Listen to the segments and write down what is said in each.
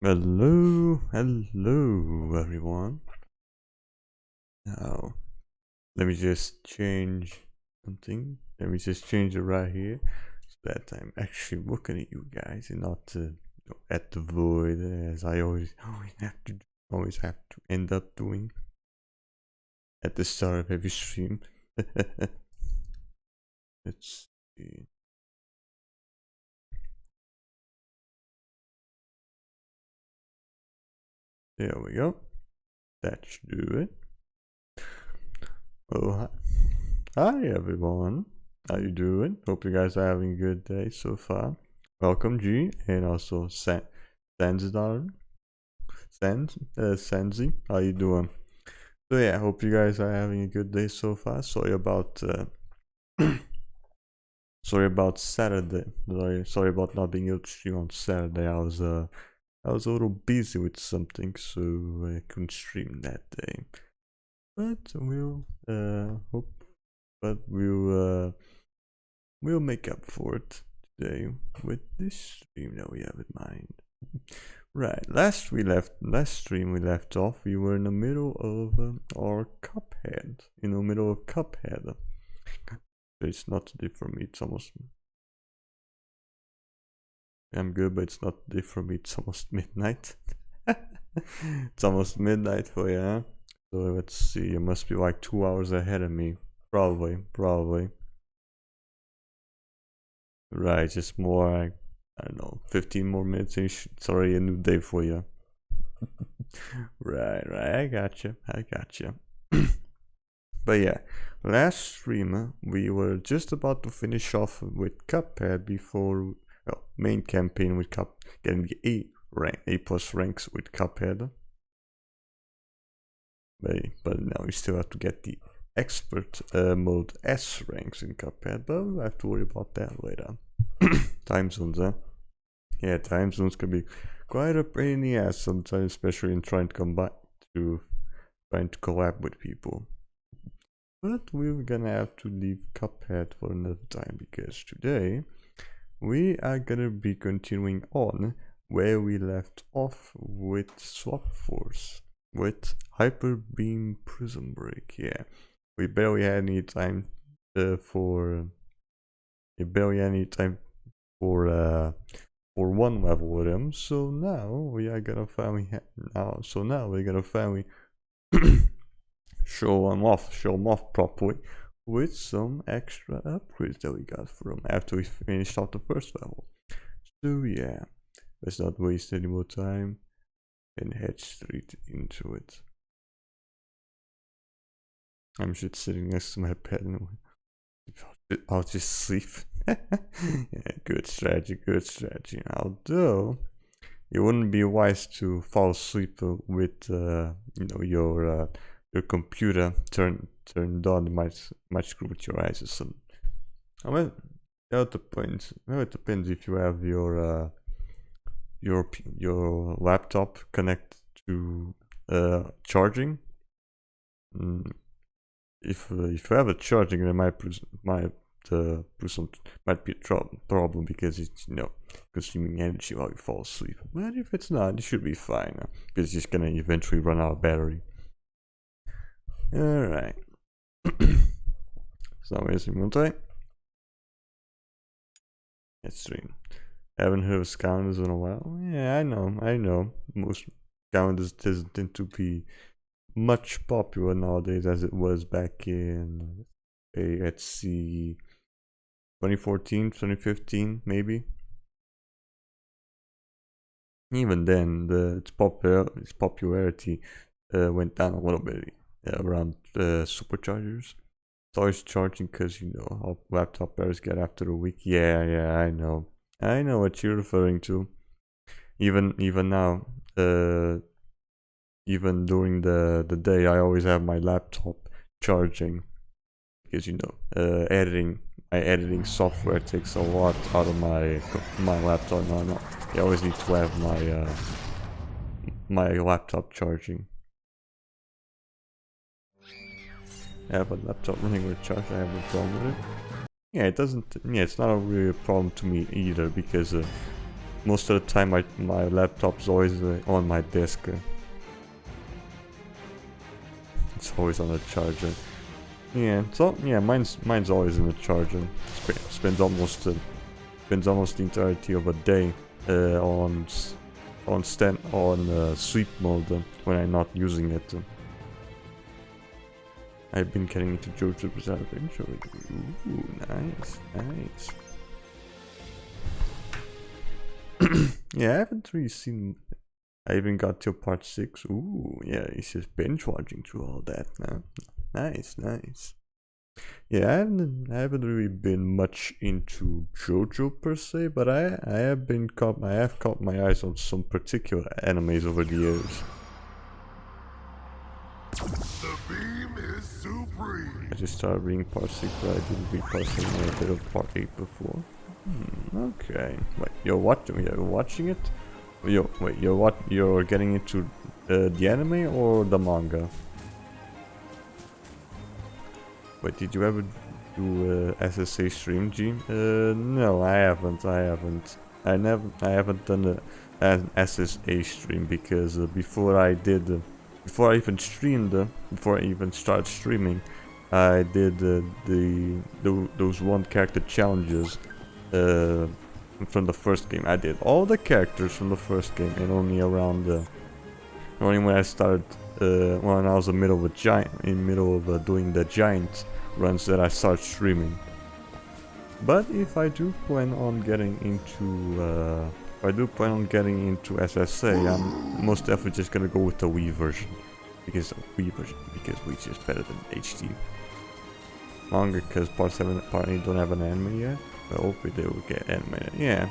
Hello everyone. Now, let me just change something. Let me just change it right here so that I'm actually looking at you guys and not at the void as I always have to end up doing at the start of every stream. Let's see. There we go. That should do it. Oh, hi. Hi everyone. How you doing? Hope you guys are having a good day so far. Welcome G and also Sanzdar. Sanzi. How you doing? So yeah, hope you guys are having a good day so far. Sorry about sorry about Saturday. Sorry about not being able to stream on Saturday. I was a little busy with something, so I couldn't stream that day. But we'll make up for it today with this stream that we have in mind. Right, last stream we left off, we were in the middle of our Cuphead. In the middle of Cuphead. It's not today for me, it's almost... I'm good, but it's not today for me, it's almost midnight. It's almost midnight for you, huh? So let's see, you must be like 2 hours ahead of me. Probably. Right, just more, I don't know, 15 more minutes ish. It's already a new day for you. Right, I gotcha. But yeah, last stream we were just about to finish off with Cuphead before, well, main campaign with getting the A plus ranks with Cuphead. But now we still have to get the expert mode S ranks in Cuphead, but we'll have to worry about that later. Time zones, huh? Yeah, time zones can be quite a pain in the ass sometimes, especially in trying to collab with people. But we're gonna have to leave Cuphead for another time because today we are gonna be continuing on where we left off with Swap Force, with Hyper Beam Prism Break. Yeah, we barely had any time for one level with him. So now we are gonna finally show him off properly with some extra upgrades that we got from after we finished off the first level. So yeah, let's not waste any more time and head straight into it. I'm just sitting next to my bed and I'll just sleep. Yeah, good strategy. Although it wouldn't be wise to fall asleep with your computer turned on. It might screw with your eyes or something. I mean, it depends. It depends if you have your laptop connect to charging. If you have a charging, it might be a problem because it's consuming energy while you fall asleep. But if it's not, it should be fine because it's just gonna eventually run out of battery. All right. It's not wasting more time. Let's stream. Haven't heard of Skylanders in a while. Yeah, I know. Most Skylanders doesn't tend to be much popular nowadays as it was back in, let's see, 2014, 2015, maybe. Even then, its popularity went down a little bit around superchargers. It's always charging because how laptop batteries get after a week. Yeah, I know what you're referring to. Even now, even during the day, I always have my laptop charging because my editing software takes a lot out of my laptop. No, I always need to have my laptop charging. I have a laptop running with charge. I have no problem with it. Yeah, it doesn't. Yeah, it's not really a problem to me either because most of the time my laptop's always on my desk. It's always on the charger. Yeah, so yeah, mine's always in the charger. Spends almost the entirety of a day on sleep mode when I'm not using it. I've been getting into JoJo's Bizarre Adventure. Ooh, nice, nice. Yeah, I haven't really seen. I even got to part 6. Ooh, yeah, he's just binge watching through all that now. Nice, nice. Yeah, I haven't really been much into JoJo per se, but I have caught my eyes on some particular animes over the years. The beam is supreme. I just started reading part 6, but I didn't read part 7 or a bit of part 8 before. Okay. Wait, you're watching it? You're getting into the anime or the manga? Wait, did you ever do SSA stream, G? No, I haven't. I haven't done an SSA stream because before I even started streaming, I did those one character challenges from the first game. I did all the characters from the first game, and only when I started when I was in the middle of doing the giant runs that I started streaming. But if I do plan on getting into SSA, I'm most definitely just gonna go with the Wii version because Wii's just better than HD. Manga because part 7 and part 8 don't have an anime yet. But hopefully they will get animated. Yeah,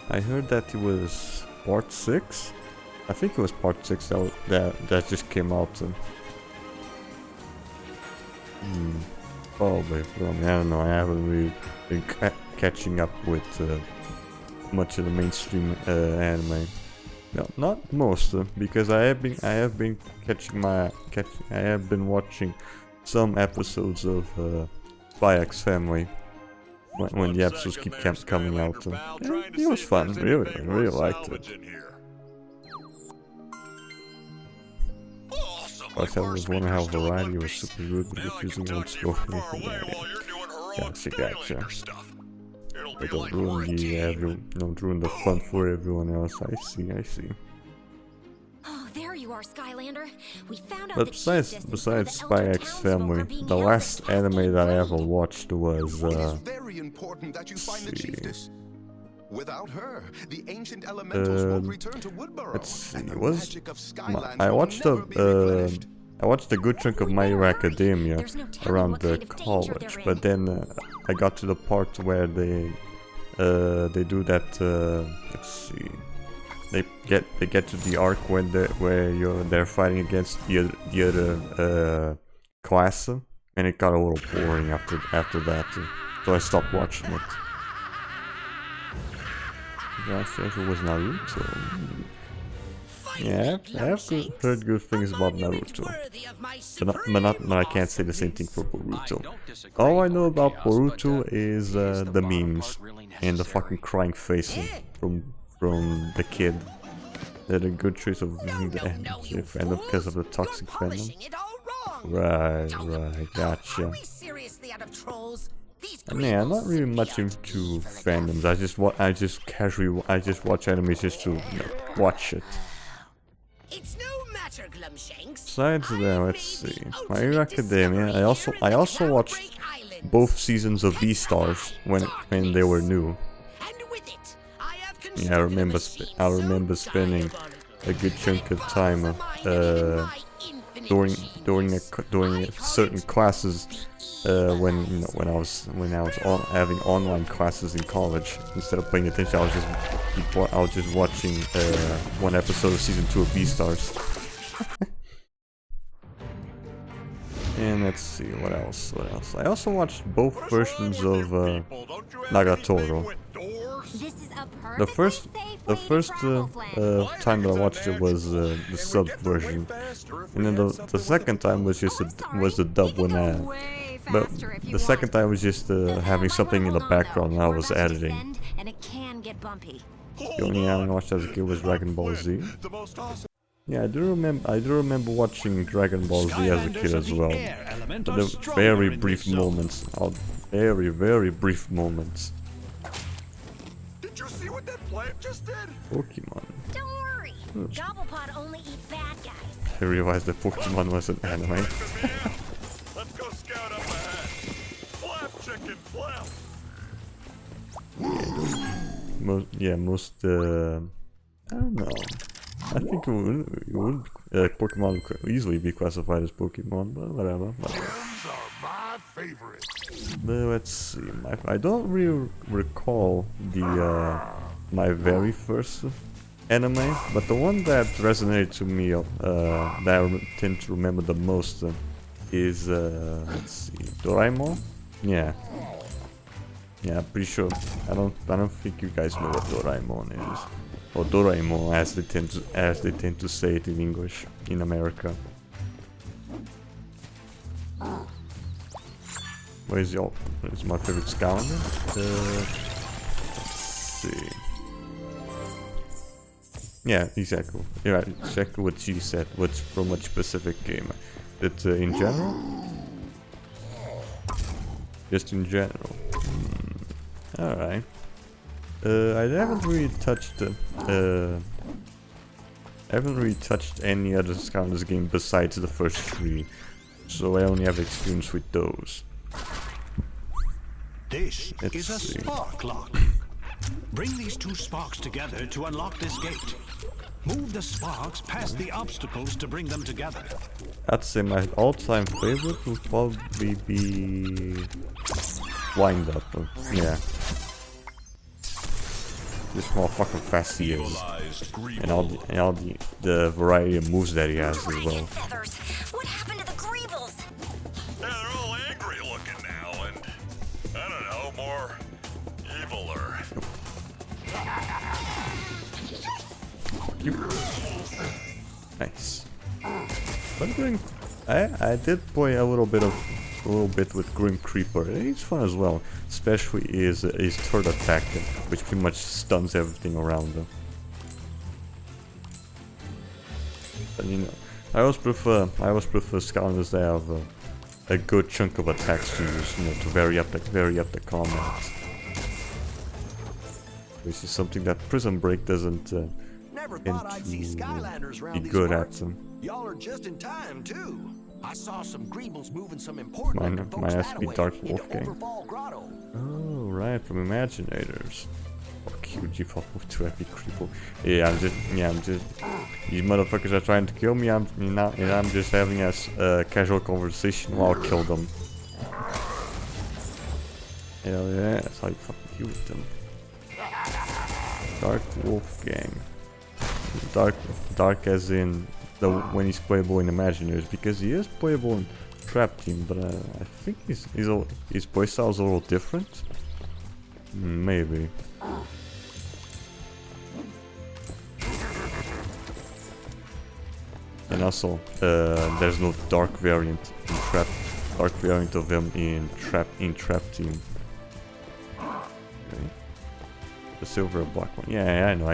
I heard that it was part 6. I think it was part 6 that just came out. Probably. Well, I don't know. I haven't really been catching up with much of the mainstream anime. No, not most, because I have been watching some episodes of Spy X Family when the episodes kept coming out. It was fun. Really liked it. Spy Family was one hell of a ride. It was super rude with refusing on scope. Gotcha. But don't ruin the fun for everyone else. I see. Oh, there you are, Skylander. We found out But besides Spy X Family, the last anime that I ever watched was very important that you find the chiefess. Without her, the ancient elementals won't return to Woodborough. let's see, and the was magic of Skylands I will watched never be replenished. I watched a good chunk of My Hero Academia around the college, but then I got to the part where they do that. Let's see, they get to the arc when they're fighting against the other class, and it got a little boring after that, so I stopped watching it. Last year was Naruto. Yeah, I have heard good things about Naruto, but I can't say the same thing for Boruto. All I know about Boruto is the memes and the fucking crying face from the kid. They're a good choice of being the fandom because of the toxic fandom. Right, gotcha. Man, I'm not really much into fandoms. I just watch anime just to watch it. It's no matter, Glumshanks. Besides that, let's see. My Hero Academia. I also watched both seasons of Beastars when they were new. Yeah, I remember spending a good chunk of time during certain classes when I was having online classes in college. Instead of paying attention, I was just watching one episode of season 2 of Beastars. And let's see, what else? I also watched both versions of Nagatoro. The first time that I watched it was the sub version, and then the second time was the dub But faster if you the second time was just having something in the background and I was editing. And it can get bumpy. The only anime I watched as a kid was Dragon Ball Z. The most awesome. Yeah, I do remember watching Dragon Ball Z as a kid as well. But the very brief moments. Very brief moments. Did you see what that plant just did? Pokemon. Don't worry. Gobblepot only eat bad guys. I realized that Pokemon was an anime. Let's go scout up ahead. Flap, chicken, flap. Most I don't know. I think Pokemon could easily be classified as Pokemon, but whatever. Those are my favorite. But let's see. I don't really recall the my very first anime, but the one that resonated to me, that I tend to remember the most, is let's see, Doraemon. Yeah. Yeah, I'm pretty sure. I don't think you guys know what Doraemon is, or Doraemon as they tend to say it in English in America. Where's my favorite Skylander? Let's see. Yeah, exactly. Yeah, exactly what she said. What's from a specific game? That in general? Just in general. Alright. I haven't really touched any other Skylanders game besides the first 3, so I only have experience with those. This Let's is a see. spark lock. Bring these 2 sparks together to unlock this gate. Move the sparks past the obstacles to bring them together. I'd say my all-time favorite would probably be Wind Up. Yeah. Just how fucking fast he is, and all the variety of moves that he has as well. Feathers. What happened to the Greebles? Yeah, they're all angry looking now, and I don't know, more eviler. Nice. But I did play a little bit with Grim Creeper. It's fun as well, especially his third attack, which pretty much stuns everything around him. But you know, I always prefer Skylanders that have a good chunk of attacks to use, you know, to vary up the combat. Which is something that Prism Break doesn't Never tend thought I'd see Skylanders to around be these good at parts. them. Y'all are just in time too. I saw some Greebles moving some important Mine has to be Dark Wolfgang. Overfall Grotto. Oh, right, from Imaginators. Fuck you, G-Pop to Epic Creeple. Yeah, I'm just, these motherfuckers are trying to kill me, and I'm just having a casual conversation while I kill them. Hell yeah, that's how you fucking deal with them. Dark Wolfgang. Dark as in when he's playable in Imagineers, because he is playable in Trap Team, but I think his play style is a little different. Maybe. And also, there's no dark variant in Trap. Dark variant of him in Trap Team. Okay. The silver and black one. Yeah, I know.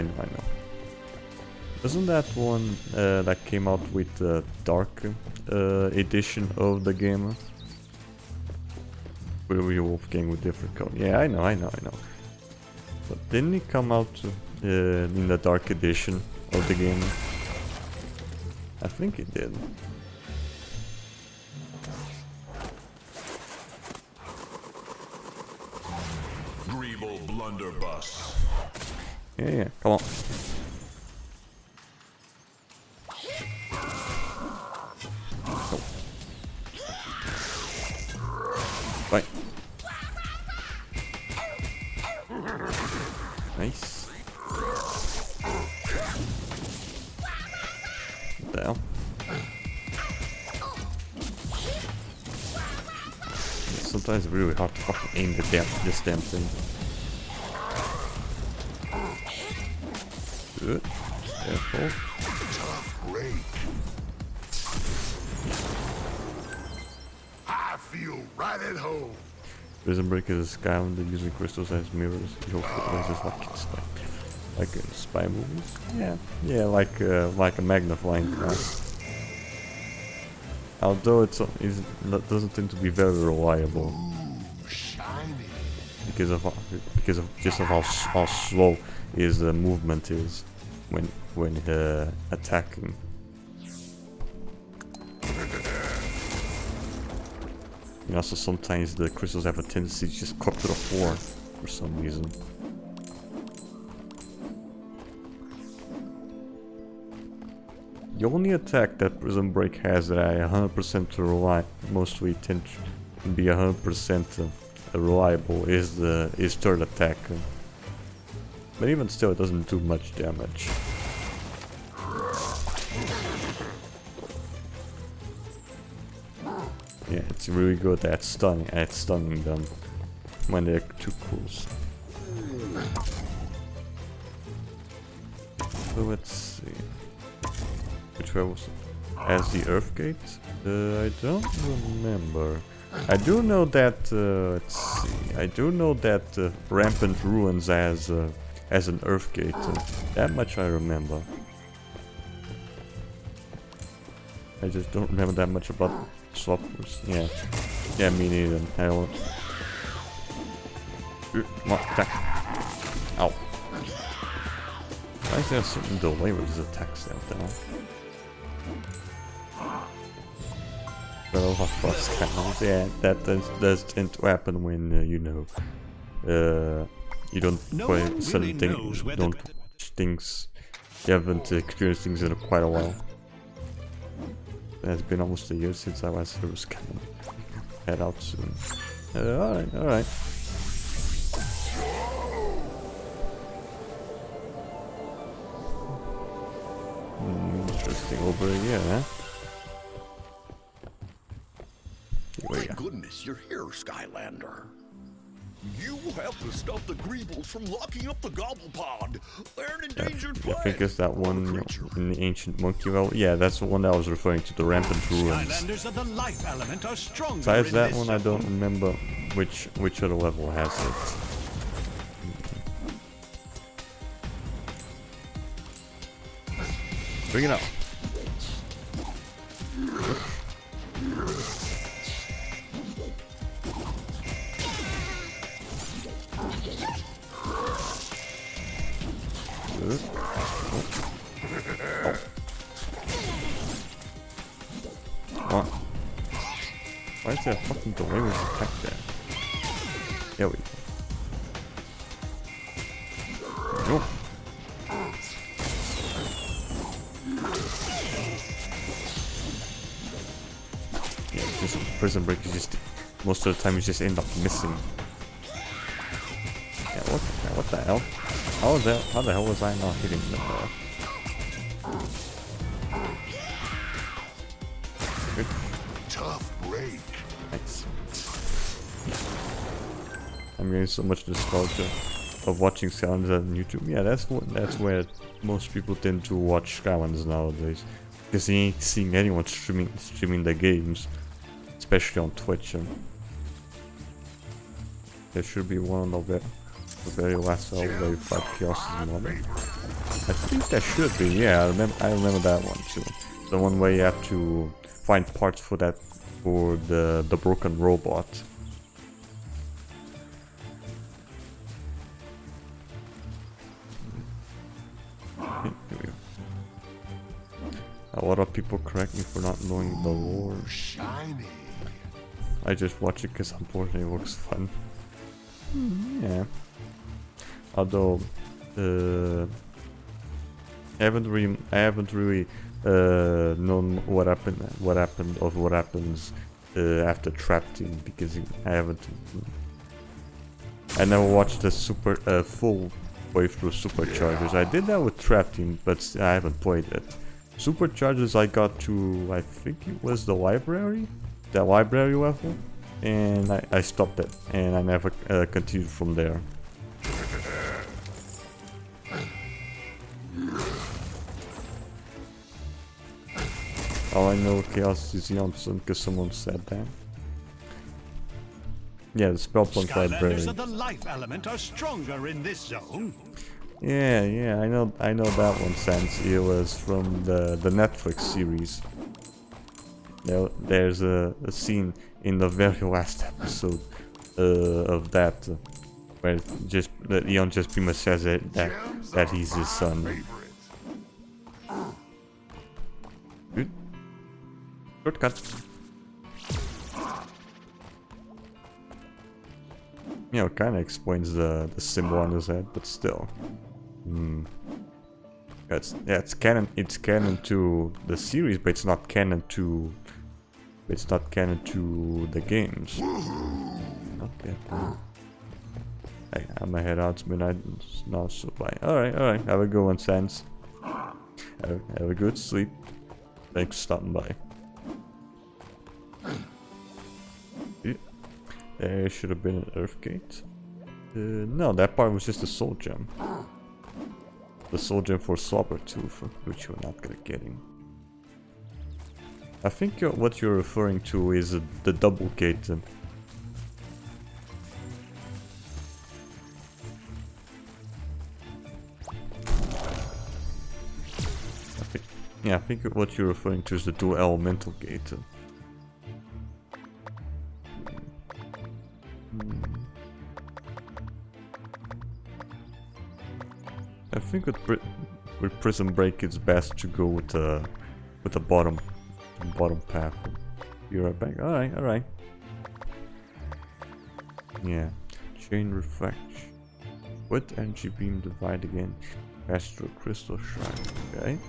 Wasn't that one that came out with the dark edition of the game? With a Wolfgang with different color. Yeah, I know. But didn't it come out in the dark edition of the game? I think it did. Greeble blunderbuss. Yeah, come on. Go. Right. Nice. Down. Sometimes it's really hard to fucking aim this damn thing. Good. Careful. Great. High feel right at home. Prism Break is a Skylander using crystals as mirrors. Your footways is like in spy movies. Yeah, like a magnifying glass. Although it doesn't tend to be very reliable. Ooh, shiny. Because of how slow his movement is when attacking. And also sometimes the crystals have a tendency to just crop to the floor for some reason. The only attack that Prism Break has that I 100% rely, mostly tend to be 100% reliable is third attack. But even still, it doesn't do much damage. Yeah, it's really good at stunning them when they're too close. So let's see. Which way was it? As the Earth Gate? I don't remember. I do know that. Let's see. I do know that Rampant Ruins as an Earth Gate. That much I remember. I just don't remember that much about swappers. Yeah, me neither. I don't. Ow. Why is there a certain delay with his attacks now? Well, of course, yeah, that does tend to happen when you don't play certain things, don't watch things, you haven't experienced things in quite a while. It has been almost a year since I was kind of head out soon. Alright. Interesting over a year, huh? Thank goodness you're here, Skylander. You have to stop the Greebles from locking up the Gobblepod. They're an endangered plant. I think it's that one in the ancient monkey realm. Yeah, that's the one that I was referring to, the Rampant Ruins. Skylanders of the life element are stronger. Besides that one, I don't remember which other level has it. Bring it up. What? Why is there a fucking delay with the attack there? There we go. Nope. Yeah, this Prism Break is just most of the time you just end up missing. Yeah, what the hell? How the hell was I not hitting them there? Good. Tough break. Thanks. I'm getting so much nostalgia of watching Skylanders on YouTube. Yeah, that's where most people tend to watch Skylanders nowadays, because you ain't seeing anyone streaming their games, especially on Twitch. And there should be one of the very last level 5 kiosks in London. I think there should be. Yeah, I remember that one too. The one where you have to find parts for the broken robot. Here we go. A lot of people correct me for not knowing the lore. Shiny. I just watch it because unfortunately it looks fun. Yeah. Although I haven't really known what happens after Trap Team, because I never watched the full playthrough Superchargers. I did that with Trap Team, but I haven't played it. Superchargers I got to, I think it was the library level, and I stopped it, and I never continued from there. All I know Chaos is Johnson because someone said that. Yeah, the Spellpunk Skylanders library. of the life element are stronger in this zone. Yeah, I know that one, Sans. It was from the Netflix series. There's a scene in the very last episode of that where just Leon just pretty much says that he's his son. Good. Shortcut. You know, kind of explains the symbol on his head, but still. It's canon. It's canon to the series, but it's not canon to. It's not canon to the games. Okay. Hey, I'm gonna head out. It's midnight. It's not so bye. All right. Have a good one, Sans. Have a good sleep. Thanks for stopping by. There should have been an Earth Gate. No, that part was just a soul gem. The soul gem for Tooth, which we're not gonna get in. I think what you're referring to is the double gate. I think what you're referring to is the dual elemental gate. I think with Prism Break it's best to go with the bottom path. You're right back. All right. Yeah. Chain reflection. With energy beam divide again. Pass through a crystal shrine. Okay.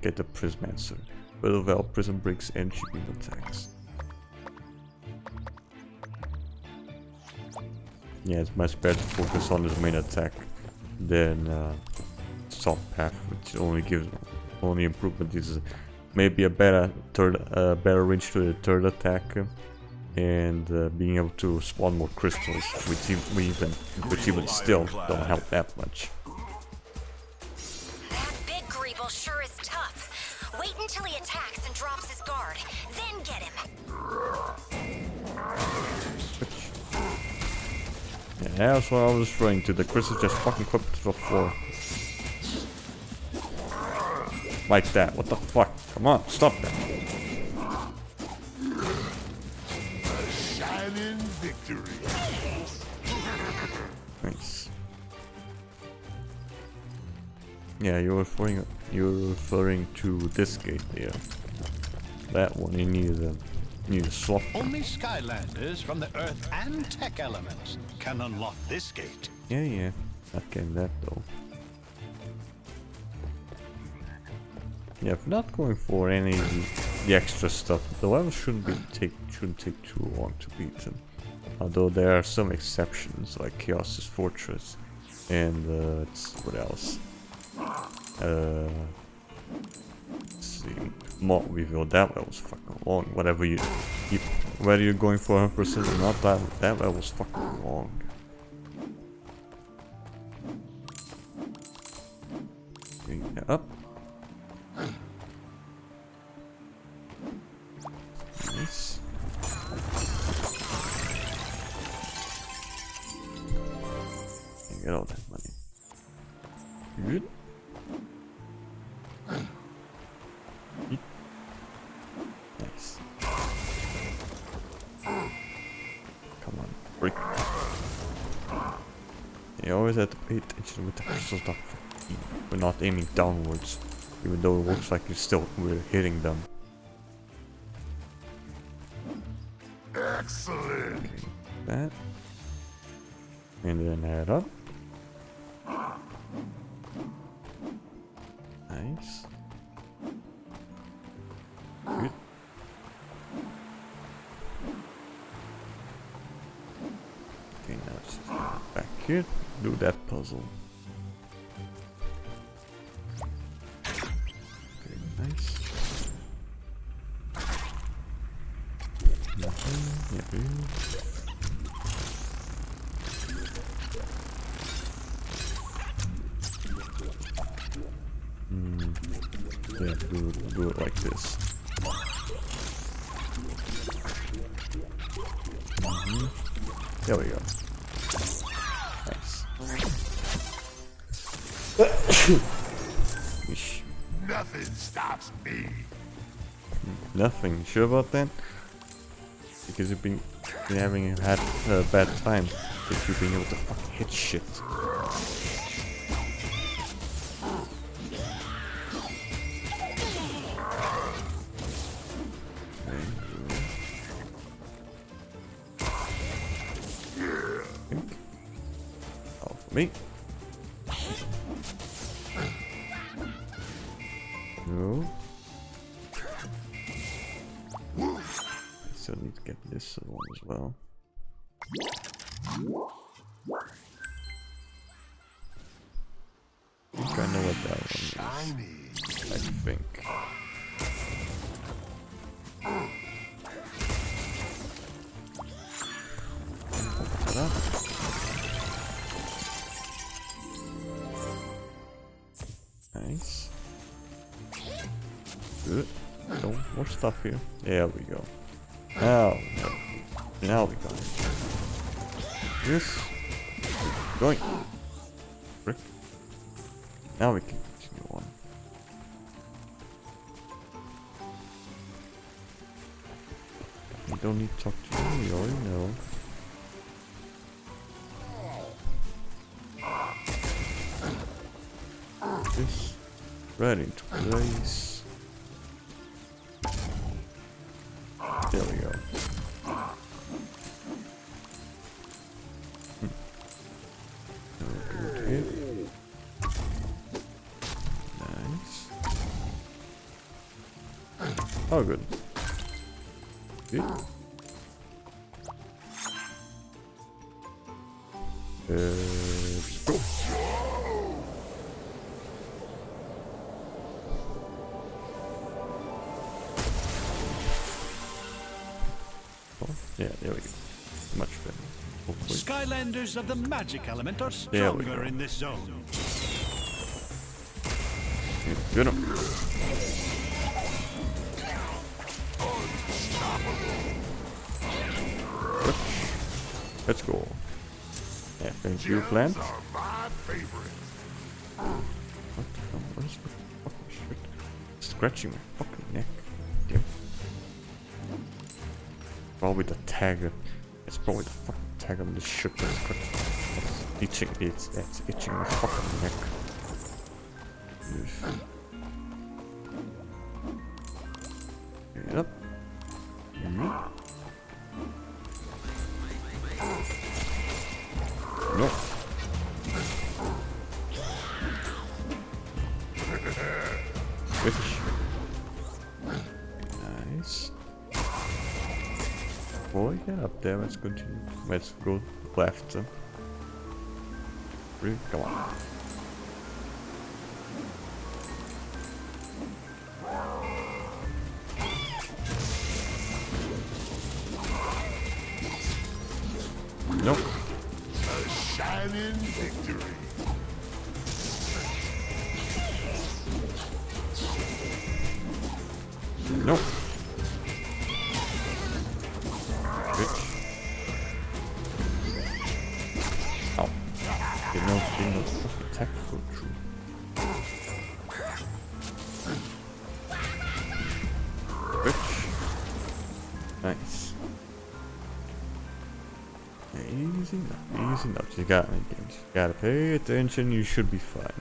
Get the Prism answer. Well, Prism breaks energy beam attacks. Yeah, it's much better to focus on his main attack than Salt Path, which only improvement is maybe a better range to the third attack, and being able to spawn more crystals, which even still don't help that much. That big Greeble sure is tough. Wait until he attacks and drops his guard, then get him. Yeah, that's what I was referring to. The crystals just fucking clip to the floor. Like that. What the fuck? Come on, stop that. A shining victory. Nice. Yeah, you're referring to this gate there. That one you need to swap. Only Skylanders from the Earth and Tech elements can unlock this gate. Yeah. Not getting that though. Yeah, if not going for any of the extra stuff, the level shouldn't take too long to beat them. Although there are some exceptions, like Chaos's Fortress, and what else? Let's see, Montville. That level's fucking long. Whether you're going for 100% or not, that level's fucking long. Bring that up. Nice. Get all that money. Good. Nice. Come on, break. You always have to pay attention with the crystals. We're not aiming downwards, even though it looks like we're hitting them. Excellent. Okay, that. And then add up. Nice. Good. Okay, now it's back here. Do that puzzle. Okay, nice. Nothing. Yeah, Yeah, do it like this. There we go. Nice. Yeesh. Nothing stops me. Nothing. You sure about that? Because you've been having had a bad time with you being able to fucking hit shit. All for me. No. Still need to get this one as well. I think I know what that one is. I think. Open that up. Nice. Good. So, more stuff here. There we go. Now we got it. This. Going. Frick. Now we can continue on. We don't need to talk to you, we already know. This right into place. There we go. Good here. Nice. Oh, good. Good. Go. Yeah, there we go. Much better. Hopefully. Skylanders of the magic element are stronger in this zone. Get him. Let's go. Yeah, thank you, plant. My favorite. What the hell? What is the fucking shit? Scratching my fucking neck. Damn. Probably the tag. It's probably the fucking tag on this shit that's itching. It's itching my fucking neck. Yep. No. Bitch. Nice. Before we get up there, let's continue. Let's go left. Really? Come on. Nope. A shining victory. Nope. Bitch. Ow. Didn't know fucking attack go through. Bitch. Nice. Easy enough, easy enough. You got me, games. You gotta pay attention, you should be fine.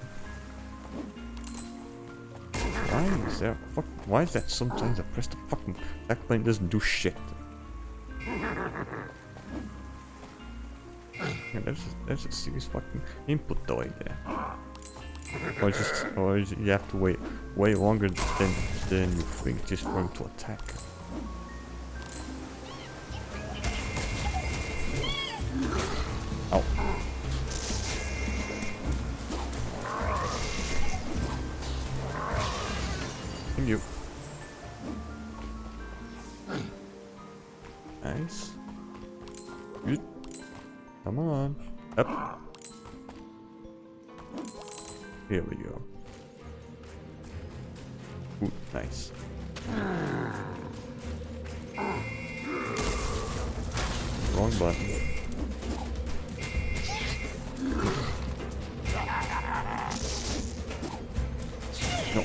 Why is that sometimes I press the fucking back button doesn't do shit? Yeah, there's a serious fucking input delay there. Or you have to wait way longer than you think just for him to attack. Ow. Thank you. Nice. Good. Come on. Up. Here we go. Nice. Wrong button. No.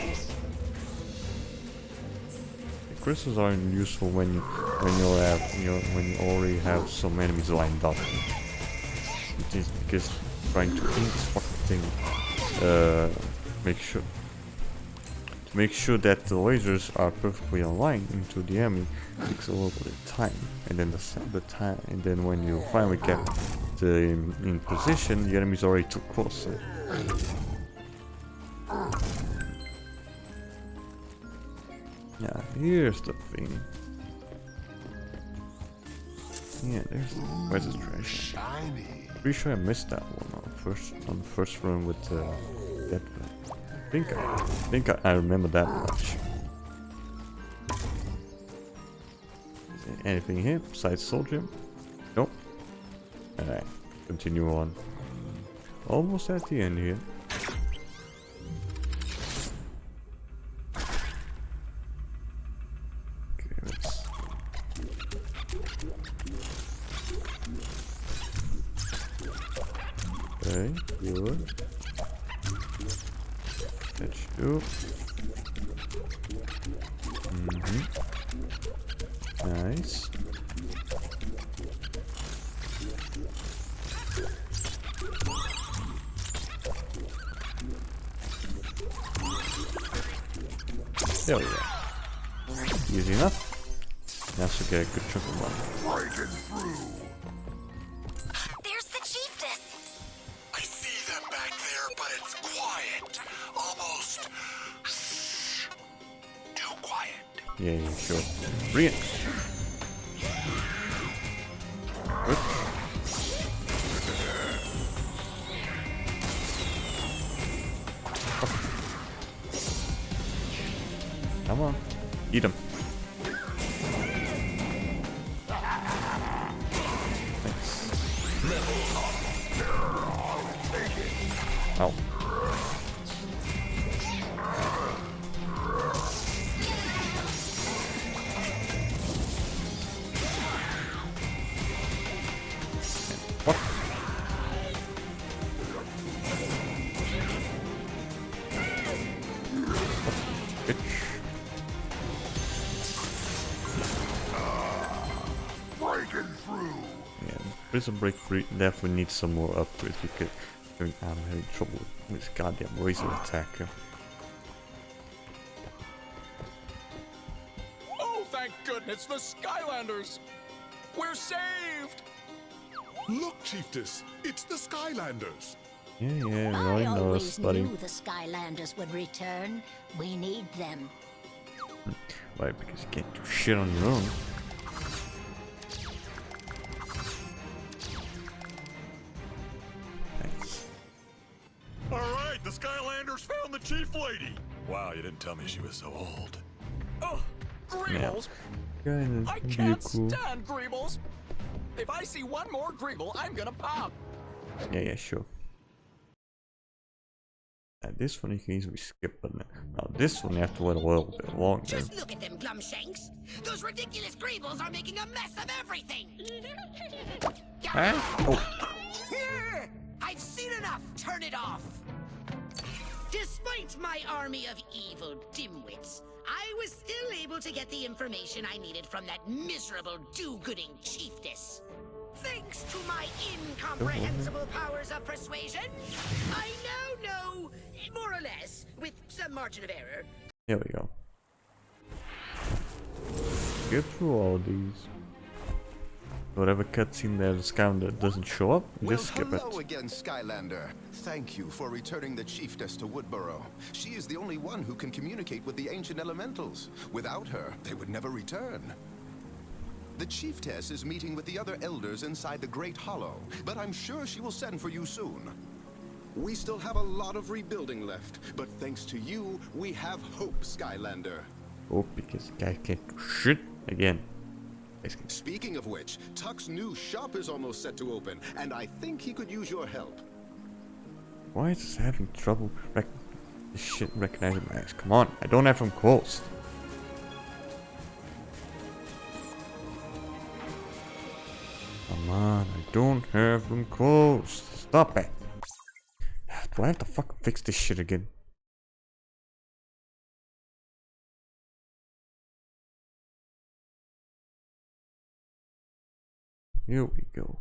The crystals aren't useful when you already have some enemies lined up. It is because trying to ink this fucking thing. Make sure that the lasers are perfectly aligned into the enemy takes a little bit of time, and then then when you finally get in position, the enemy's already too close. Yeah, here's the thing. Yeah, where's the treasure? Pretty sure I missed that one on the first run with that one. I think I remember that much. Is there anything here besides soldier? Nope. Alright, continue on. Almost at the end here. Okay, let's... Okay, good. That's two. Nice. There we go. Easy enough. Now to get a good chunk of money. There's the chiefess. I see them back there, but it's quiet. Almost too quiet. Yeah, sure. Bring it. Good. Come on. Eat him. Ow. What? Bitch. Breaking through. Yeah, Prism Break definitely needs some more upgrades because I'm having trouble with this goddamn laser attacker. Oh, thank goodness, the Skylanders! We're saved! Look, Chiefess, it's the Skylanders. Yeah, I I know, always buddy. knew the Skylanders would return. We need them. Why? Because you can't do shit on your own. Nice. Alright, the Skylanders found the Chief Lady. Wow, you didn't tell me she was so old. Oh, Greebles! Kinda I be can't cool. stand Greebles! If I see one more Greeble, I'm gonna pop! Yeah, sure. This one you can easily skip, but now this one you have to wait a little bit longer. Just look at them, Glumshanks. Those ridiculous Greebles are making a mess of everything. Huh? Oh. I've seen enough. Turn it off. Despite my army of evil dimwits, I was still able to get the information I needed from that miserable do-gooding chiefess. Thanks to my incomprehensible powers of persuasion, I now know, more or less, with some margin of error. Here we go. Get through all these. Whatever cutscene there, the Skylander doesn't show up, just skip it. Hello again, Skylander. Thank you for returning the Chiefess to Woodborough. She is the only one who can communicate with the ancient elementals. Without her, they would never return. The Chiefess is meeting with the other elders inside the Great Hollow, but I'm sure she will send for you soon. We still have a lot of rebuilding left, but thanks to you, we have hope, Skylander. Oh, because the guy can't do shit again. Speaking of which, Tuck's new shop is almost set to open, and I think he could use your help. Why is this having trouble recognizing my eyes? Come on, I don't have them closed. Come on, I don't have them closed. Stop it. Do I have to fucking fix this shit again? Here we go.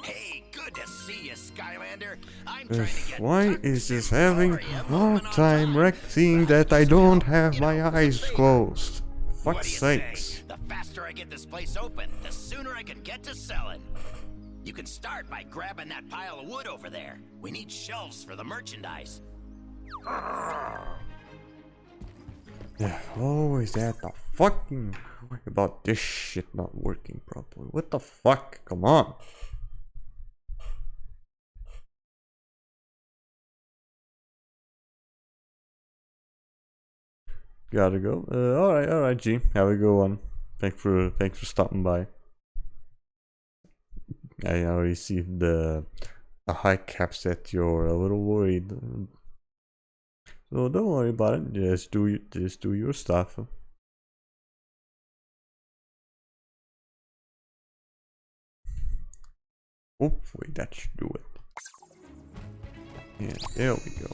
Hey, good to see you, Skylander. I'm trying to get Why is this having Sorry, I'm a hard moving on time seeing that I don't have my eyes closed? What Fuck's do you sakes. say? The faster I get this place open, the sooner I can get to selling. You can start by grabbing that pile of wood over there. We need shelves for the merchandise. Yeah, always at the fucking about this shit not working properly. What the fuck? Come on. Gotta go. Alright, G. Have a good one. Thanks for stopping by. I already see the high cap set. You're a little worried, so don't worry about it. Just do your stuff. Hopefully that should do it. Yeah, there we go.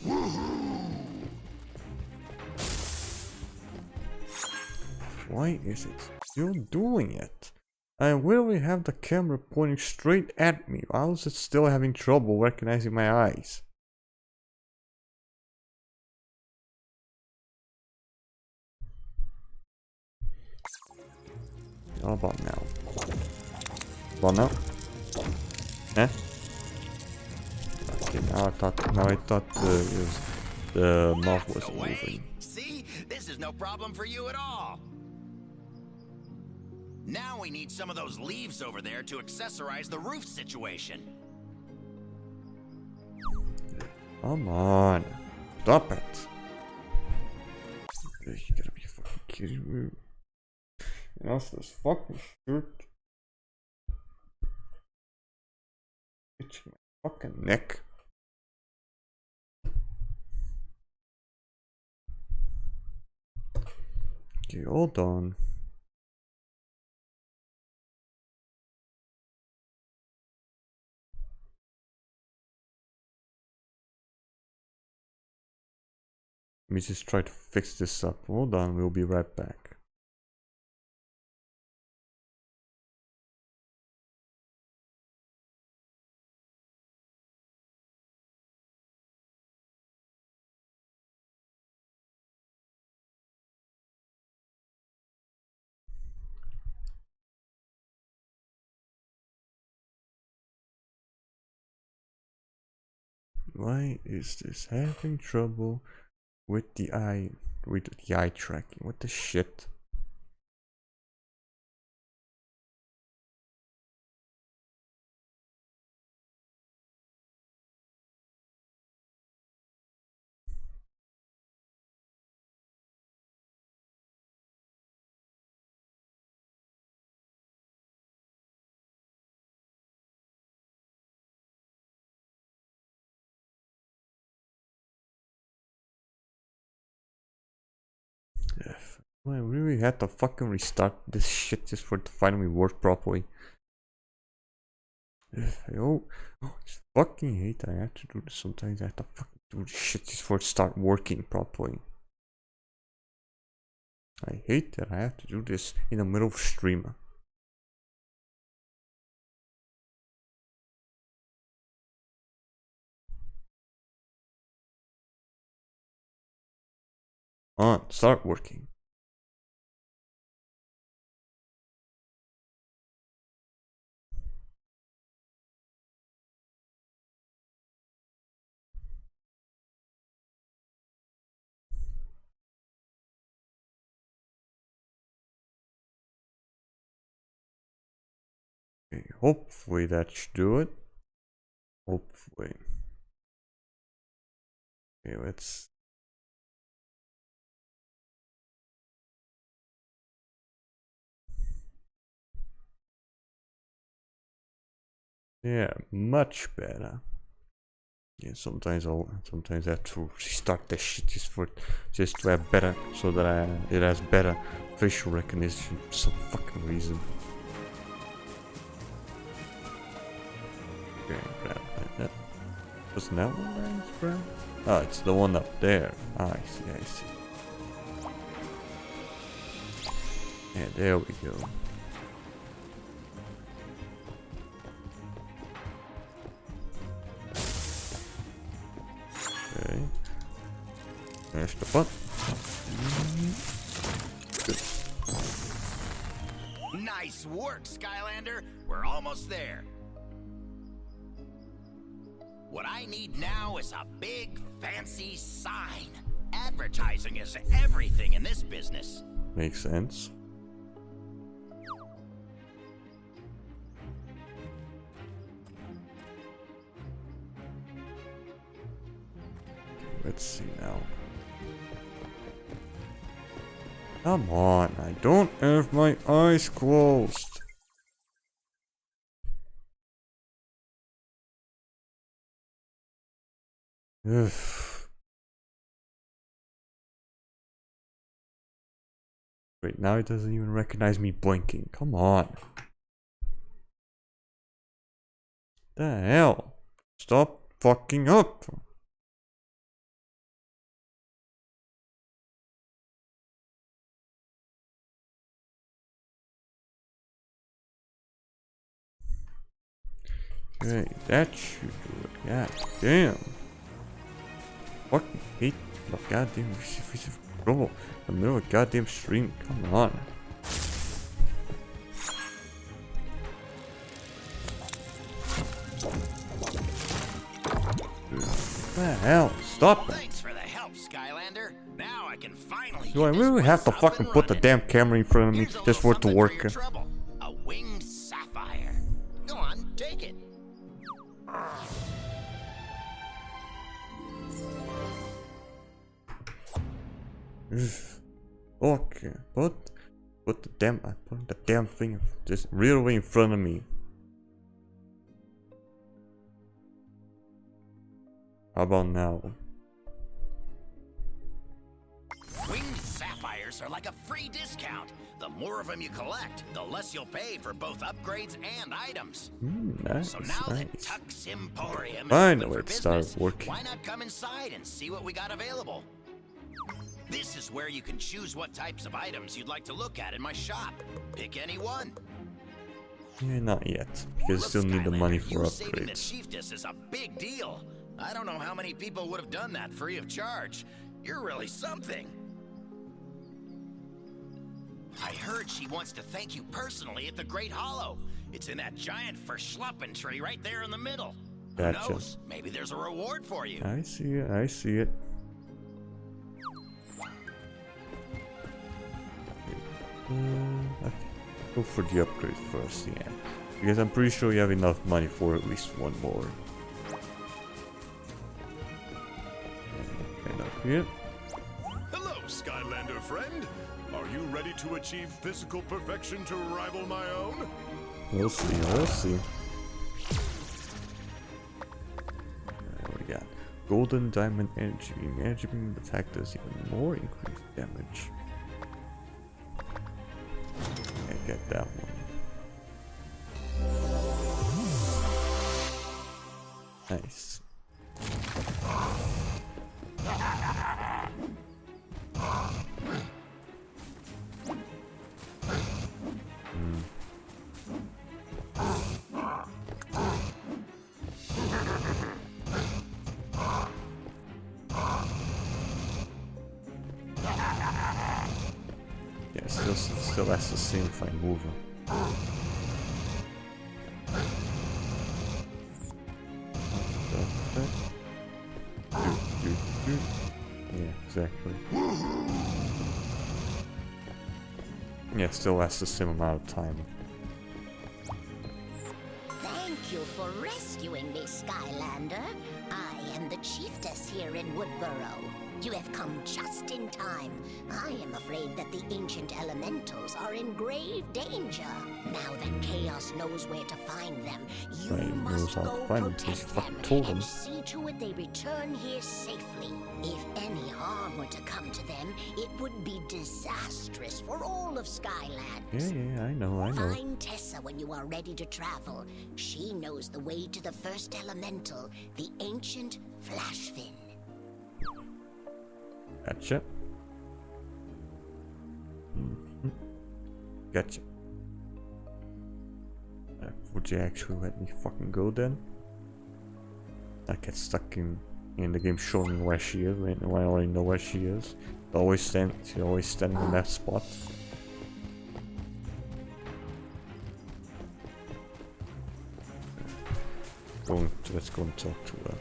Why is it still doing it? I literally have the camera pointing straight at me. Why is it still having trouble recognizing my eyes? How about now? About now? Eh? Okay, now I thought the mouth was moving. See? This is no problem for you at all. Now we need some of those leaves over there to accessorize the roof situation. Come on. Stop it. You gotta be fucking kidding me. And also this fucking shirt. Itching my fucking neck. Okay, hold on. Let me just try to fix this up. Hold on, we'll be right back. Why is this having trouble with the eye tracking? What the shit? I really had to fucking restart this shit just for it to finally work properly. I just fucking hate that I have to do this sometimes. I have to fucking do this shit just for it to start working properly. I hate that I have to do this in the middle of stream. On, start working. Okay, hopefully that should do it. Hopefully. Okay, let's. Yeah, much better. Yeah, sometimes I have to restart that shit just to have better, so that it has better facial recognition for some fucking reason. Okay, grab like that. Wasn't that one I was grabbing? Oh, it's the one up there. Ah, I see. Yeah, there we go. Okay. There's the button. Good. Nice work, Skylander. We're almost there. What I need now is a big, fancy sign. Advertising is everything in this business. Makes sense. Let's see now. Come on, I don't have my eyes closed. Ugh. Wait, now it doesn't even recognize me blinking. Come on. The hell? Stop fucking up. Okay, that should do it. God damn. Fucking hate the goddamn bro. The middle of a goddamn stream. Come on. What the hell? Stop it. Thanks for the help, Skylander. Now I can finally. Do I really have to fucking put the damn camera in front of me just for it to work? A winged sapphire. Go on, take it. Okay, put the damn thing just real way in front of me. How about now? Winged sapphires are like a free discount. The more of them you collect, the less you'll pay for both upgrades and items. Nice, So now that nice. Tux Emporium I is know open it for started business, working. why not come inside and see what we got available? This is where you can choose what types of items you'd like to look at in my shop. Pick any one. Yeah, not yet. Because I still need the money for you saving the upgrades. Chiefess is a big deal. I don't know how many people would have done that free of charge. You're really something. I heard she wants to thank you personally at the Great Hollow. It's in that giant verschluppen tree right there in the middle. Gotcha. Who knows? Maybe there's a reward for you. I see it, I see it. Okay. Go for the upgrade first, yeah. Because I'm pretty sure you have enough money for at least one more. And up here. Hello, Skylander friend. Are you ready to achieve physical perfection to rival my own? We'll see, we'll see. We got Golden Diamond Energy Beam. Energy Beam attack does even more increased damage. I get that one. Nice. Yeah, still has the same if I move him. Yeah, exactly. Yeah, still lasts the same amount of time. Thank you for rescuing me, Skylander. I am the chiefess here in Woodborough. You have come just in time. I am afraid that the ancient elementals are in grave danger. Now that Chaos knows where to find them, you must go protect them and see to it they return here safely. If any harm were to come to them, it would be disastrous for all of Skyland. Yeah, I know. Find Tessa when you are ready to travel. She knows the way to the first elemental, the ancient Flashfin. Gotcha. Gotcha. Would you actually let me fucking go then? I get stuck in the game showing where she is when I already know where she is. She always standing in that spot. Let's go and talk to her.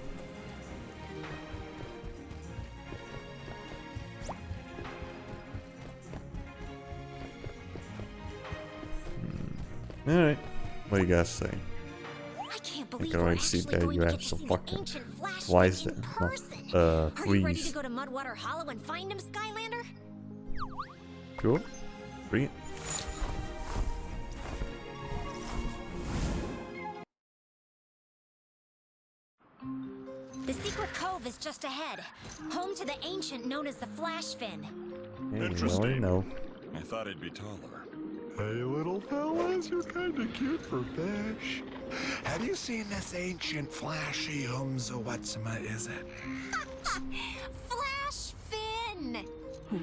Alright, what do you guys say? I can't I believe can we're already see actually that going you to have get to some see fucking the ancient Flashfin wise in there. person. Are you ready to freeze. go to Mudwater Hollow and find him, Skylander? Cool. Bring it. The secret cove is just ahead, home to the ancient known as the Flashfin. Hey, Interesting. no. I thought he'd be taller. Hey, little fellas, you're kind of cute for fish. Have you seen this ancient flashy what's-a is it? Flashfin!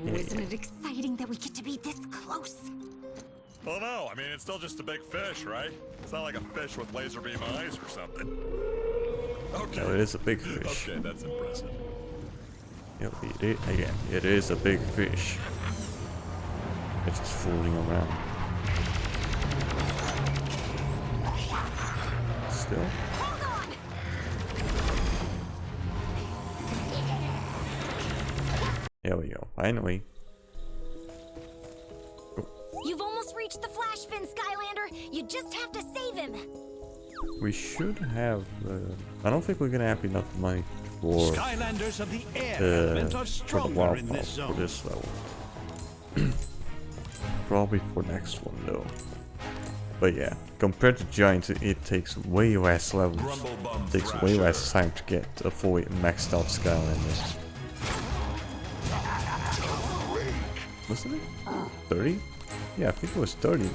Isn't it exciting that we get to be this close? Well, no, I mean, it's still just a big fish, right? It's not like a fish with laser beam eyes or something. Okay. No, it is a big fish. Okay, that's impressive. It is a big fish. It's just fooling around. Still. Hold on! There we go. Finally. You've almost reached the Flashfin, Skylander! You just have to save him! We should have. I don't think we're gonna have enough money for Skylanders of the air element are for the stronger wild in power this for zone. this level. Probably for next one though. But yeah, compared to Giants, it takes way less levels. It takes way less time to get a fully maxed out Skylander. Wasn't it 30? Yeah, I think it was 30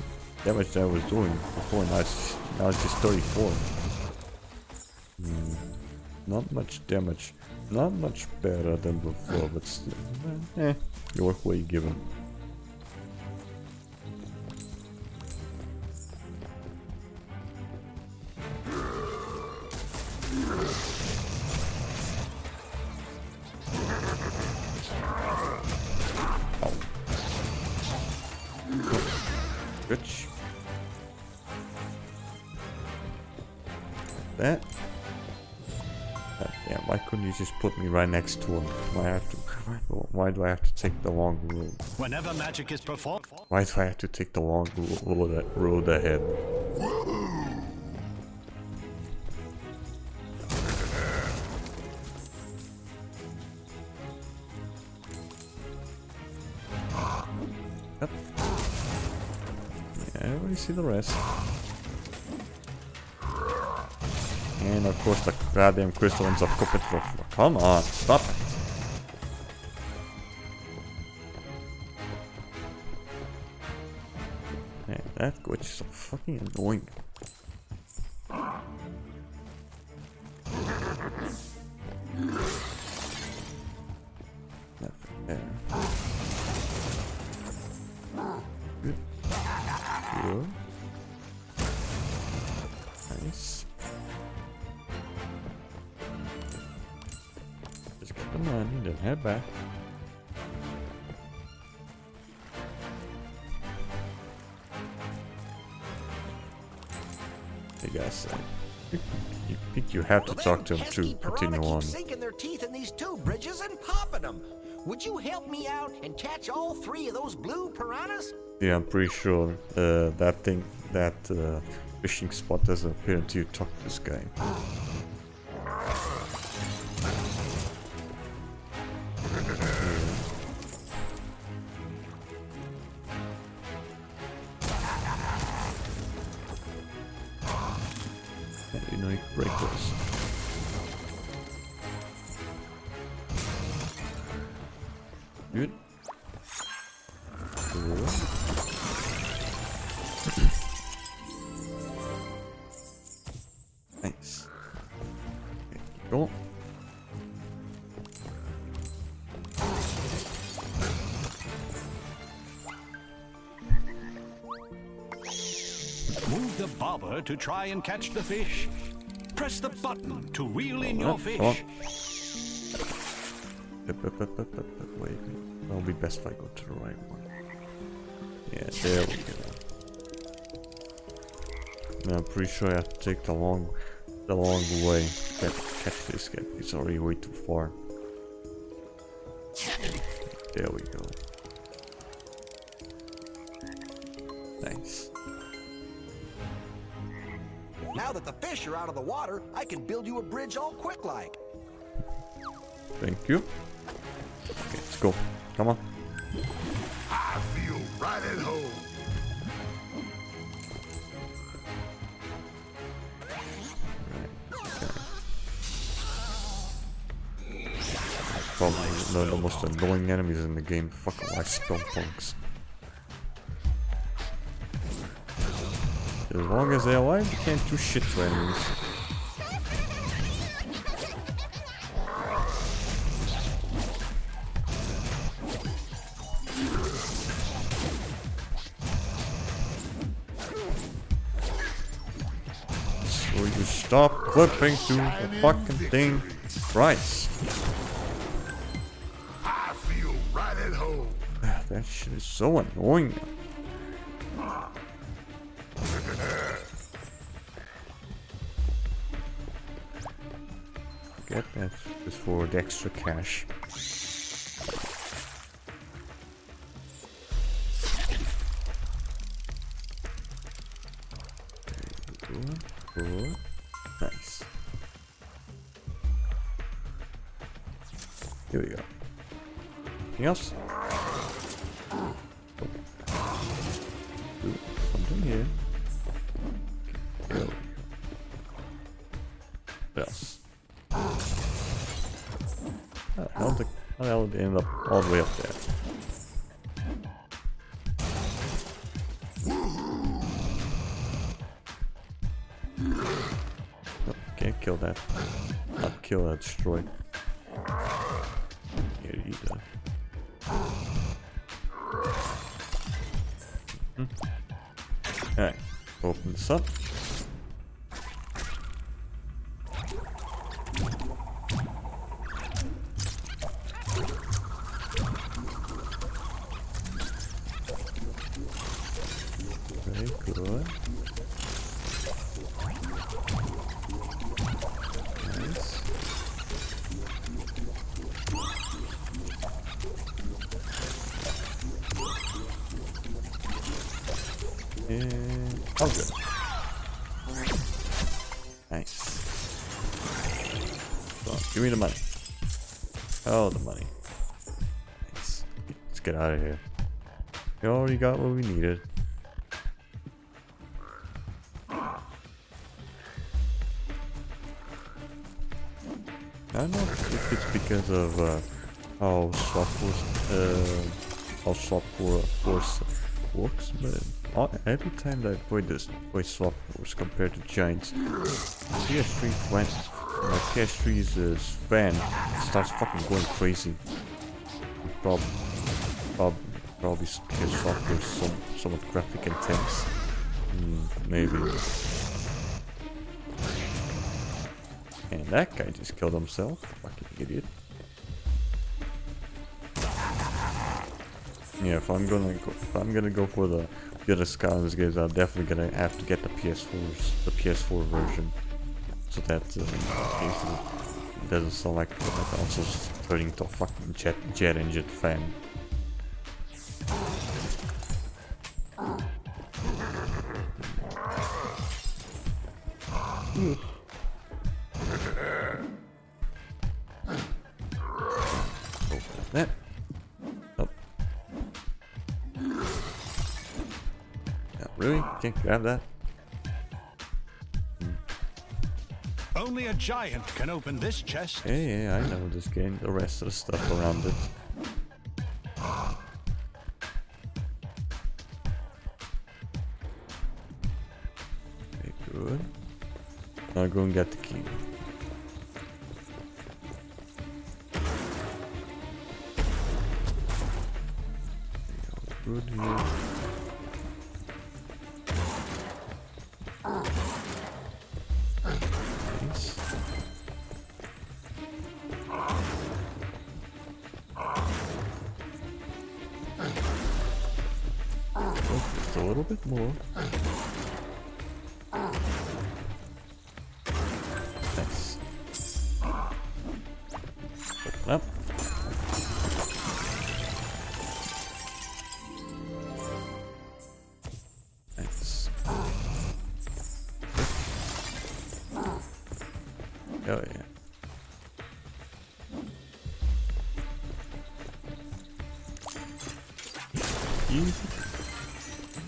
damage that I was doing before. Now it's just 34. Not much damage. Not much better than before, but still. You work what you give him. Bitch. That. God damn, why couldn't you just put me right next to him? Why do I have to take the long road? Whenever magic is performed, Why do I have to take the long road ahead? Yep. Yeah, I already see the rest. And of course the goddamn crystal ends up cooking to the floor. Come on, stop it. Man, that glitch is so fucking annoying. Nothing there. Good. Good. Nice. Just get the money, then head back. Hey guys, you think you have to talk to him to continue on. Sinking their teeth in these two bridges and popping them. Would you help me out and catch all three of those blue piranhas? Yeah, I'm pretty sure that thing that fishing spot doesn't appear until you talk to this guy. Yeah, you know you can break this. Good. Cool. Nice. Okay, keep going. Move the bobber to try and catch the fish. Press the button to reel in your Come on. fish. Wait, it'll be best if I go to the right one. Yeah, there we go. Now I'm pretty sure I have to take the long way to catch this guy. It's already way too far. There we go. Nice. Now that the fish are out of the water, I can build you a bridge all quick like. Thank you. Okay, let's go. Come on. I feel right at home. Probably the most annoying enemies in the game. Fucking like spell punks. As long as they're alive, you can't do shit to enemies. So you stop clipping to the fucking thing. Christ. I feel right at home. That shit is so annoying. Get that just for the extra cash. Good. Nice. Here we go. Anything else? Something here. Go. What else? How the hell did they end up all the way up there? Oh, can't kill that. Not kill that, destroy. Here you go. Alright, open this up. Very good. Nice. And oh, good. Nice. So, give me the money. Oh, the money. Nice. Let's get out of here. We already got what we needed. I don't know if it's because of how Swap Force works, but every time that I play Swap Force compared to Giants, PS3 went, my PS3's fan starts fucking going crazy. Probably because Swap Force is somewhat graphic intense. Maybe. And that guy just killed himself. Fucking idiot. Yeah, if I'm gonna go for the other Skylanders games, I'm definitely gonna have to get the PS4 version, so that it doesn't sound like my console's turning into a fucking jet engine fan. good. Open that. Oh. Yeah, really? Can't grab that? Only a giant can open this chest. Yeah, I know this game. The rest of the stuff around it. Okay, good. Now go and get the key. Good here. Nice. Oh, just a little bit more. Nice. Open up. Nice. Oh yeah. Easy.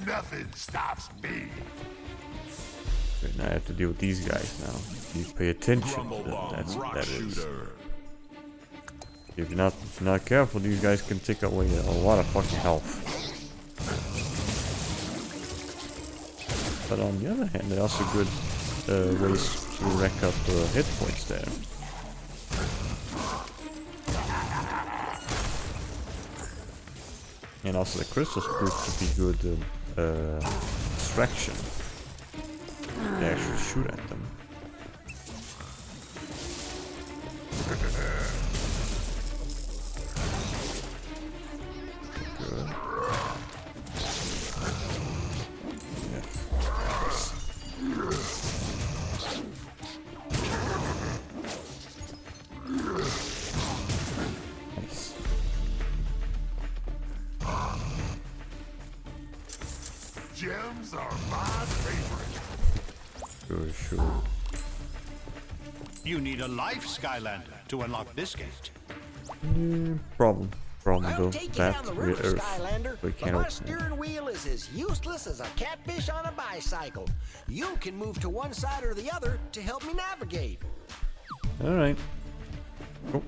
Nothing stops me. Right, now I have to deal with these guys now. Please pay attention to them. That's what that is. If you're not careful, these guys can take away a lot of fucking health. But on the other hand, they're also good ways to rack up hit points there. And also the crystals prove to be good distraction. They actually shoot at them. Good. Nice. Gems are my favorite. Sure. You need a life, Skylander, to unlock this gate. Problem I'll though. take you That down the we're river, Earth. Skylander, We but can't my open it. steering wheel is as useless as a catfish on a bicycle. You can move to one side or the other to help me navigate. Alright. Cool.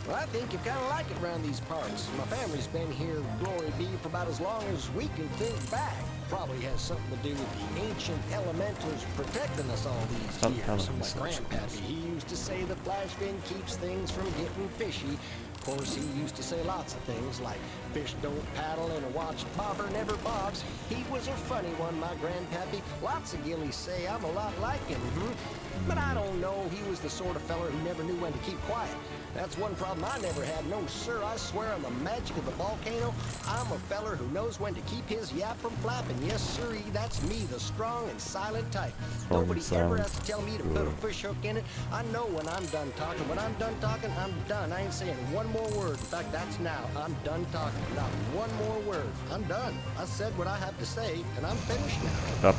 Well, I think you kind of like it around these parts. My family's been here, glory be, for about as long as we can think back. Probably has something to do with the ancient elementals protecting us all these Some years. elementals, My grandpappy, he used to say the flash fin keeps things from getting fishy. Of course, he used to say lots of things like fish don't paddle and a watched bobber never bobs. He was a funny one, my grandpappy. Lots of gillies say I'm a lot like him, But I don't know, he was the sort of feller who never knew when to keep quiet. That's one problem I never had. No, sir, I swear on the magic of the volcano, I'm a feller who knows when to keep his yap from flapping. Yes, sirree, that's me, the strong and silent type. Strong and Nobody ever silent. has to tell me to put a fish hook in it. I know when I'm done talking. When I'm done talking, I'm done. I ain't saying one more word. In fact, that's now. I'm done talking. Not one more word. I'm done. I said what I have to say, and I'm finished now. Up.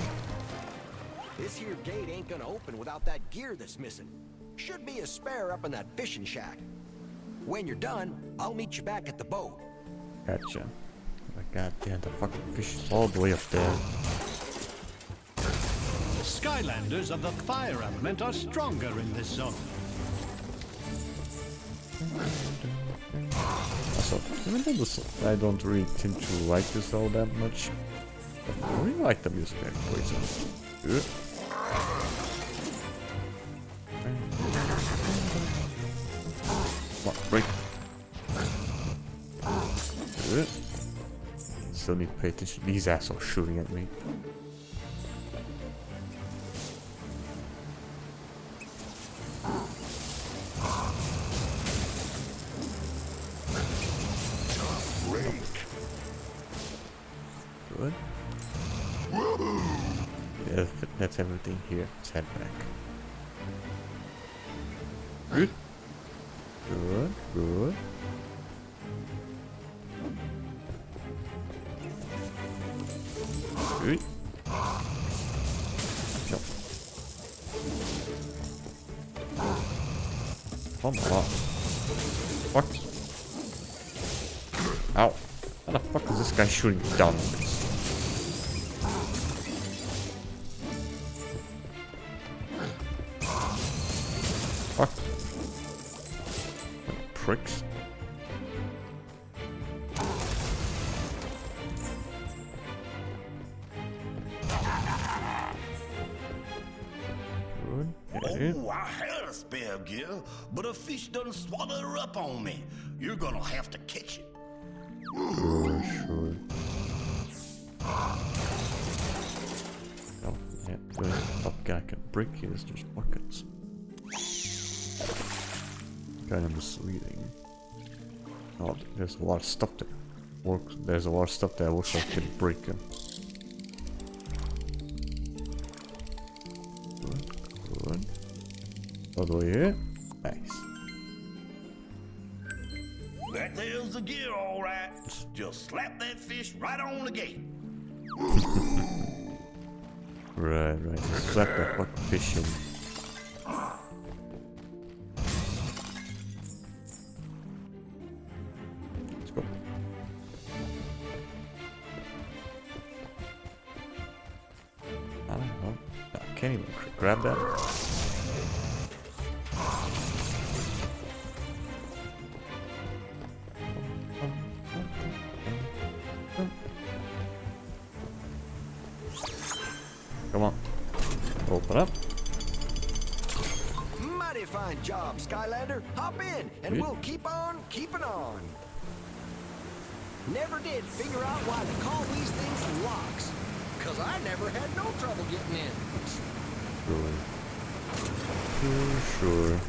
This here gate ain't gonna open without that gear that's missing. Should be a spare up in that fishing shack. When you're done, I'll meet you back at the boat. Gotcha. Oh my god damn, the fucking fish is all the way up there. Skylanders of the fire element are stronger in this zone. Also, even though I don't really tend to like this all that much, but I really like the music for Prism. Good. Come on, break. Good. Still need to pay attention. These assholes shooting at me. Good. Yeah, that's everything here. Let's head back. Good. Good. Good. Good. Come on. Fuck. Ow. How the fuck is this guy shooting down this? Fuck. What pricks. Oh, I had a spare gear, but a fish done swallowed her up on me. You're gonna have to catch it. Sure. Oh, yeah, the fuck I can break here is just buckets. Kind of misleading. Oh, there's a lot of stuff that works. There's a lot of stuff that looks like I can break them. Good. All the way here. Nice. That there's the gear, all right. Just slap that fish right on the gate. Right. Just slap that fucking fish in. Let's go. I don't know. I can't even grab that. Come on. Open up. Mighty fine job, Skylander. Hop in, and we'll keep on keeping on. Never did figure out why they call these things locks. Cause I never had no trouble getting in. Sure.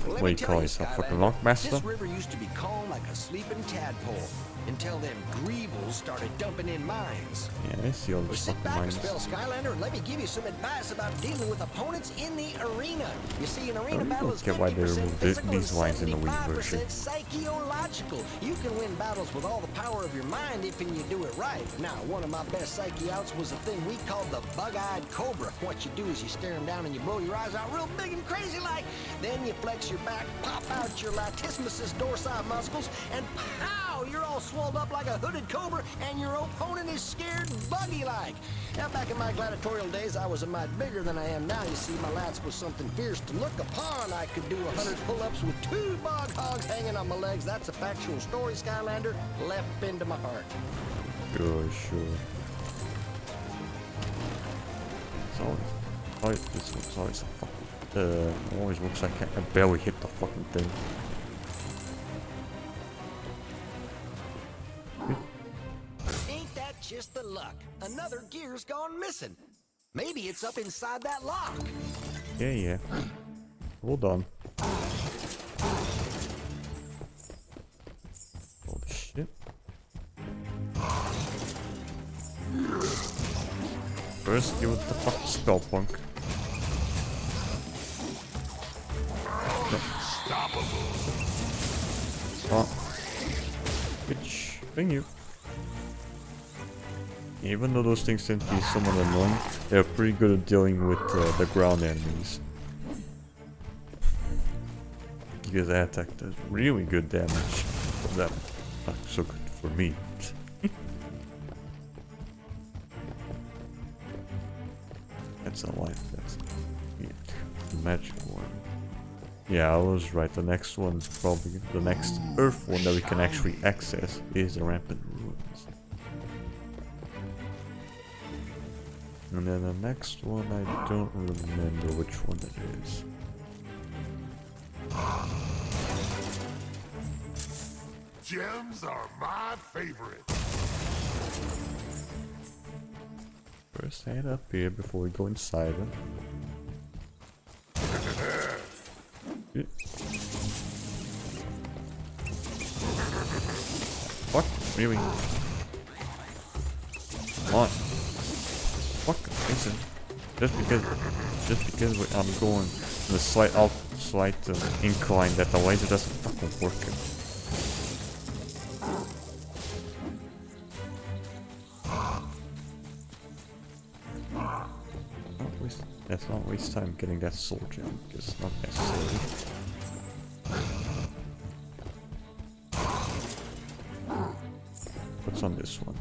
Let What do me you tell call you, yourself, fucking Skylander, lockmaster? this river used to be calm like a sleeping tadpole until them greevils started dumping in mines. Yeah, I see all Well, this sit fucking back a mines. spell, Skylander, and let me give you some advice about dealing with opponents in the arena. You see, an arena battle is 50% get why they removed physical and these lines in the Wii version. 75% psychological. You can win battles with all the power of your mind if you do it right. Now, one of my best psyche outs was a thing we called the bug-eyed cobra. What you do is you stare him down and you blow your eyes out real big and crazy like. Then you flex your back, pop out your latissimus dorsi muscles, and pow! You're all swelled up like a hooded cobra, and your opponent is scared buggy-like. Now, back in my gladiatorial days, I was a mite bigger than I am now. You see, my lats was something fierce to look upon. I could do 100 pull-ups with 2 bog hogs hanging on my legs. That's a factual story, Skylander. Left into my heart. Sure. It's always, this one's always a fucking, always looks like I barely hit the fucking thing. Ain't that just the luck? Another gear's gone missing. Maybe it's up inside that lock. Yeah. Hold on. Holy shit. First, give it the fucking spell punk. Oh. Bitch. Thank you. Even though those things tend to be somewhat annoying, they're pretty good at dealing with the ground enemies. Because that attack does really good damage for them. Not so good for me. That's a life, that's the magic one. Yeah, I was right, the next one's probably the next Earth one that we can actually access is the Rampant Ruins. And then the next one, I don't remember which one it is. Gems are my favorite. First head up here before we go inside them. Fuck, really? Come on. Fuck, listen. Just because I'm going the slight incline that the laser doesn't fucking work. Let's not waste time getting that soul gem, because it's not necessary. on this one?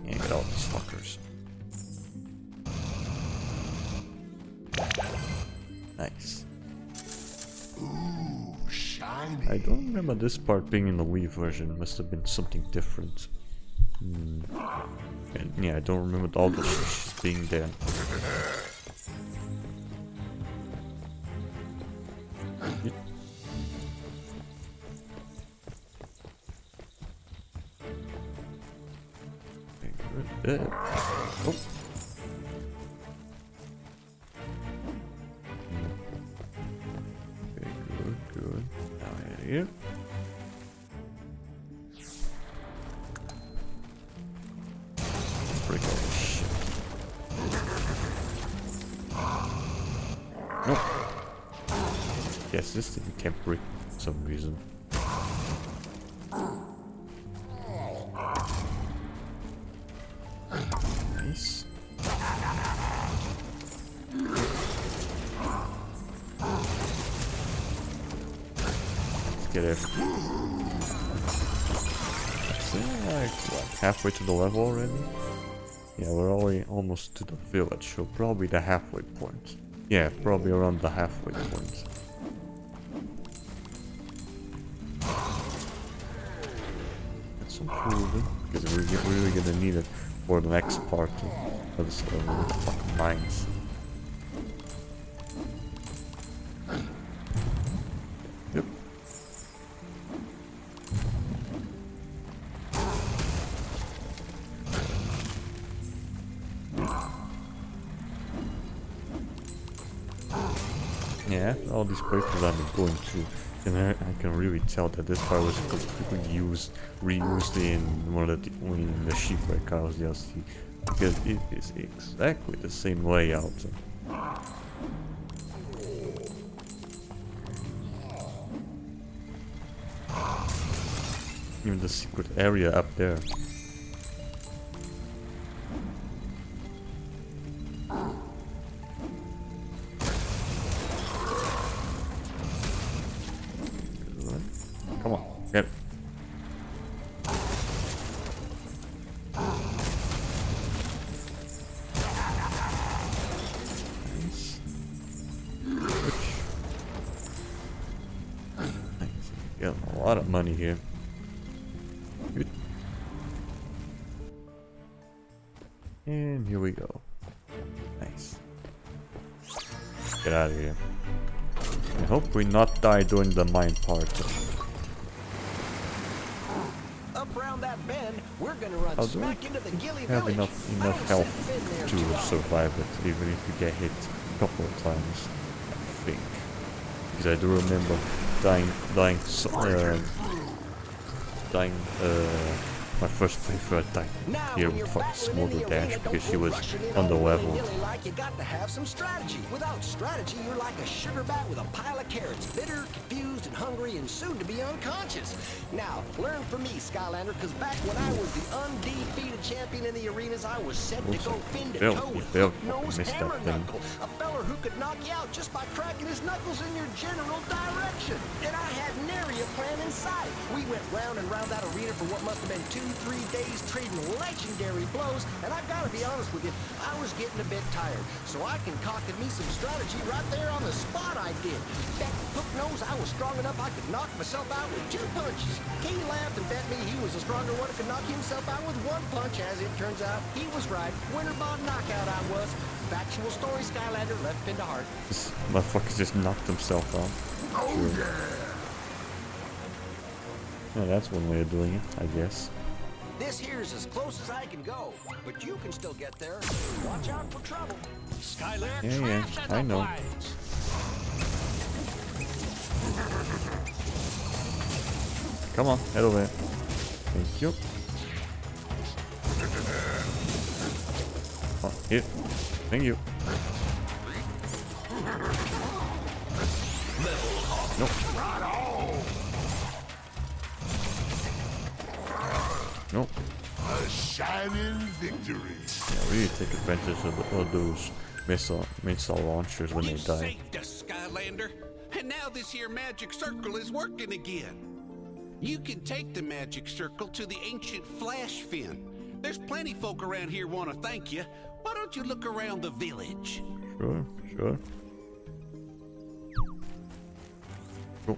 Yeah, get all these fuckers. Nice. Ooh, shiny. I don't remember this part being in the Wii version. Must have been something different. And yeah, I don't remember all the fishes being there. Oh. Okay, good. Now here. Break all this shit. Nope. Yes, this thing can't break for some reason. Nice. Let's get it. Like what, halfway to the level already? Yeah, we're already almost to the village, so probably the halfway point. Yeah, probably around the halfway point. Get some food, because we're really gonna need it for the next part of this fucking mines. Yep. Yeah, all these places I've been going to, and I can really tell that this part was completely reused in one of the Shipwreck Cars DLC, because it is exactly the same layout. Even the secret area up there. Come on, get it. Nice. Nice. Getting a lot of money here. Good. And here we go. Nice. Get out of here. I hope we not die during the mine part. Up round that bend, we're gonna run smack into the Gilly Have Village. enough health to survive it, even if you get hit a couple of times, I think. Because I do remember dying my first playthrough I died here with fucking Smolder Dash because she was on the level. Like you got to have some strategy. Without strategy, you're like a sugar bat with a pile of carrots, bitter, confused, and hungry, and soon to be unconscious. Now, learn from me, Skylander, because back when I was the undefeated champion in the arenas, I was set to go fin to toe with hook-nosed hammer knuckle, a feller who could knock you out just by cracking his knuckles in your general direction. And I had nary a plan in sight. We went round and round that arena for what must have been 2-3 days trading legendary blows, and I gotta be honest with you, I was getting a bit tired, so I concocted me some strategy right there on the spot. I did. Bet Hook knows I was strong enough I could knock myself out with 2 punches. He laughed and bet me he was a stronger one who could knock himself out with 1 punch. As it turns out, he was right. Winter bond knockout I was. Factual story, Skylander, left pin to heart. This motherfucker just knocked himself out. Oh yeah. Yeah, that's one way of doing it, I guess. This here's as close as I can go, but you can still get there. Watch out for trouble. Skylar, Yeah, I know. Come on, head over here. Thank you. Oh, here. Thank you. Nope. Nope. shining victory. Yeah, really take advantage of those missile launchers when they You die. saved us, Skylander, and now this here magic circle is working again. You can take the magic circle to the ancient flash fin. There's plenty folk around here want to thank you. Why don't you look around the village? Sure, sure. Cool.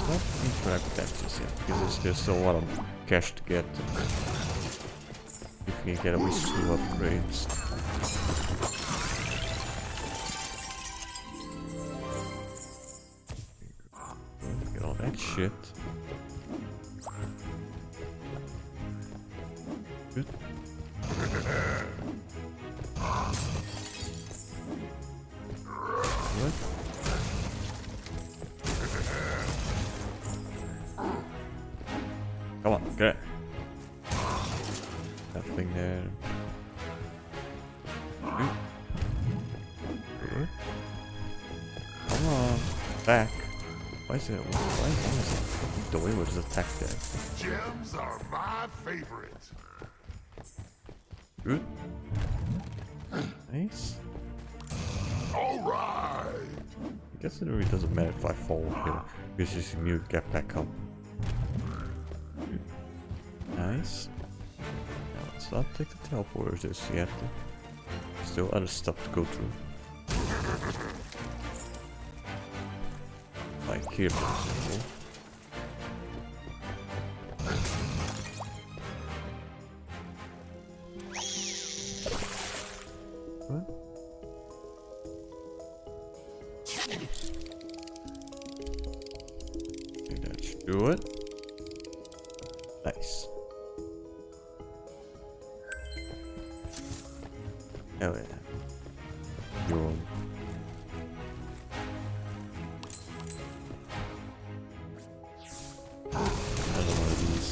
Not interact with that just yet, because there's still a lot of cash to get. If we can get at least 2 upgrades. Get all that shit. Good. What? Come on, get it. That thing there. Good. Come on, back. Why is it? Why is it doing with his attack there? Gems are my favorite. Good. Nice. All right. I guess it really doesn't matter if I fall here, because you see me get back up. Good. Nice. Now let's not take the teleporters just yet. Still other stuff to go through. Like here, for example. What? I think that should do it. Nice. Oh yeah. You're on. Another one of these.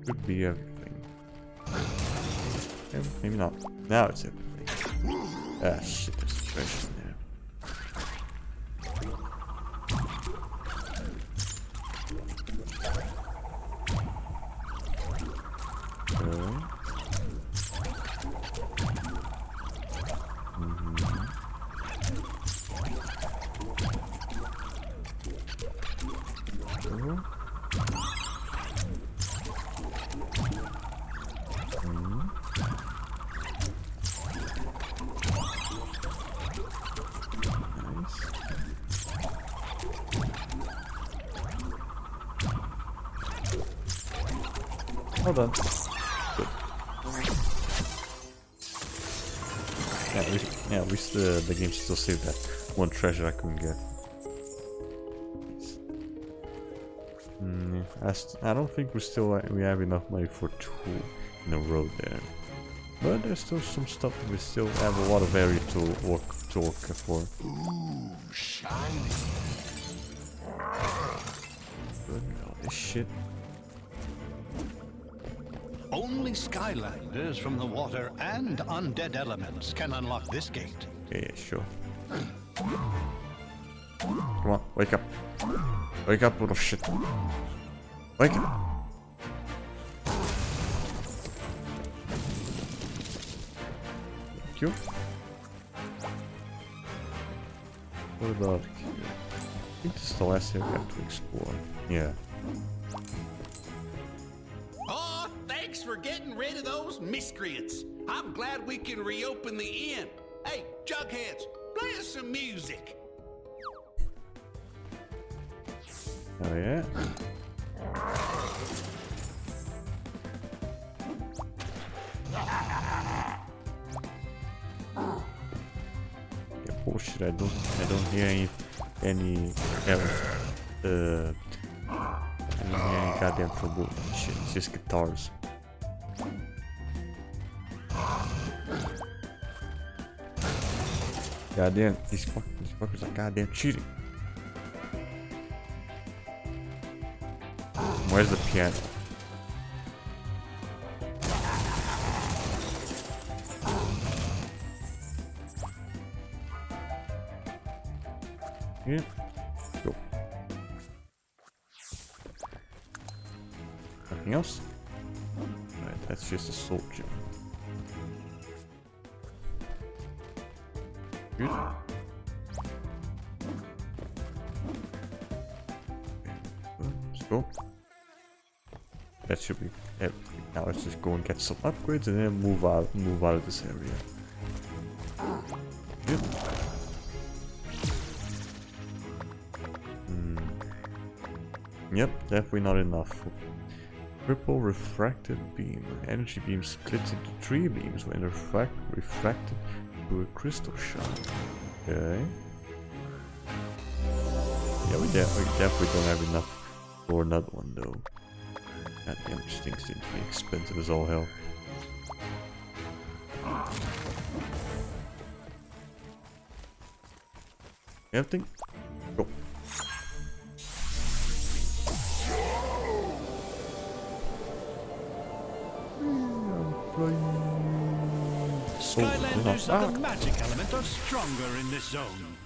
Could be everything. Maybe not. Now it's everything. Ah shit, there's treasure in there. Hold on. Good. Yeah, at least the game still saved that one treasure I couldn't get. I don't think we have enough money for 2 in a row there. But there's still some stuff we still have a lot of area to work for. Ooh, shiny. Good, all this shit. Only Skylanders from the water and undead elements can unlock this gate. Yeah, sure. Come on, wake up. Wake up, little shit. Wake up. Thank you. What about here? I think this is the last area we have to explore. Yeah. Oh, thanks for getting rid of those miscreants. I'm glad we can reopen the inn. Hey, Jugheads, play us some music. Oh yeah. Yeah, bullshit. I don't hear any goddamn trombone shit. It's just guitars. Goddamn, these fuckers are goddamn cheating. Where's the piano. Yeah. Go. Nothing else? Right, that's just a soldier. Good. Let's go. That should be everything. Now let's just go and get some upgrades and then move out of this area. Good. Yep, definitely not enough. Triple refracted beam. Energy beam splits into 3 beams when refracted to a crystal shot. Okay. Yeah, we definitely don't have enough for another one though. God damn, these things seem to be expensive as all hell. Everything? Go. Skylanders of the magic element are stronger in this zone.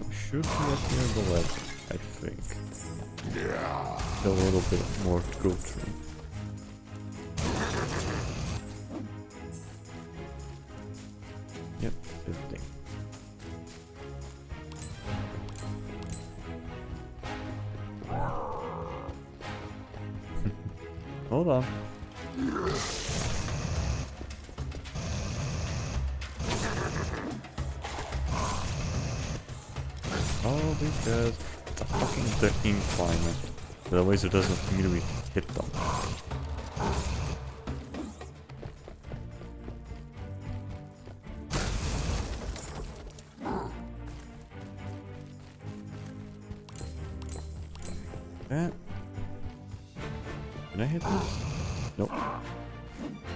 We should be at the end of the level, I think. Yeah. A little bit more to go through. Yep, this thing. Hold on. Oh, because it's a fucking incline. The laser doesn't immediately hit them. That. Can I hit this? Nope.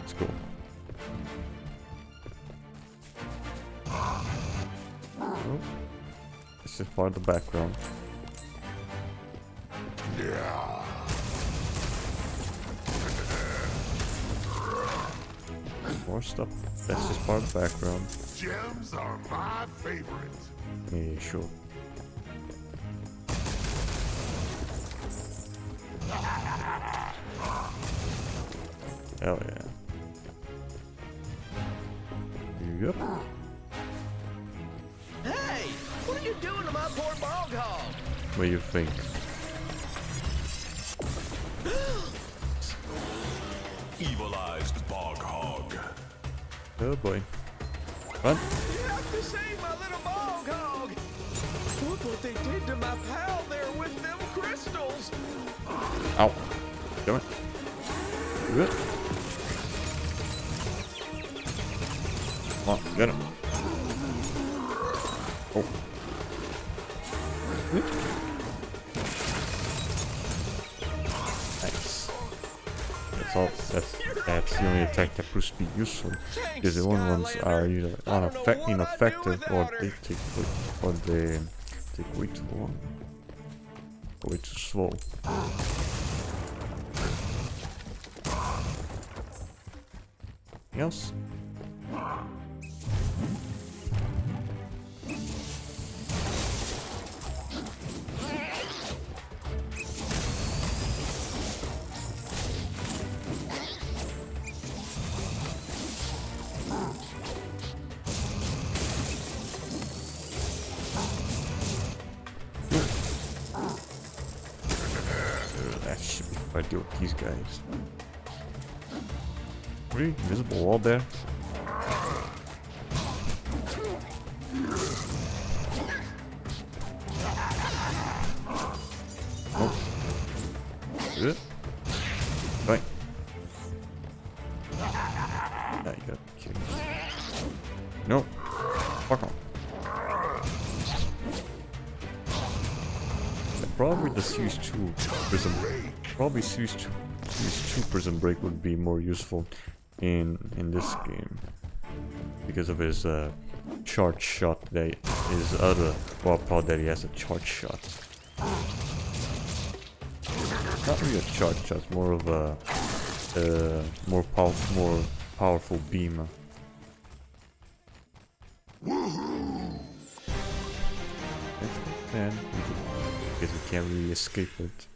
Let's go. Oh. This is part of the background. Yeah. More stuff. That's just part of the background. Gems are my favorite. Yeah, sure. Hell yeah. Yep. Hey! What are you doing to my poor bog hog? What do you think? Evilized bog hog. Oh boy. Run. You have to save my little bog hog! Look what they did to my pal there with them crystals! Ow. Damn it. Good. Come on, get him. Oh. Good. Nice. That's all. That's the only attack that proves to be useful. Because the other ones are either ineffective or they take way too long. Or way too slow. Anything else? That should be if I deal with these guys. Really? Invisible wall there? Oh. Good. Right. Now you gotta kill me. No. Fuck off. Probably just use 2 prism. Probably use two prism break would be more useful in this game because of his charge shot. That his other pod that he has a charge shot. Not really a charge shot, more of a more powerful beam. And because we can't really escape it.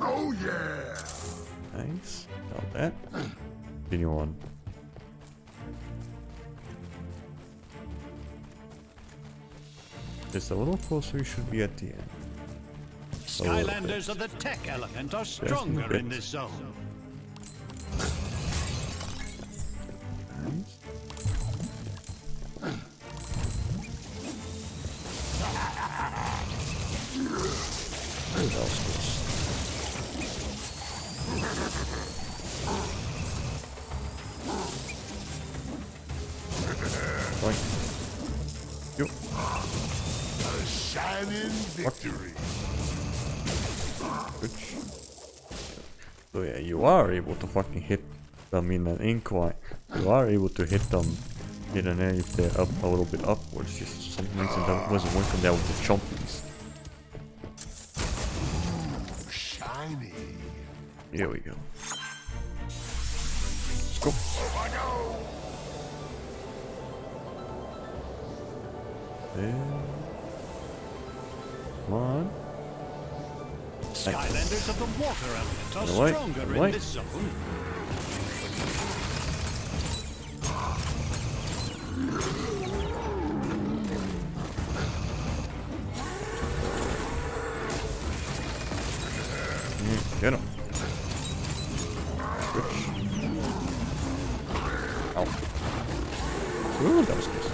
Oh yeah! Nice. Got that. Continue on. Just a little closer, we should be at the end. Skylanders of the tech element are stronger in this zone. A shining victory. So yeah, you are able to fucking hit them in an incline. You are able to hit them in an air if they're up a little bit upwards. Just for some reason that wasn't working there with the chompies. Shiny. Here we go. Let's go. Come on. Skylanders of the water element are stronger in this zone. Get him. Ow. Ooh, that was close.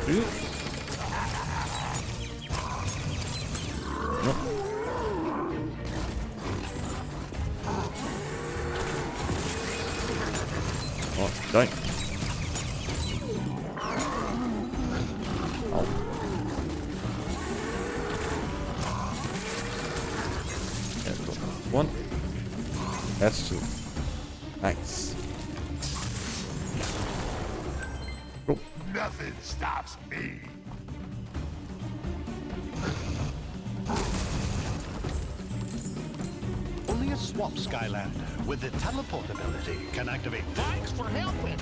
Nope. Oh, die. Ow. There we go. One. That's two. Nice. Go. Nothing stops me. Only a swamp Skylander with the teleport ability can activate. Thanks for helping.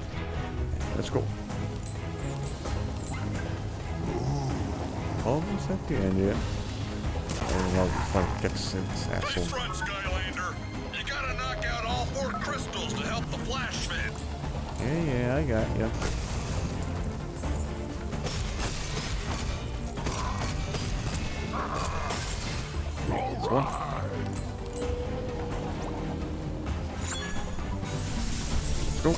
Let's go. Almost at the end yet. I don't know if I can catch this asshole. Nice run, Skylander. You gotta knock out all 4 crystals to help the flash fin. Yeah, I got ya. This one. Let's go.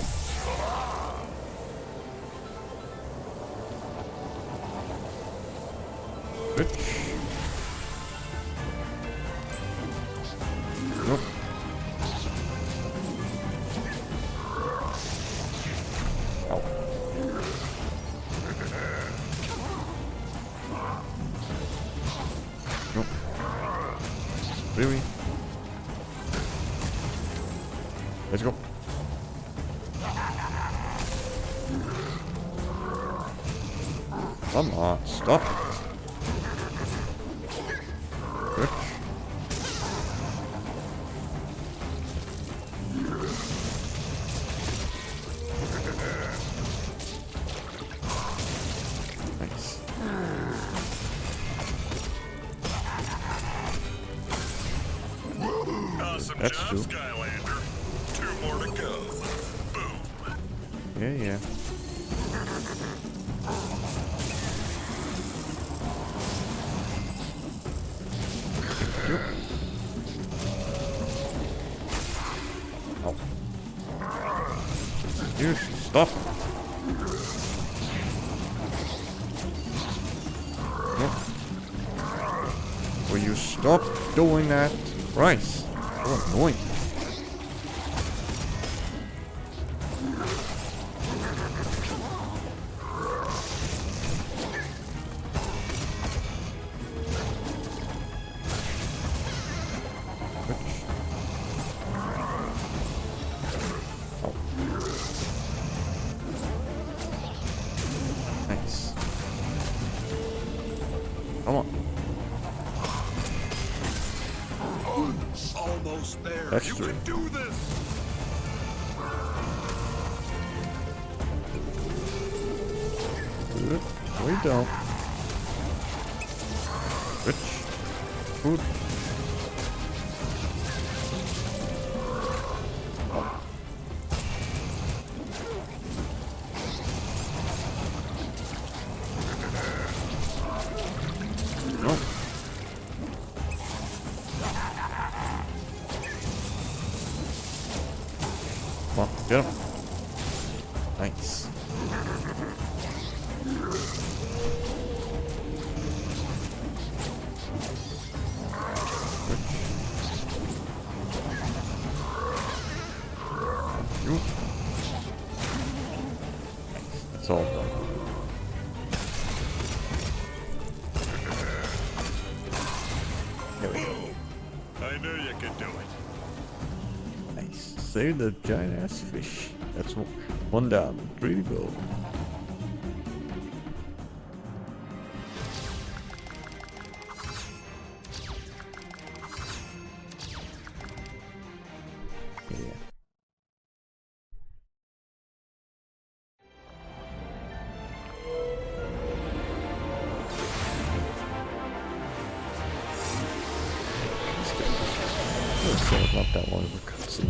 Bitch. Nope. Ow. Nope. Really? Let's go. Come on, stop it. Good. Nice. Awesome That's job, true. Skylander. 2 more to go. Boom. Yeah. Yep. Oh. You stop. No. Will you stop doing that? Christ. So annoying. Nice. Come on. That's You true. can do this! Good. We don't. Rich. Food. No. Come on, get him. Nice. You. That's all done. There we go. I knew you could do it. Nice. Save the giant ass fish. That's one down. 3 to go. Yeah. It's not that long of a cutscene.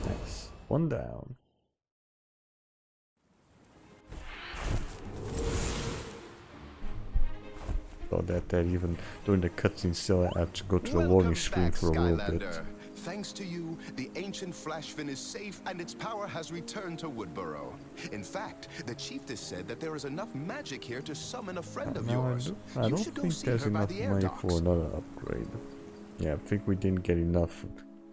Nice. One down. So that even during the cutscene still I had to go to the warning screen for a little bit. Skylander. Thanks to you, the ancient Flashfin is safe and its power has returned to Woodborough. In fact, the chiefess said that there is enough magic here to summon a friend of yours. I You don't should go think see there's her by enough the air money docks. for another upgrade. Yeah, I think we didn't get enough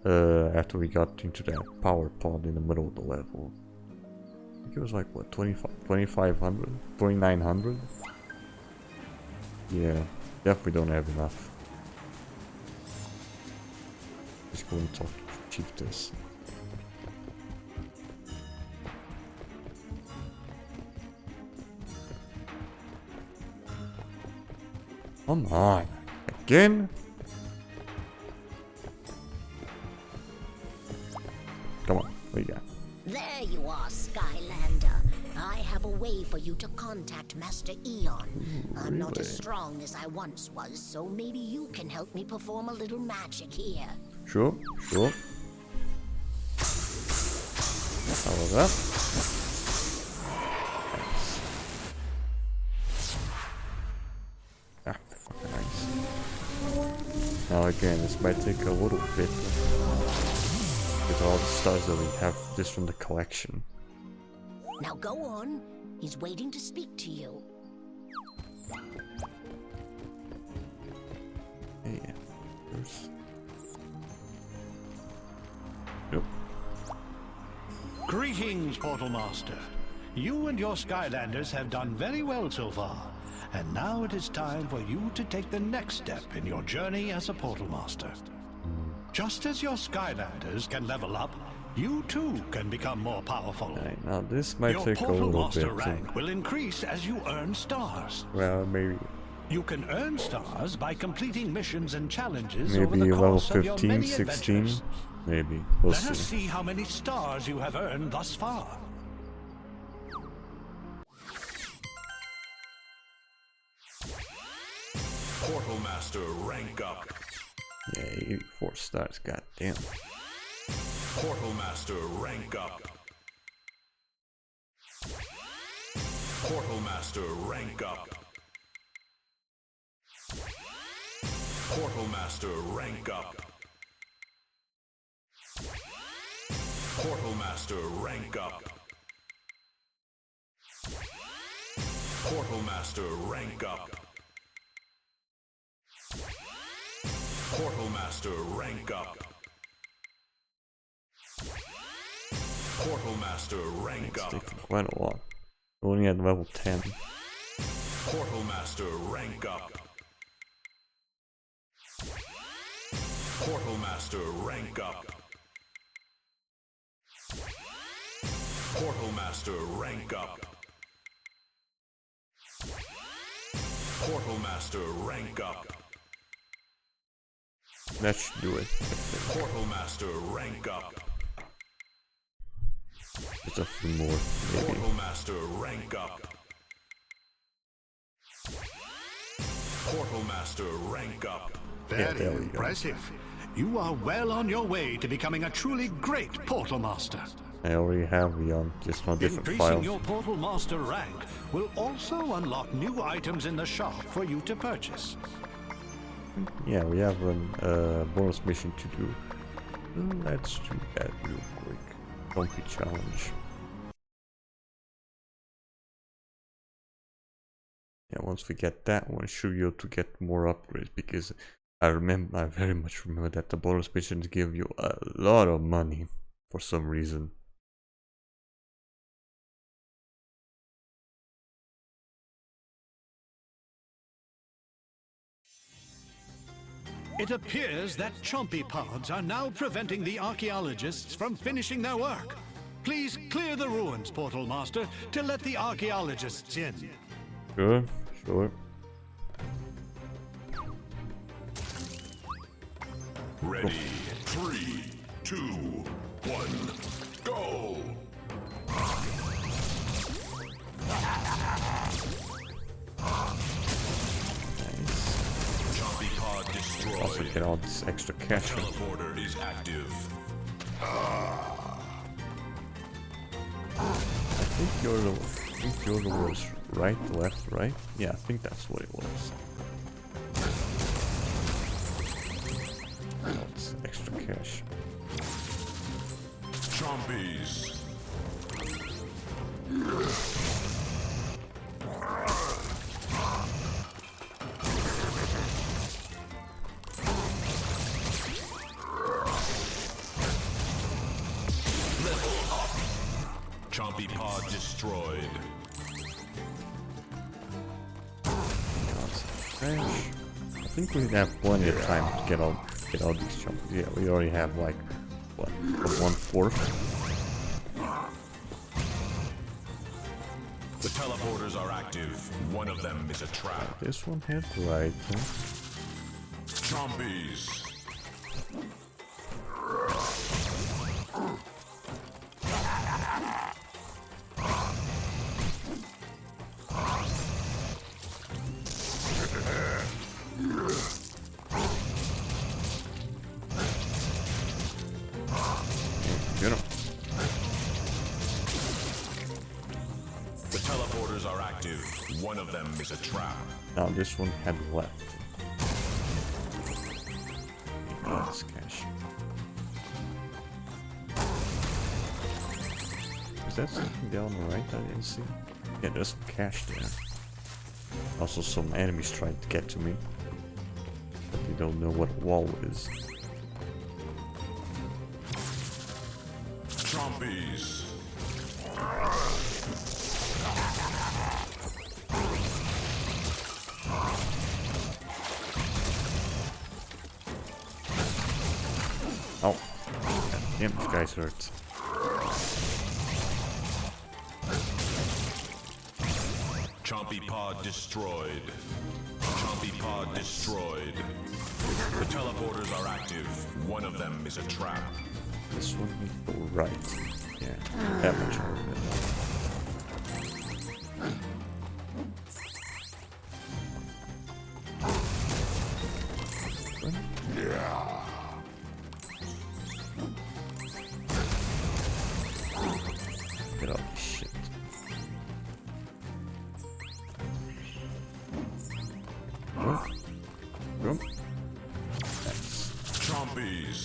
after we got into that power pod in the middle of the level. I think it was like, what, 2500? 2900? Yeah, definitely don't have enough. Let's go and talk to the chiefess. Come on, again? Come on, what do you got? There you are, Skylander. I have a way for you to contact Master Eon. I'm not as really? strong as I once was, so maybe you can help me perform a little magic here. Sure, sure. How was that? Ah, fucking nice. Now again, this might take a little bit. With all the stars that we have just from the collection. Now go on. He's waiting to speak to you. Yeah. There's... Yep. Greetings, Portal Master. You and your Skylanders have done very well so far. And now it is time for you to take the next step in your journey as a Portal Master. Just as your Skylanders can level up, you too can become more powerful. Alright, now this might Your take a Portal little Master bit. rank will increase as you earn stars. Well, maybe You can earn stars by completing missions and challenges over maybe the level course of your 15, many 16. adventures. Maybe. We'll Let us see. see how many stars you have earned thus far. Portal Master, rank up. Yeah, 84 stars, goddamn. Portal Master, rank up. Portal Master, rank up. Portal Master, rank up. Portal Master, rank up. Portal Master, rank up. Portal Master, rank up. Portal Master, rank It's up. taking quite a lot. We're only at level 10. Portal Master, rank up. Portal Master, rank up. Portal Master, rank up. Portal Master, rank up. That should do it. Portal Master, rank up. Just a few more, maybe. Portal Master, rank up. Portal Master, rank up. Very there we go. impressive. You are well on your way to becoming a truly great Portal Master. I already have Leon, just on different Increasing files. your Portal Master rank will also unlock new items in the shop for you to purchase. Yeah, we have a bonus mission to do. Let's do that real quick. Donkey challenge. Yeah, once we get that one, should you to get more upgrades, because I very much remember that the bonus missions give you a lot of money for some reason. It appears that chompy pods are now preventing the archaeologists from finishing their work. Please clear the ruins, Portal Master, to let the archaeologists in. Sure, sure. Ready, 3, 2, 1, go! Chompy pod destroyed. Also get all this extra cash. Teleporter is active. I think you're the worst. Right, left, right? Yeah, I think that's what it was. Oh, it's extra cash. Zombies. Level up. Chompy pod destroyed. Trash. I think we have plenty of time to get all these jumps. Yeah, we already have like what, 1/4. The teleporters are active. One of them is a trap. This one had right. Huh? Zombies. Get him. The teleporters are active. One of them is a trap. Now this one had left. Oh, this cash. Is that something down the right I didn't see? Yeah, there's some cash there. Also some enemies trying to get to me. But they don't know what a wall is. Zombies. Oh. Damn, this guy's hurt. Chompy pod destroyed. Chompy pod destroyed. The teleporters are active. One of them is a trap. This one will go right. Yeah, that much more of it. Get all this shit. Boom. Nice. Zombies.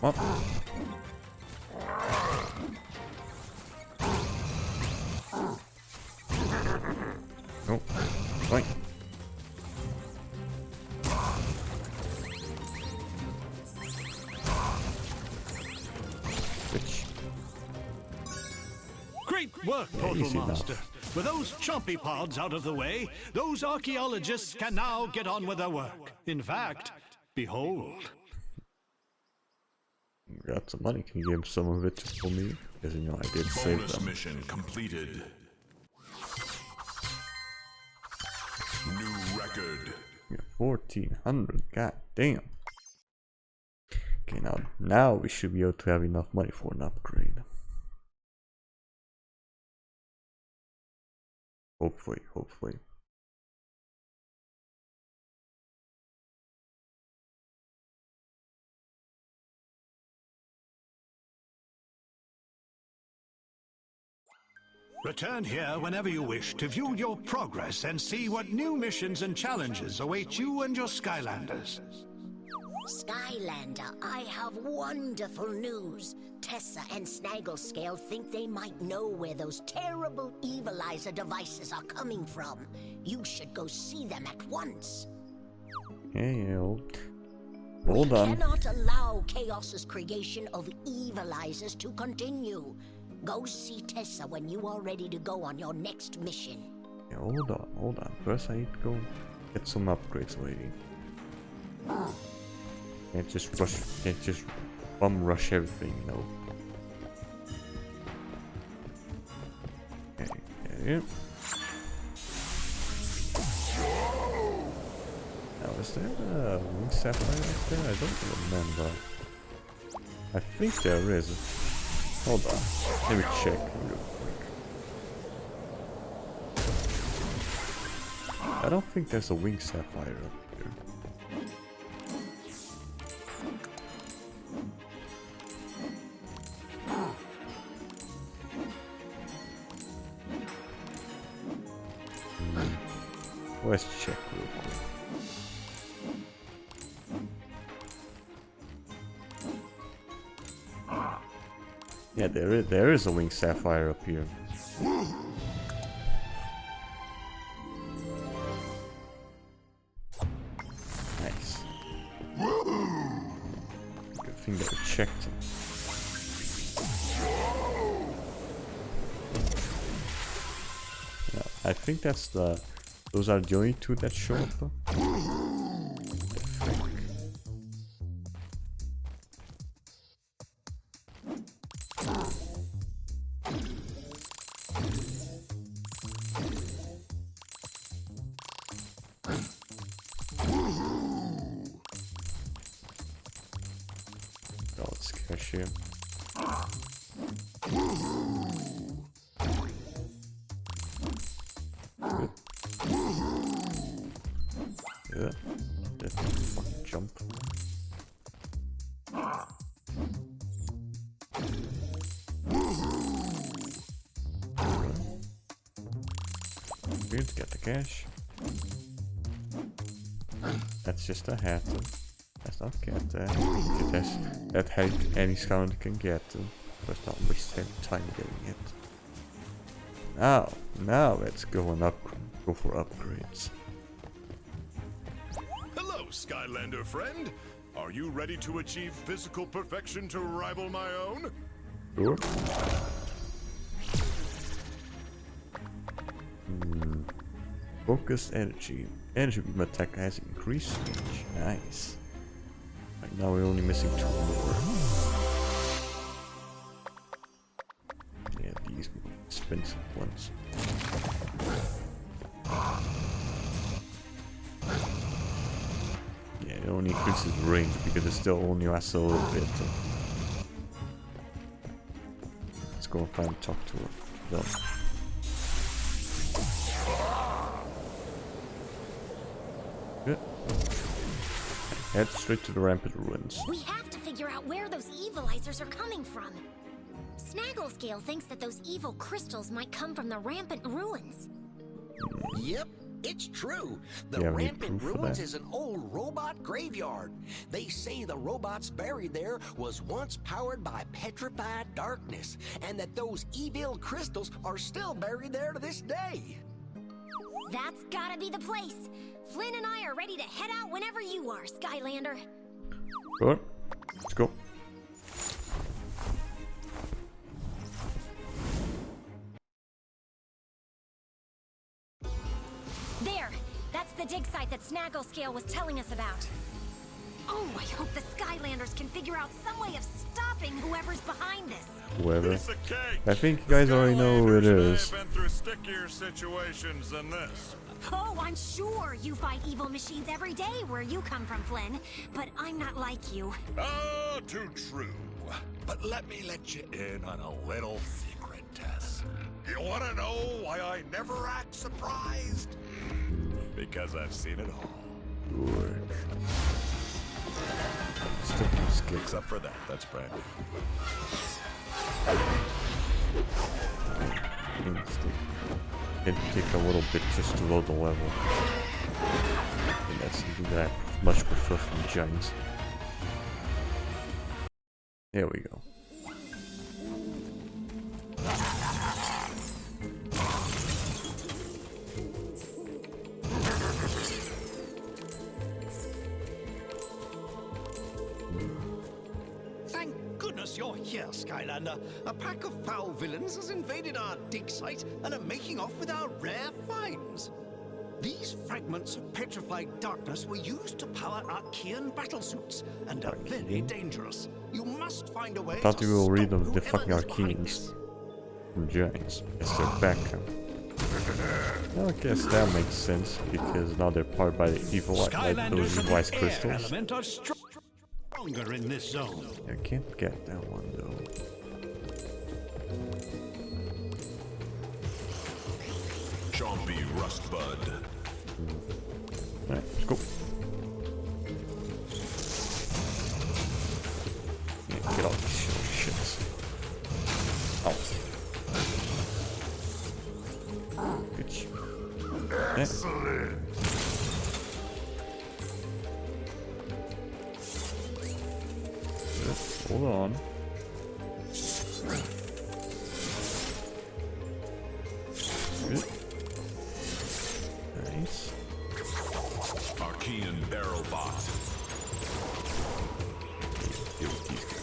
Up. Oh, right. Bitch. work, Yeah, Portal easy Master. enough. With those chompy pods out of the way, those archaeologists can now get on with their work. In fact, behold. Got some money. Can you give some of it just for me? Because you know I did save Bonus them. mission completed. New record. Yeah, 1400. God damn. Okay, now we should be able to have enough money for an upgrade. Hopefully. Return here whenever you wish to view your progress and see what new missions and challenges await you and your Skylanders. Skylander, I have wonderful news. Tessa and Snagglescale think they might know where those terrible Evilizer devices are coming from. You should go see them at once. Yeah, hold We on. cannot allow Chaos's creation of Evilizers to continue. Go see Tessa when you are ready to go on your next mission. Yeah, hold on. First I need to go get some upgrades waiting. Can't just bum rush everything, you know. Okay, yeah. Now is there a wing sapphire up there? I don't remember. I think there is. Hold on, let me check real quick. I don't think there's a wing sapphire up here. Let's check real quick. Yeah, there is a wing sapphire up here. Nice. Good thing that we checked him. Yeah, I think that's those are the only two that show up though. Oh, let's cash him. Good. Yeah, that fucking jump. Weird to get the cash. That's just a hat. Let's not get that. That hat any scoundrel can get. Let's not waste any time getting it. Now let's go and go for upgrades. Hello, Skylander friend. Are you ready to achieve physical perfection to rival my own? Sure. Focused energy. Energy beam attack has increased range. Nice. Right now we're only missing 2 more. Yeah, these expensive ones. Yeah, it only increases range because it still only lasts a little bit. Let's go and find and talk to her. Done. Good. Head straight to the rampant ruins. We have to figure out where those evilizers are coming from. Snagglescale thinks that those evil crystals might come from the rampant ruins. Yep, it's true. The You have any Rampant proof for Ruins that? is an old robot graveyard. They say the robots buried there was once powered by petrified darkness, and that those evil crystals are still buried there to this day. That's gotta be the place. Flynn and I are ready to head out whenever you are, Skylander. Good. Let's go. the dig site that Snagglescale was telling us about. Oh, I hope the Skylanders can figure out some way of stopping whoever's behind this. Whoever. Piece of cake. I think you guys already know who it Skylanders may is. have been through stickier situations than this. Oh, I'm sure you fight evil machines every day where you come from, Flynn. But I'm not like you. Ah, too true. But let me let you in on a little secret, Tess. You want to know why I never act surprised? Because I've seen it all. Good. Still pretty scared. Except for that, that's brand new. It'd take a little bit just to load the level. And that's something that I much prefer from Giants. There we go. Thank goodness you're here, Skylander. A pack of foul villains has invaded our dig site and are making off with our rare finds. These fragments of petrified darkness were used to power Archean battlesuits and are very dangerous. You must find a way Thought to you will stop read of the whoever fucking is behind Archeans this. from Giants as their backup. Well, I guess that makes sense because now they're powered by the evil by those Skylanders of evilized the air crystals. element are stronger in this zone. I can't get that one though. Chompy Rustbud. Alright, let's go. Yeah, get all these shits. Oh. Bitch. Excellent. Hold on. Good. Nice. Archean Barrel Bot. Deal with these guys.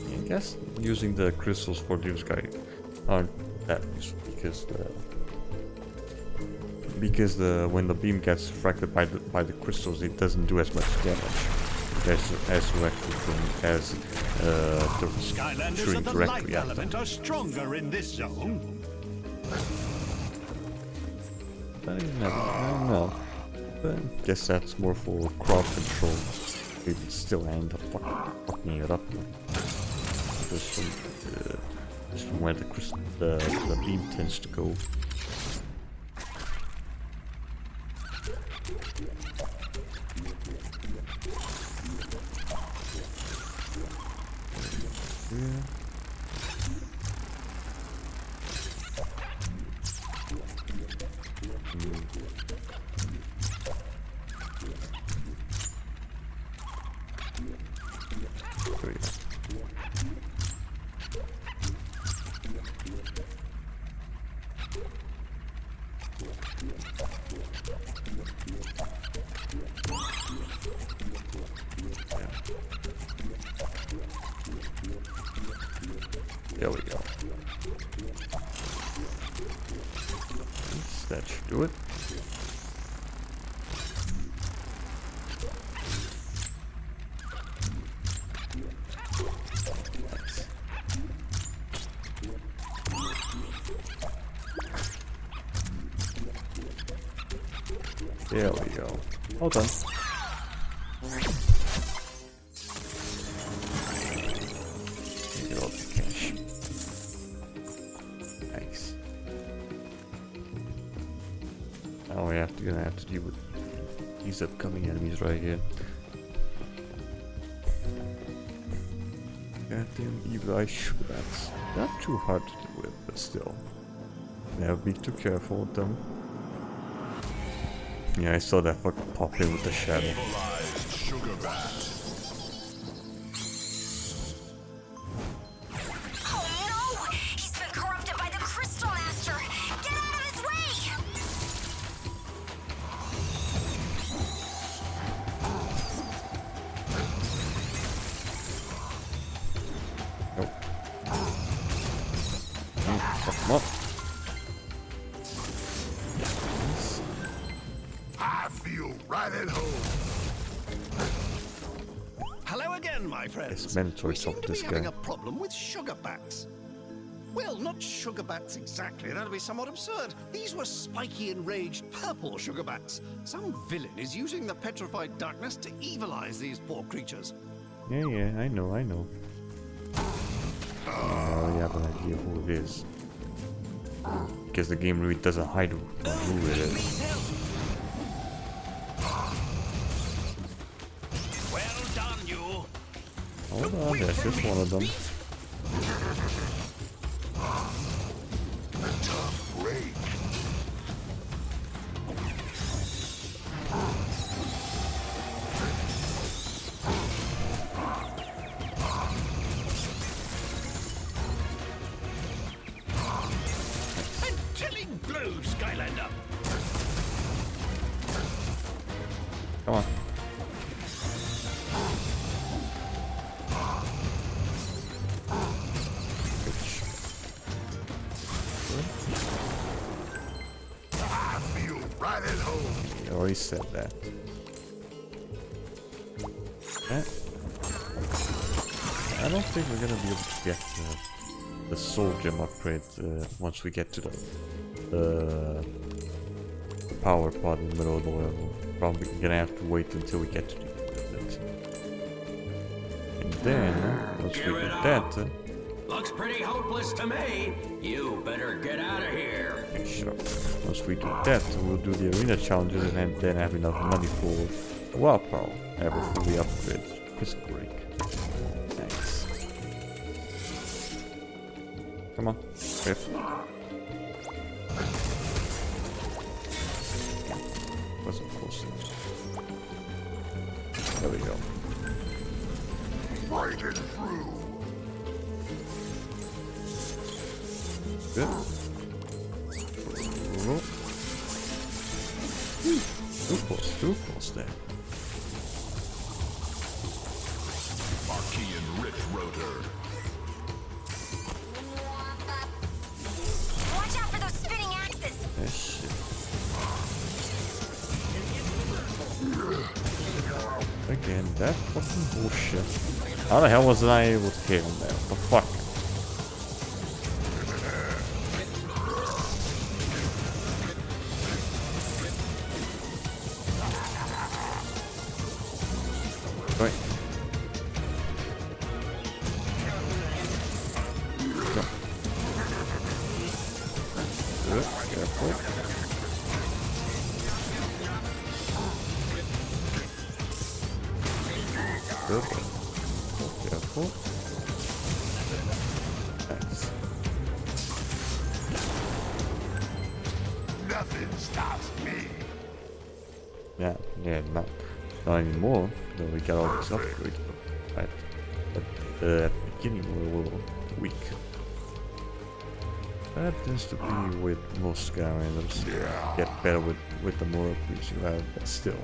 I guess using the crystals for this guy aren't that useful because when the beam gets refracted by the crystals, it doesn't do as much damage as the Skylanders shooting of the directly light at them. element are stronger in this zone. I don't know. But I guess that's more for crowd control. It would still end up fucking it up. Just from where the beam tends to go. Yeah. There we go. That should do it. Nice. There we go. All done. Get all the cash. Nice. Now we're gonna have to deal with these upcoming enemies right here. Goddamn evil eye sugar bats. Not too hard to deal with, but still. Never be too careful with them. Yeah, I saw that fucking pop in with the shadow. Evilized Sugar Bat. Oh no! He's been corrupted by the Crystal Master! Get out of his way! again, my friends. It's mandatory We seem to to this be having guy. a problem with sugar bats. Well, not sugar bats exactly. That'd be somewhat absurd. These were spiky, enraged purple sugar bats. Some villain is using the petrified darkness to evilize these poor creatures. Yeah, I know. You have an idea who it is. Because the game really doesn't hide who it is. Well done, you. Hold on, that's just one of them. Tough break. A chilling blow, Skylander. Come on. I feel right at home. You already said that. Eh. I don't think we're gonna be able to get the soul gem upgrade once we get to the power pod in the middle of the level. Probably gonna have to wait until we get to the end of it. And then, once we get that... Looks pretty hopeless to me. You better get out of here. Okay, sure. Once we do that, we'll do the arena challenges and then have enough money for the wild power. Have a fully upgraded Prism break. Nice. Come on. Rip. Wasn't close enough. There we go. Right and through. Good. Too close there. Archean Rich Rotor. Watch out for those spinning axes. That shit. Again, that fucking bullshit. How the hell was I able to hit him there? What the fuck? Right. Go. Good. Careful. Good. Careful. Nice. Nothing stops me. Yeah, not anymore. Then we got all these upgrades. Right. But at the beginning we were a little weak. That tends to be with most Skylanders. Get better with the more upgrades you have, but still.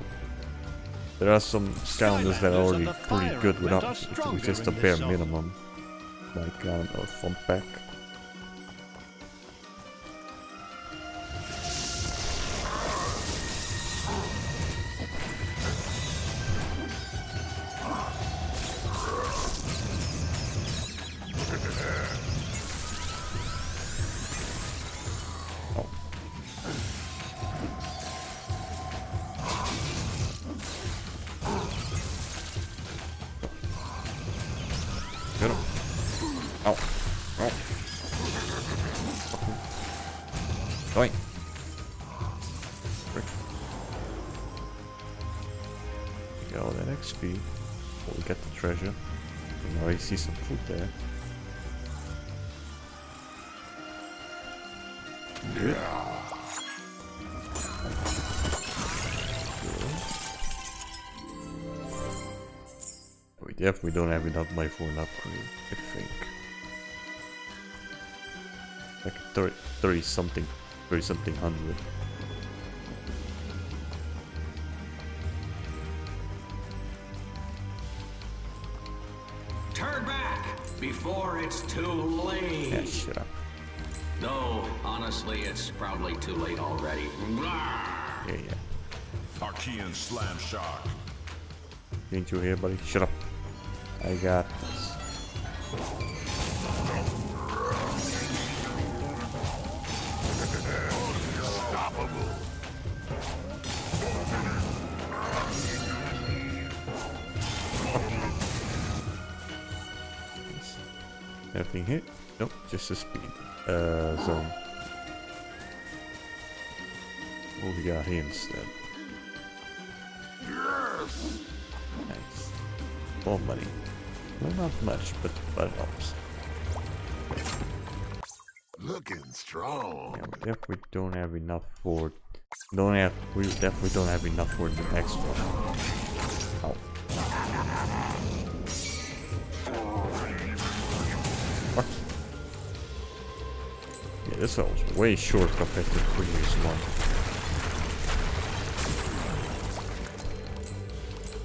There are some Skylanders that are already pretty good with upgrades, with just a bare minimum. Like, I don't know, Thump Pack. Get him. Ow. Ow. Going. Frick. We got all that XP. Before we get the treasure. We already see some food there. Good. We definitely don't have enough money for an upgrade, I think. Like 30 something hundred. Turn back before it's too late. Yeah, shut up. No, honestly, it's probably too late already. Yeah. Archean Slam Shock. Ain't you here, buddy? Shut up. I got this. Anything hit? Nope, just a speed zone. What we got here instead? Nice. More money. Well, not much, but it helps. Looking strong. Yeah, we definitely don't have enough for. We definitely don't have enough for the next one. Oh. What? Yeah, this one was way short compared to the previous one.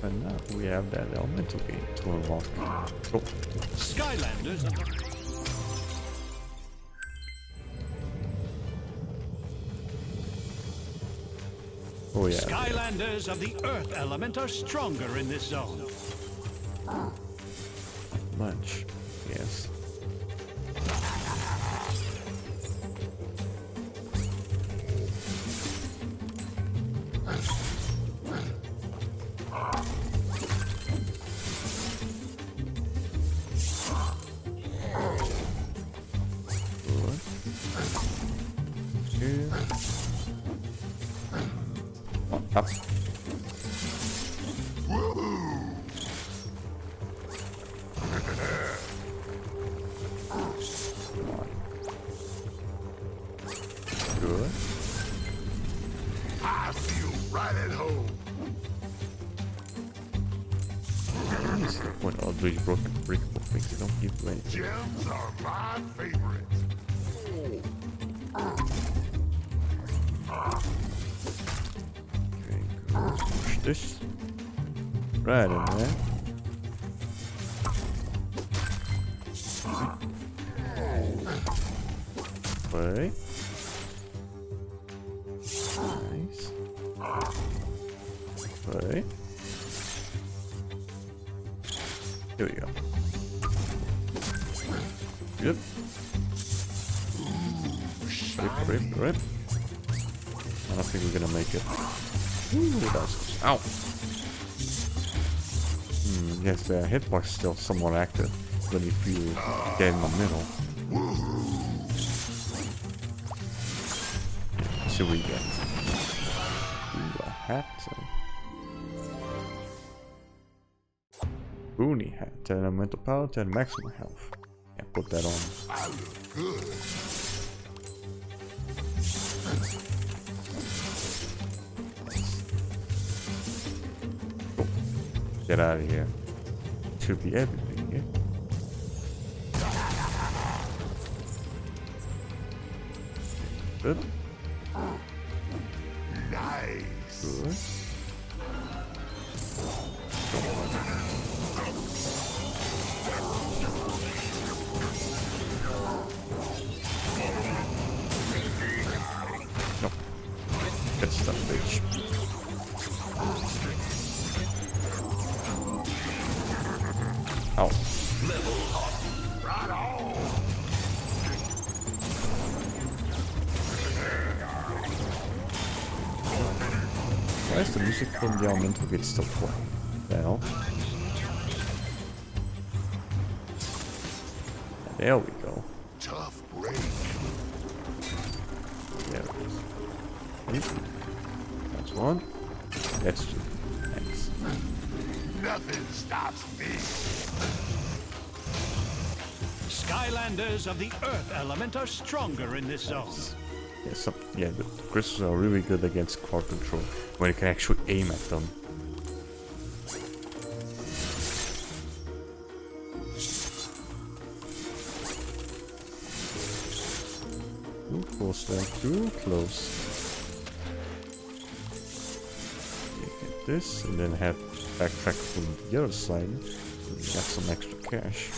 And now we have that elemental game to unlock. Oh. Skylanders. Oh yeah. Skylanders of the Earth element are stronger in this zone. Munch. Yes. Up. Good. I feel right at home. What's the point of these broken breakable things? They don't give you anything. Gems are my favorite. Okay, good. Push this right in there. Play. Nice. Play. Here we go. Yep. Rip. I don't think we're gonna make it. Ooh, that's ow. Yes, the hitbox is still somewhat active, but if you get in the middle. See what we get. Ooh, a hat. Boonie hat, 10 elemental power, 10 maximum health. Yeah, put that on. I look good. Cool. Get out of here. Should be everything, yeah? Good. Nice. Good. No. Good stuff, bitch. Ow. Right on. Why is the music from the elemental gate still playing? The hell? There we go. Tough break. There it is. That's one. That's two. Thanks. Nothing stops me. Skylanders of the Earth element are stronger in this zone. Yeah, the crystals are really good against crowd control when you can actually aim at them. Too close there, too close. You get this and then have backtrack from the other side and get some extra cash.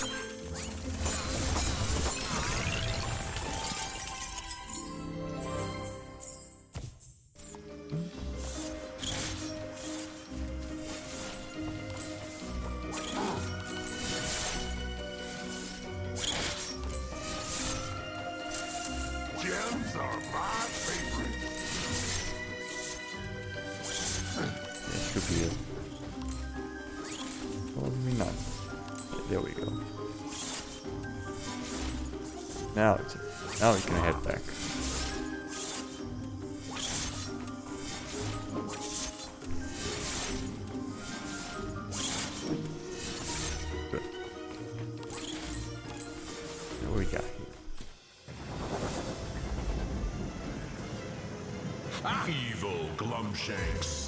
not? There we go. Now we can head back. Good. What we got here? Evil Glumshanks.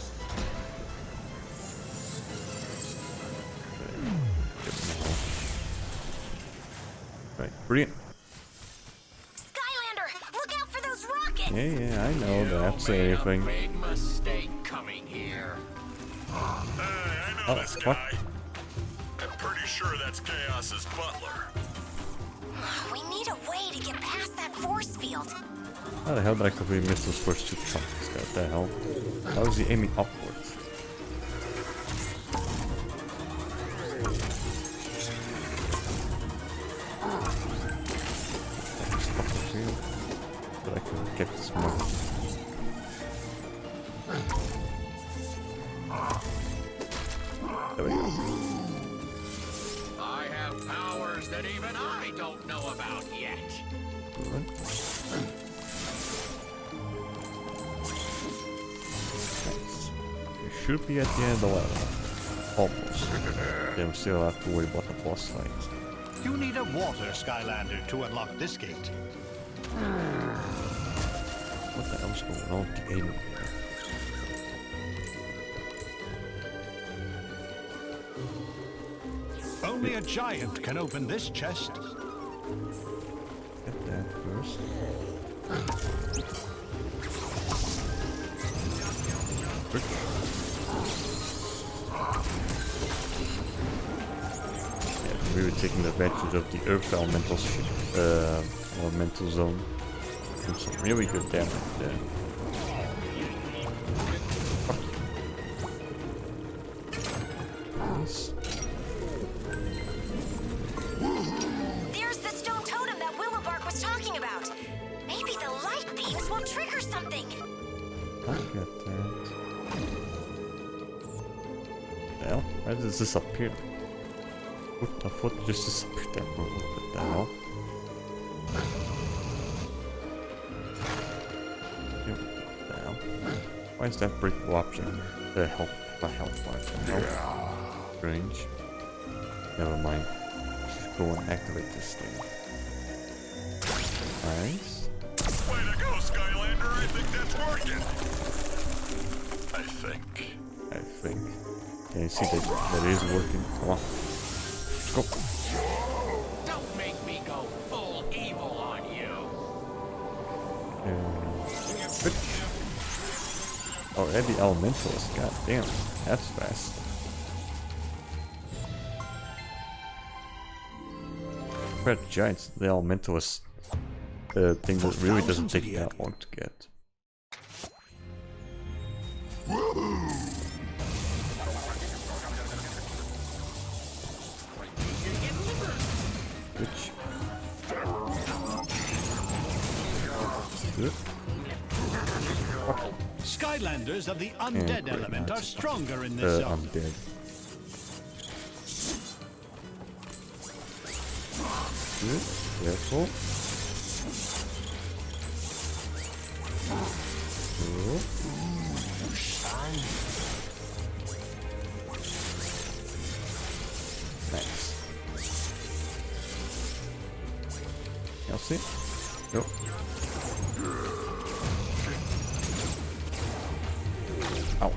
Right, brilliant. Skylander, look out for those rockets! Yeah, I know that's everything. Big mistake coming here. Hey, I know this guy. I'm pretty sure that's Chaos's butler. We need a way to get past that force field. How the hell did I completely miss those first two chunks? What the hell? How is he aiming upwards? But I can get this more. There we go. I have powers that even I don't know about yet. Good. Nice. We should be at the end of the level. Almost. Then we still have to worry about the boss fight. You need a water Skylander to unlock this gate. What the hell's going on with the game here? Only a giant can open this chest. Get that first. Quick. Yeah, we were taking advantage of the Earth elemental zone. Do some really good damage there. Nice. There's the stone totem that Willobark was talking about. Maybe the light beams will trigger something. I get that. Well, why does this appear? What the fuck just disappeared there? What the hell? What the hell? Why is that breakable object? The health bar. Strange. Never mind. Just go and activate this thing. Nice. Way to go, Skylander. I think that's working. I think. Yeah, you see that is working. Come on. Let's go. Don't make me go full evil on you. Good. Already elementals. God damn. That's fast. Compared to giants, the elementalist thing that really doesn't take that long to get. Which good. Skylanders of the undead element are stronger in this zone. Undead. Good. Careful. Good. Nice. Y'all see? Nope. Ow.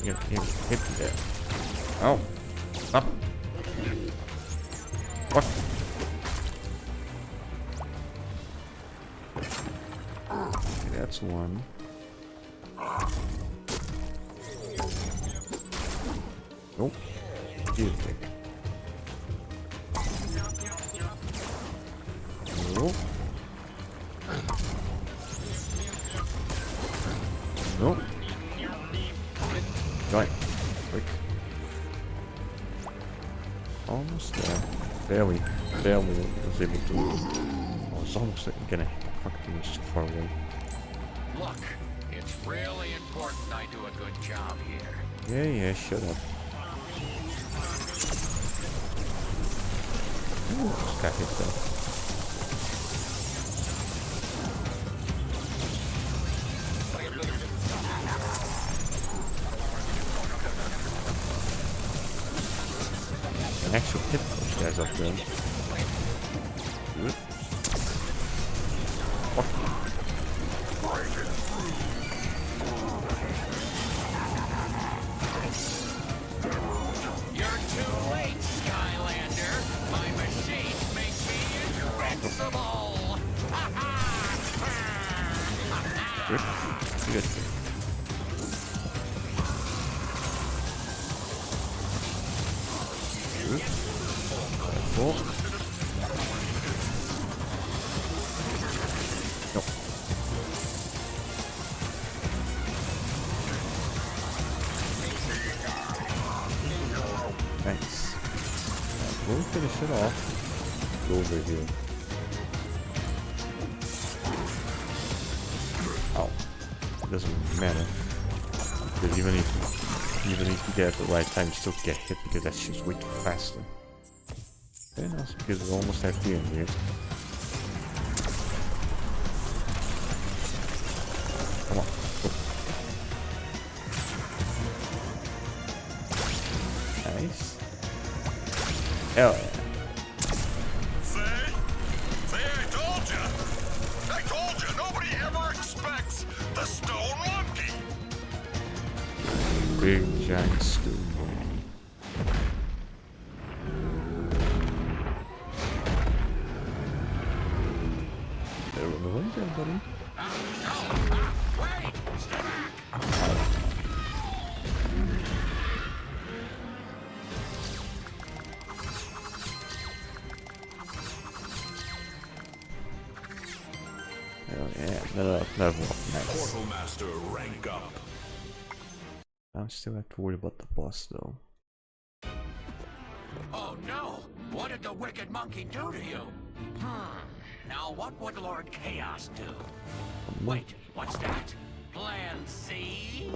Hit me there. Ow. Up. What? Okay, that's one. Nope. You take. Nope. Nope. Right. Quick. Almost there. Barely was able to. I was almost gonna fucking so far away. Look, it's really important I do a good job here. Yeah, shut up. Just got hit though. An actual hit those guys up there. Good. You're too late, Skylander. My machines make me invincible. Good. Good. Good. Careful. Nope. Nice. We'll finish it off. Go over here. Ow. It doesn't matter. Because even if you get at the right time, you still get hit because that shit's way too faster. Very nice, because we're almost at the end here. Come on. Go. Nice. Hell yeah. See, I told you. I told you, nobody ever expects the stone monkey. Big giant stone monkey. Better run away there, buddy. Hell yeah, another level up, nice. Portal Master, rank up. I'm still have to worry about the boss though. Oh no! What did the wicked monkey do to you? Now what would Lord Chaos do? Wait, what's that? Plan C?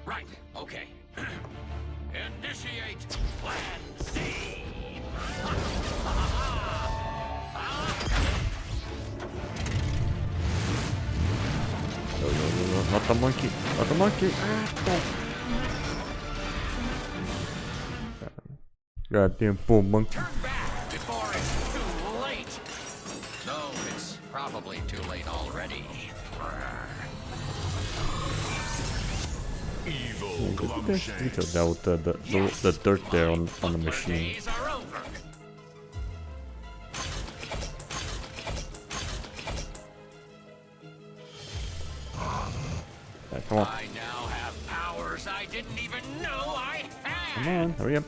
Right, okay. Initiate Plan C! No, not the monkey, not the monkey. Goddamn poor monkey. Turn back before it's too late! No, it's probably too late already. Evil Look at this detail there with the dirt there on the machine. Days are over. Yeah, come on. I now have powers I didn't even know I had! Come on, hurry up.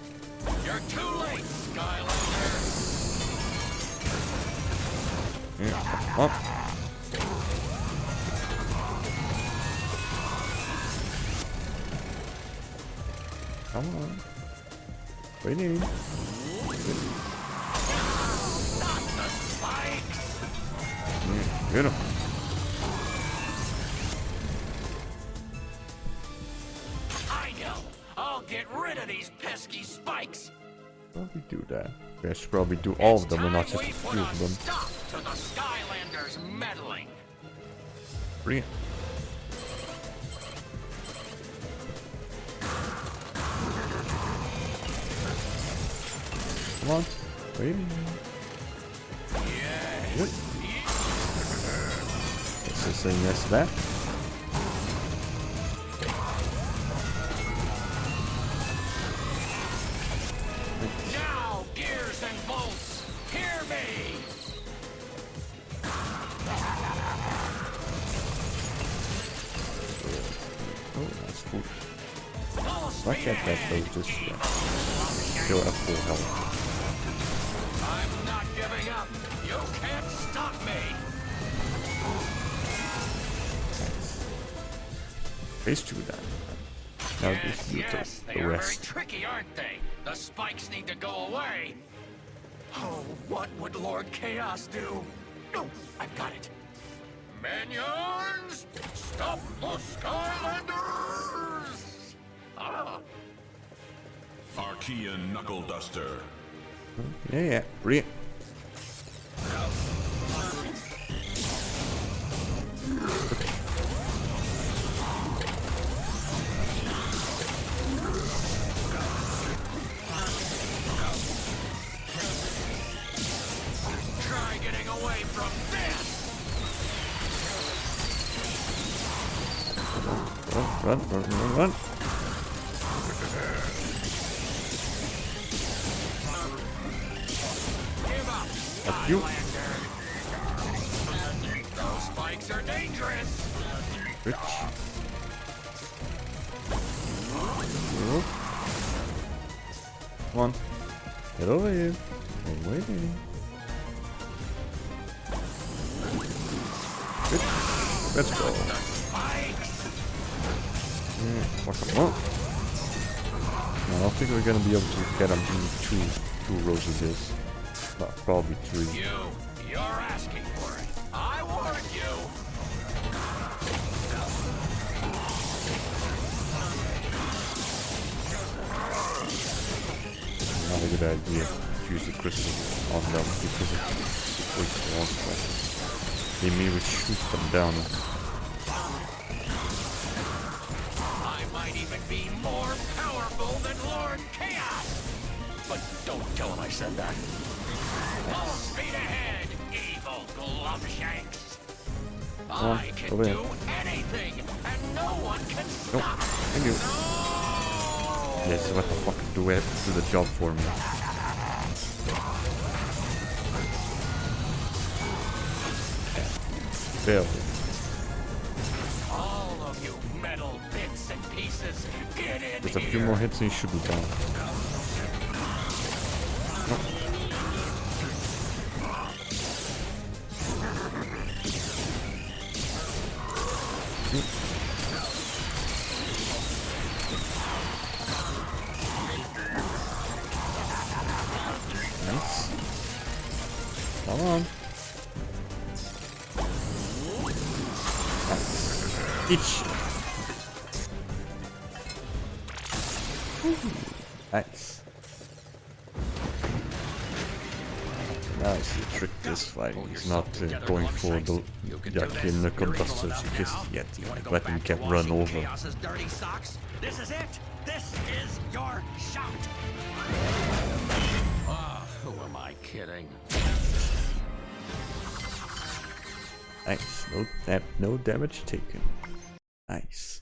You're too late, Skylander! Yeah, come on. Come on. Waiting. Not the spikes! Yeah, get him. I know! I'll get rid of these pesky spikes! Probably do that. We should probably do all of them and not just a few of them. Stop to the Skylanders meddling! Bring it. Come on. Wait. Yep. Let's just say yes to that. Now, gears and bolts, hear me! Oh, that's cool. Full Like speed that, though, ahead, just evil still at full health. I'm not giving up. You can't stop me. Phase 2 then. Now just do Yes, the they are very rest. tricky, aren't they? The spikes need to go away. Oh, what would Lord Chaos do? No, I've got it. Minions, stop the Skylanders! Ah. Archean Knuckle Duster. Yeah, bring it. Try getting away from this! Run. Give up, Fuck you. Those spikes are dangerous! Bitch. Come on. Get over here. I'm waiting. Good. Let's go. Fuck him up. I don't think we're gonna be able to get him in two rows of this. But probably three. You're asking for it. I warned you! Not a good idea to use the crystal on them because it wastes a long time. They may shoot them down. I might even be more powerful than Lord Chaos! But don't tell him I said that. Full speed ahead, evil Glumshanks! I can do anything, and no one can stop me! Thank you. Yes, what the fuck, do the job for me. Failed. All of you metal bits and pieces, get in Just a here. few more hits and he should be down. No. Nice. Come on. Nice. Nice. Now I see a trick this fight. He's not going for the Yakin knuckle busters just yet. Let him get run over. Chaos's dirty socks. This is it. This is your shot. Who am I kidding? Nice. No damage taken. Nice.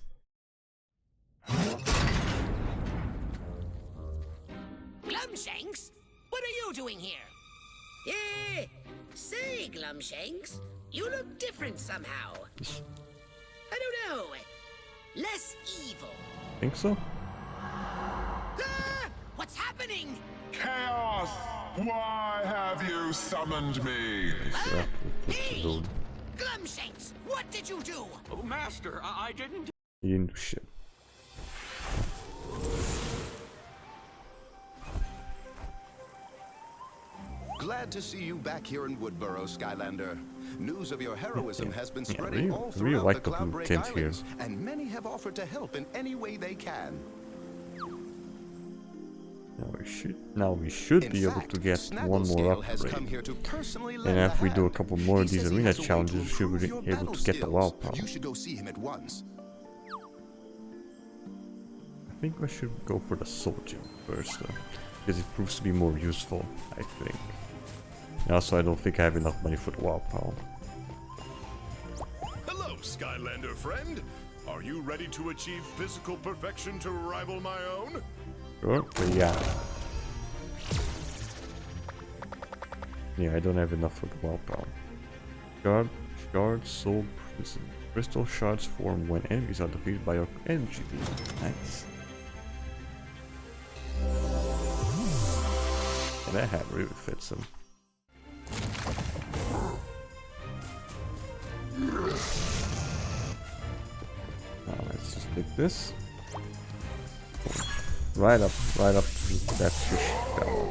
Glumshanks? What are you doing here? Yeah, say, Glumshanks, you look different somehow. I don't know. Less evil. Think so? Ah! What's happening? Chaos! Why have you summoned me? Hey! Glumshanks, what did you do? Oh, Master, I didn't... He didn't do shit. Glad to see you back here in Woodborough, Skylander. News of your heroism has been spreading all throughout like the the Cloudbreak tent here. Islands, and many have offered to help in any way they can. Now we should be able to get one more upgrade. And if we do a couple more of these arena challenges, we should be able to get the WoW power. You should go see him at once. I think I should go for the soldier first though, because it proves to be more useful, I think. And also I don't think I have enough money for the WoW power. Hello, Skylander friend. Are you ready to achieve physical perfection to rival my own? Sure, but yeah. Yeah, I don't have enough for the WoW power. Shards, soul, prism. Crystal shards form when enemies are defeated by your energy beam. Nice. And that hat really fits him. Now let's just pick this. Right up to that fish tower.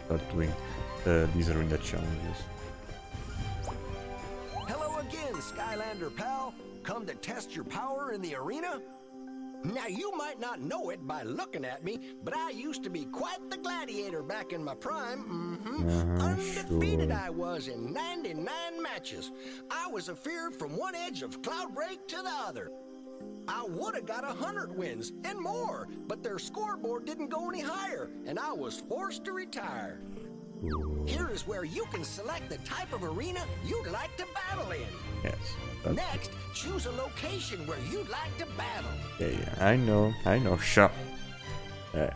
Start doing these arena challenges. Hello again, Skylander pal. Come to test your power in the arena? Now, you might not know it by looking at me, but I used to be quite the gladiator back in my prime. Undefeated I was in 99 matches. I was afeared from one edge of Cloudbreak to the other. I would have got 100 wins and more, but their scoreboard didn't go any higher, and I was forced to retire. Here is where you can select the type of arena you'd like to battle in. Yes. Next, choose a location where you'd like to battle. Yeah, I know. Shut.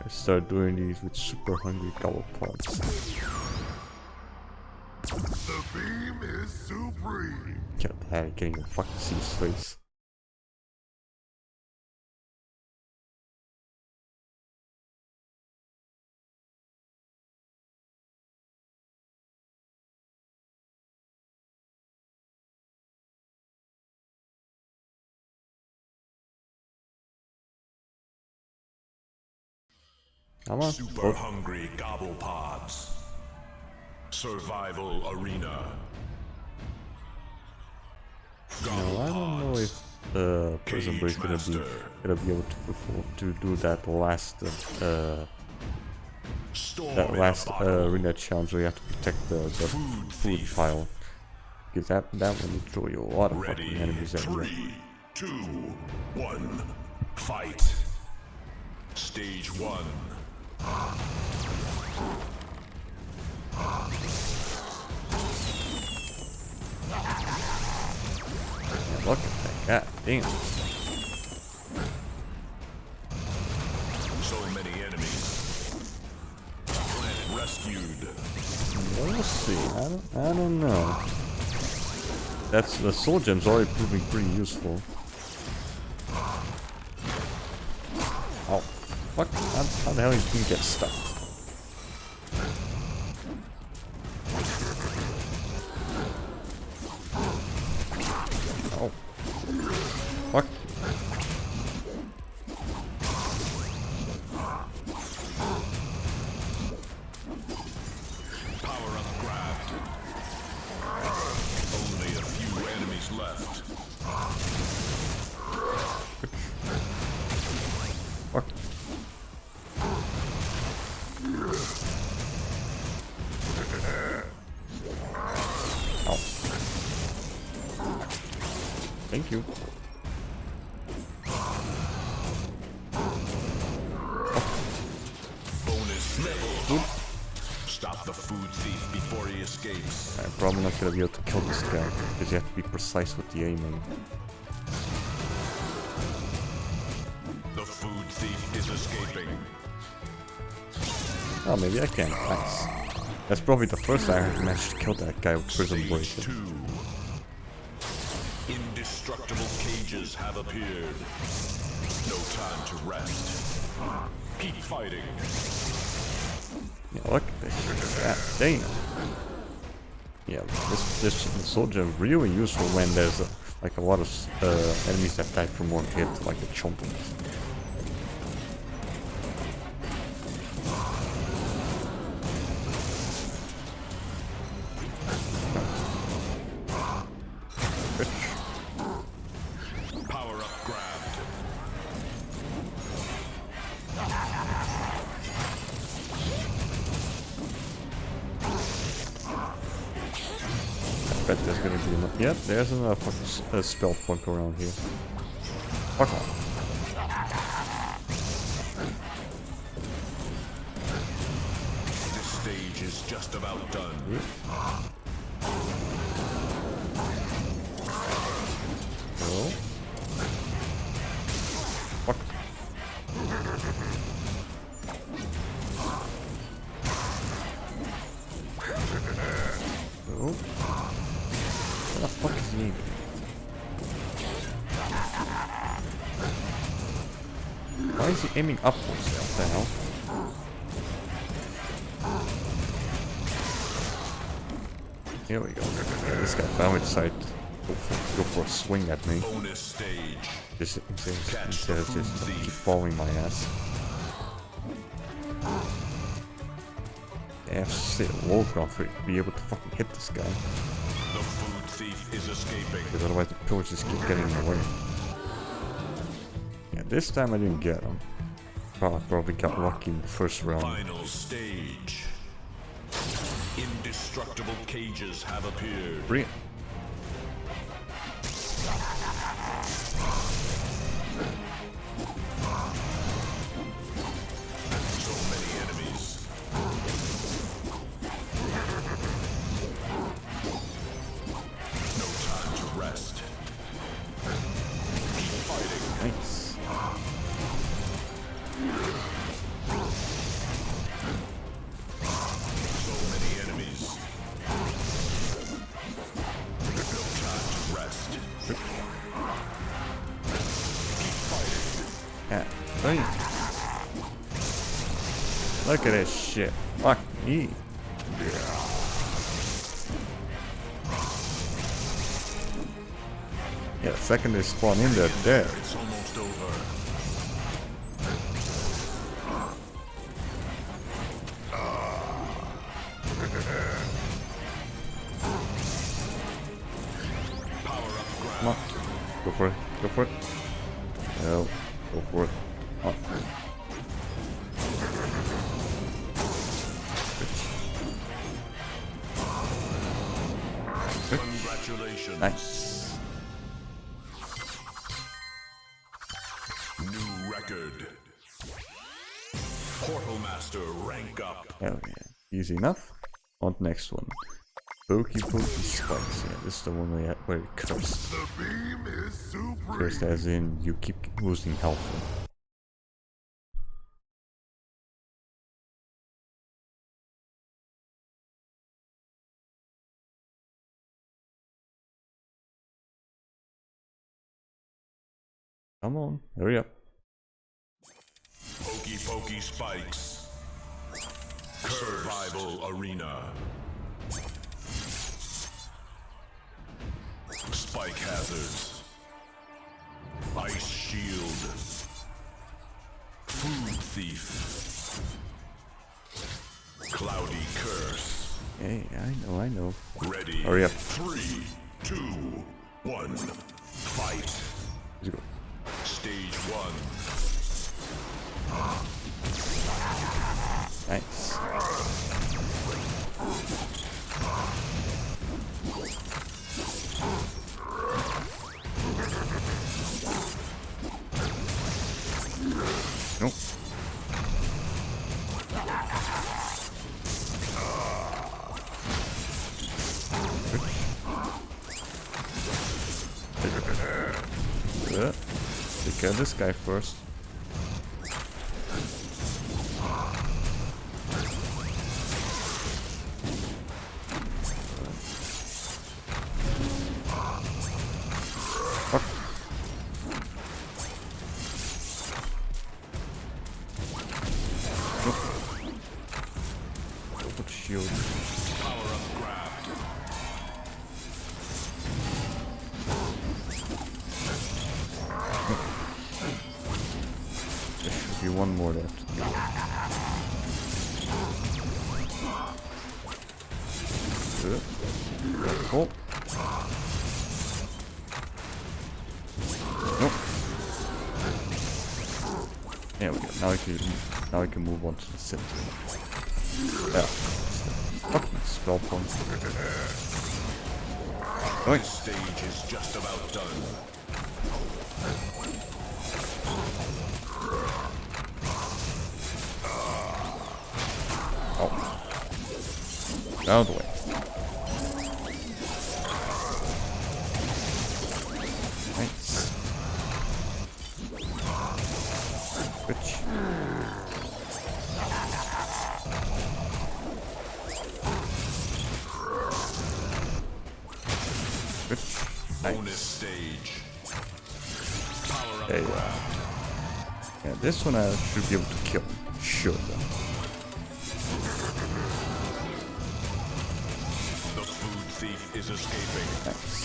Start doing these with super hungry Gobblepods. The beam is supreme. Get the hell, can't even fucking see his face. Come on. Super hungry Gobblepods. Survival arena. No, I don't know if Prism is gonna be able to do that last arena challenge where you have to protect the food pile. Because that will throw you a lot of fucking enemies at you. 3, 2, 1, fight. Stage 1. Look at that, god damn. So many enemies. Planet rescued. We'll see. I don't know. That's the soul gem's already proving pretty useful. Oh, fuck! How the hell did you get stuck? Oh, fuck! Power up grabbed. Only a few enemies left. Fuck. Oh. Thank you. Bonus level. Stop the food thief before he escapes. I'm probably not gonna be able to kill this guy because you have to be precise with the aiming. The food thief is escaping. Oh, maybe I can. Nice. That's probably the first time I managed to kill that guy with Prism Break. Stage 2. Indestructible cages have appeared. No time to rest. Keep fighting. Yeah, look at this. God damn. Yeah, this soldier is really useful when there's like a lot of enemies that die from one hit, like the chompers. Power up grabbed. I bet there's gonna be enough. Yep, there's another fucking spell punk around here. Fuck off. This stage is just about done. Oh. Fuck. Oh. What the fuck is he aiming? Why is he aiming upwards? What the hell? Here we go. Yeah, this guy finally decided to go for a swing at me. Bonus stage. Instead of just keep following my ass. I have to stay low ground to be able to fucking hit this guy. The food thief is escaping. Because otherwise the pillars just keep getting in the way. Yeah, this time I didn't get them. Oh, I probably got lucky in the first round. Final stage. Indestructible cages have appeared. Brilliant. So many enemies. No time to rest. Keep fighting. Nice. So many enemies. No time to rest. Keep fighting. Yeah, brilliant. Look at this shit. Fuck me. Yeah, the second they spawn in, they're dead. It's almost over. Come on. Go for it. Go for it. No. Go for it. Come on. Congratulations. Nice. New record. Portal Master rank up. Hell yeah. Easy enough. On to the next one. Pokey spikes. Yeah, this is the one where it cursed. The beam is supreme. Cursed as in you keep losing health. Come on, hurry up. Pokey spikes. Survival arena. Spike hazards. Ice shield. Food thief. Cloudy curse. Hey, I know. Ready. Hurry up. 3, 2, 1. Fight. Let's go. Stage 1. Nice. Nope. Take out this guy first. Fuck. Nope. Put shield. Power up grabbed. There should be one more left. Cool. Nope. There we go. Now we can move on to the center. Yeah. Fucking spell point. This stage is just about done. Oh. Out of the way. Nice. Switch. Switch. Bonus Nice. stage. Power up There you grab. are. Yeah, this one I should be able to kill. Sure. The food thief is escaping. Nice.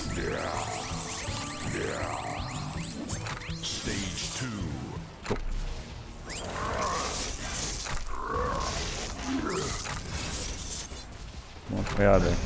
Stage 2. Cool. Come on, where are they?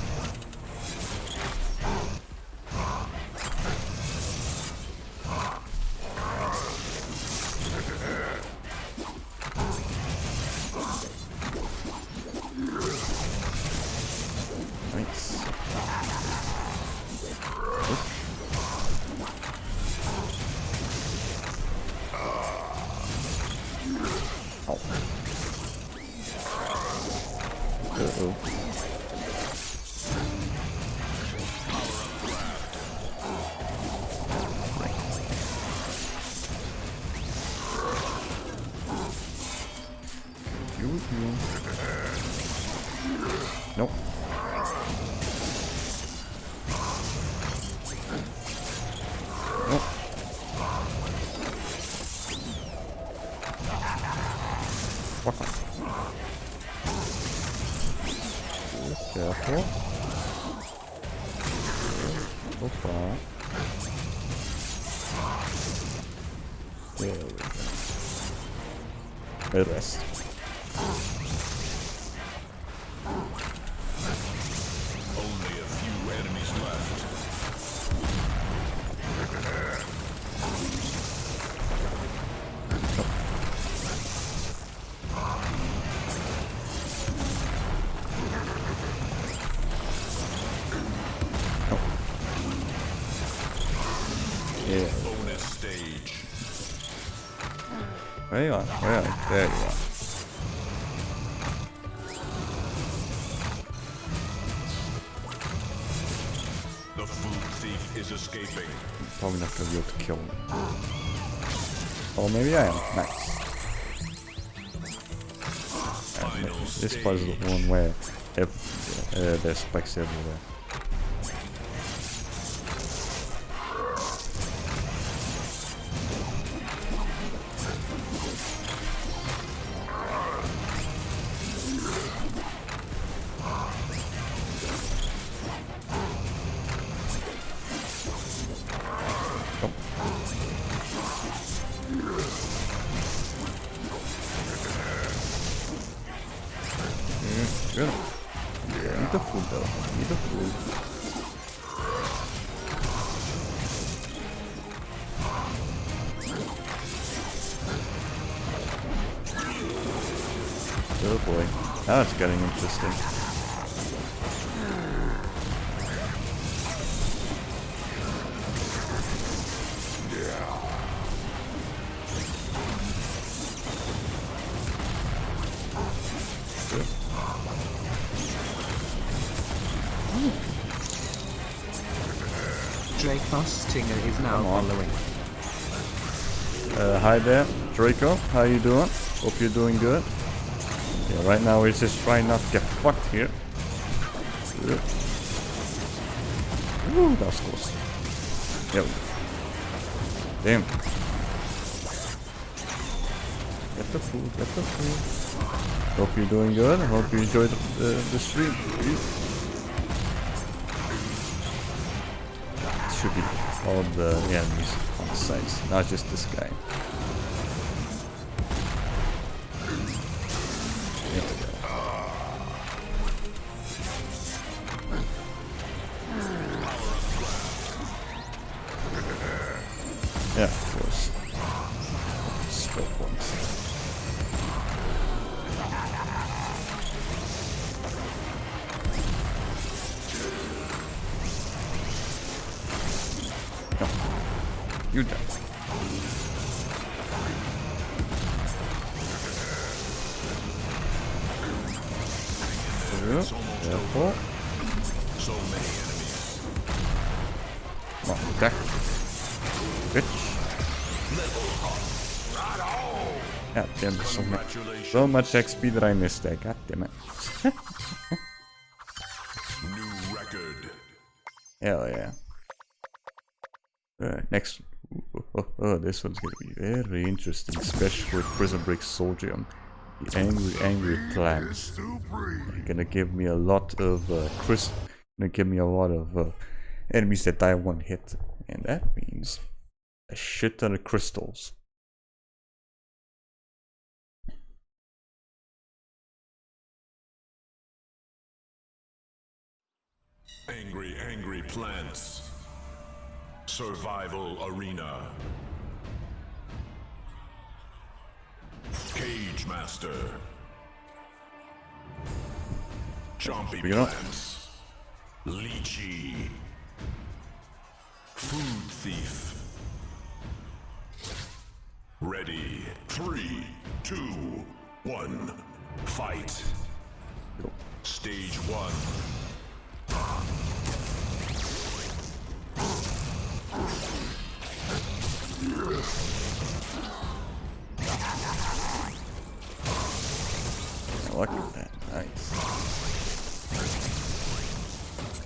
Uh-oh. Nope. Nope. Fuck off. Careful. So far. There we go. Rest. Only a few enemies left. Yeah. Bonus stage. Where you are? Where are you? There you are. The food thief is escaping. Probably not gonna be able to kill him. Oh, maybe I am. Nice. This part is the one where there's spikes everywhere. Good. Yeah, need the food though. Need the food. Oh boy. Now it's getting interesting. Draco Stinger is now following. Hi there, Draco. How you doing? Hope you're doing good. Yeah, right now we're just trying not to get fucked here. Ooh, that was close. Yep. Damn. Get the food, get the food. Hope you're doing good. I hope you enjoyed the stream. Should be all the enemies on the sides, not just this guy. Yeah, of course. Skill points. No. You die. Careful. So many enemies. Come on, attack. Bitch. God damn, there's so much XP that I missed there. God damn it. New record. Hell yeah. Next. Oh, this one's gonna be very interesting, especially with Prism Break Soldier. The angry plants. They're gonna give me a lot of enemies that die one hit, and that means a shit ton of crystals. Angry plants. Survival arena. Cage master. Chompy plants. Lychee. Food thief. Ready. 3, 2, 1. Fight. Stage 1. Look at that, nice.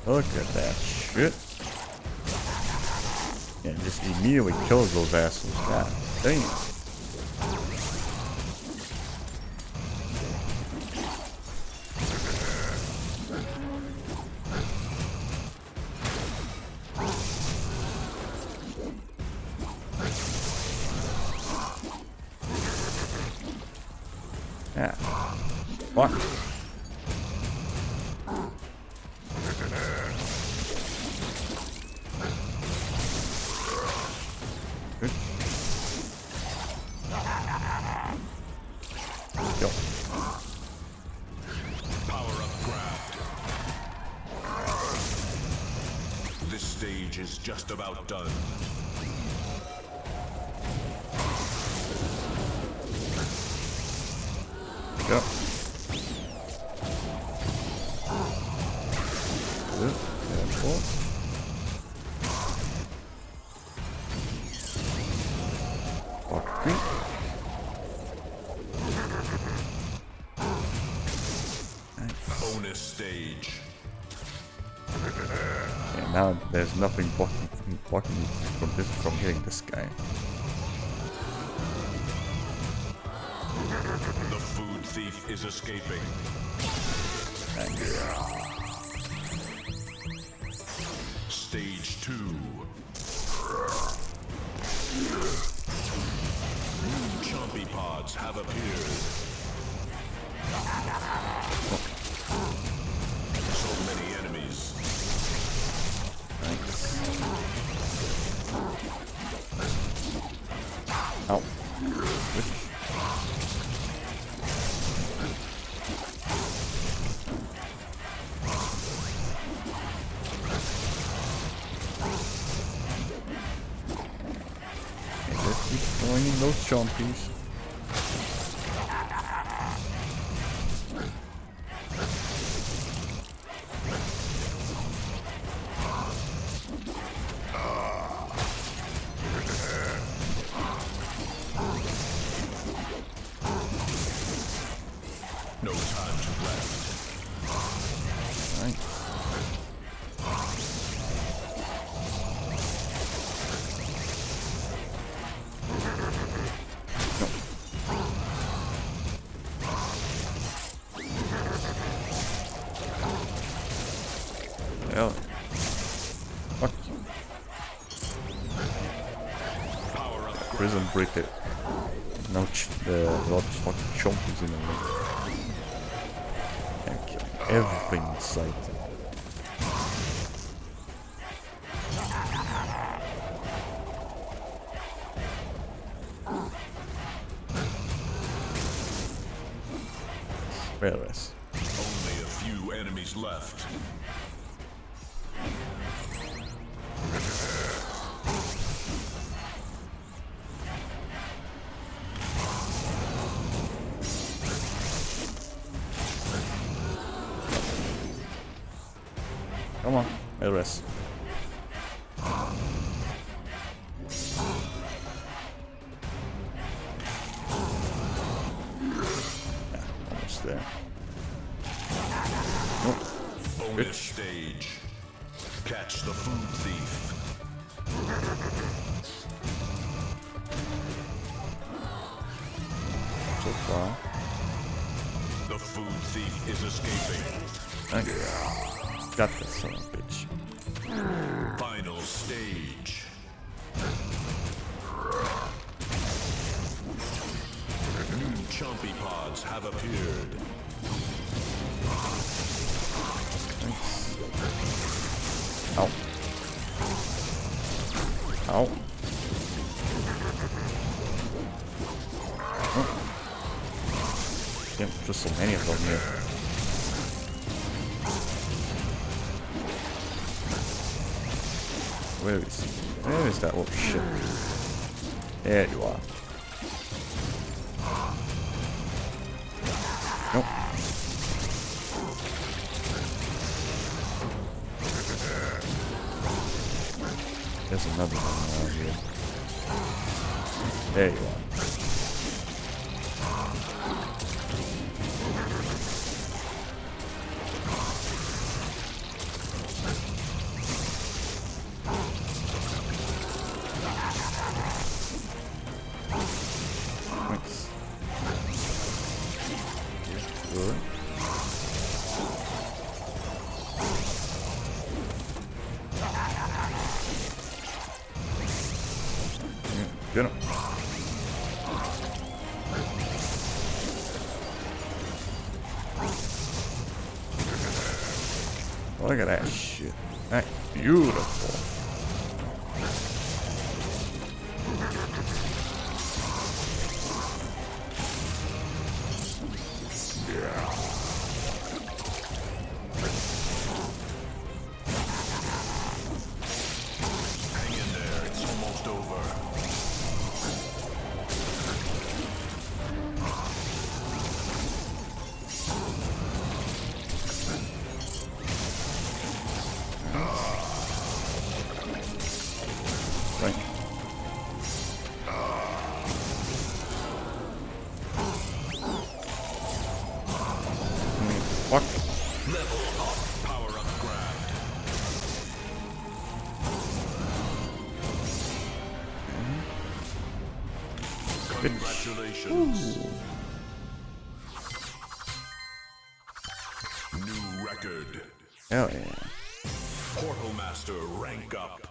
Look at that shit. Yeah, just immediately kills those assholes. God damn. Yeah. Fuck. Yo. Power up grabbed. This stage is just about done. Yep. Good. Careful. Okay. Bonus stage. Yeah, now there's nothing blocking me from hitting this guy. The food thief is escaping. Stage 2. New chompy pods have appeared. So many enemies. Ow. Let's keep throwing in those chompies. No time to rest. Nice. Hell. Fuck. Prism break it. No, a lot of fucking chompies in there. And killing everything in sight. Whereas. Only a few enemies left. Come on, Elris. Yeah, almost there. Nope. Bonus stage. Catch the food thief. So far. The food thief is escaping. Okay. Got that son of a bitch. Final stage. New chompy pods have appeared. Ow. Ow. Oh. Damn, just so many of them here. Where is he? Where is that little shit? There you are. Nope. There's another one around here. There you are. Nice. Good. Get him. Look at that shit. That's beautiful. Yeah. Hang in there, it's almost over. Right. Fuck. Level up, power up grabbed. Congratulations. Ooh. New record. Hell yeah. Portal Master rank up.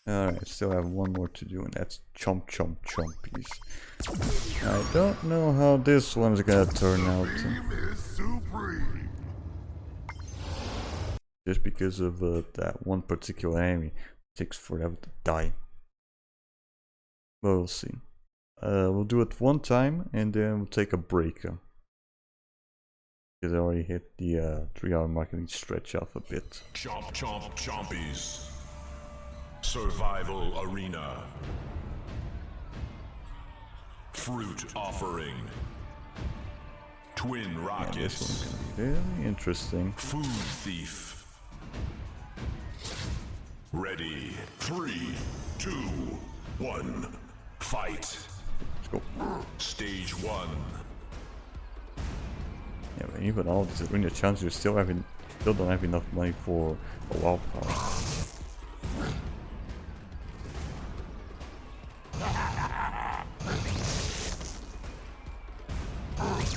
Alright, still have one more to do, and that's chomp chomp chompies. I don't know how this one's gonna turn out. Just because of that one particular enemy, it takes forever to die. But we'll see. We'll do it one time, and then we'll take a break. Because I already hit the 3-hour mark, and stretch off a bit. Chomp chomp chompies. Survival arena. Fruit offering. Twin rockets. Yeah, this one's gonna be very interesting. Food thief. Ready. 3, 2, 1. Fight. Let's go. Stage 1. Yeah, but even all this arena chance, you still don't have enough money for a WoW power.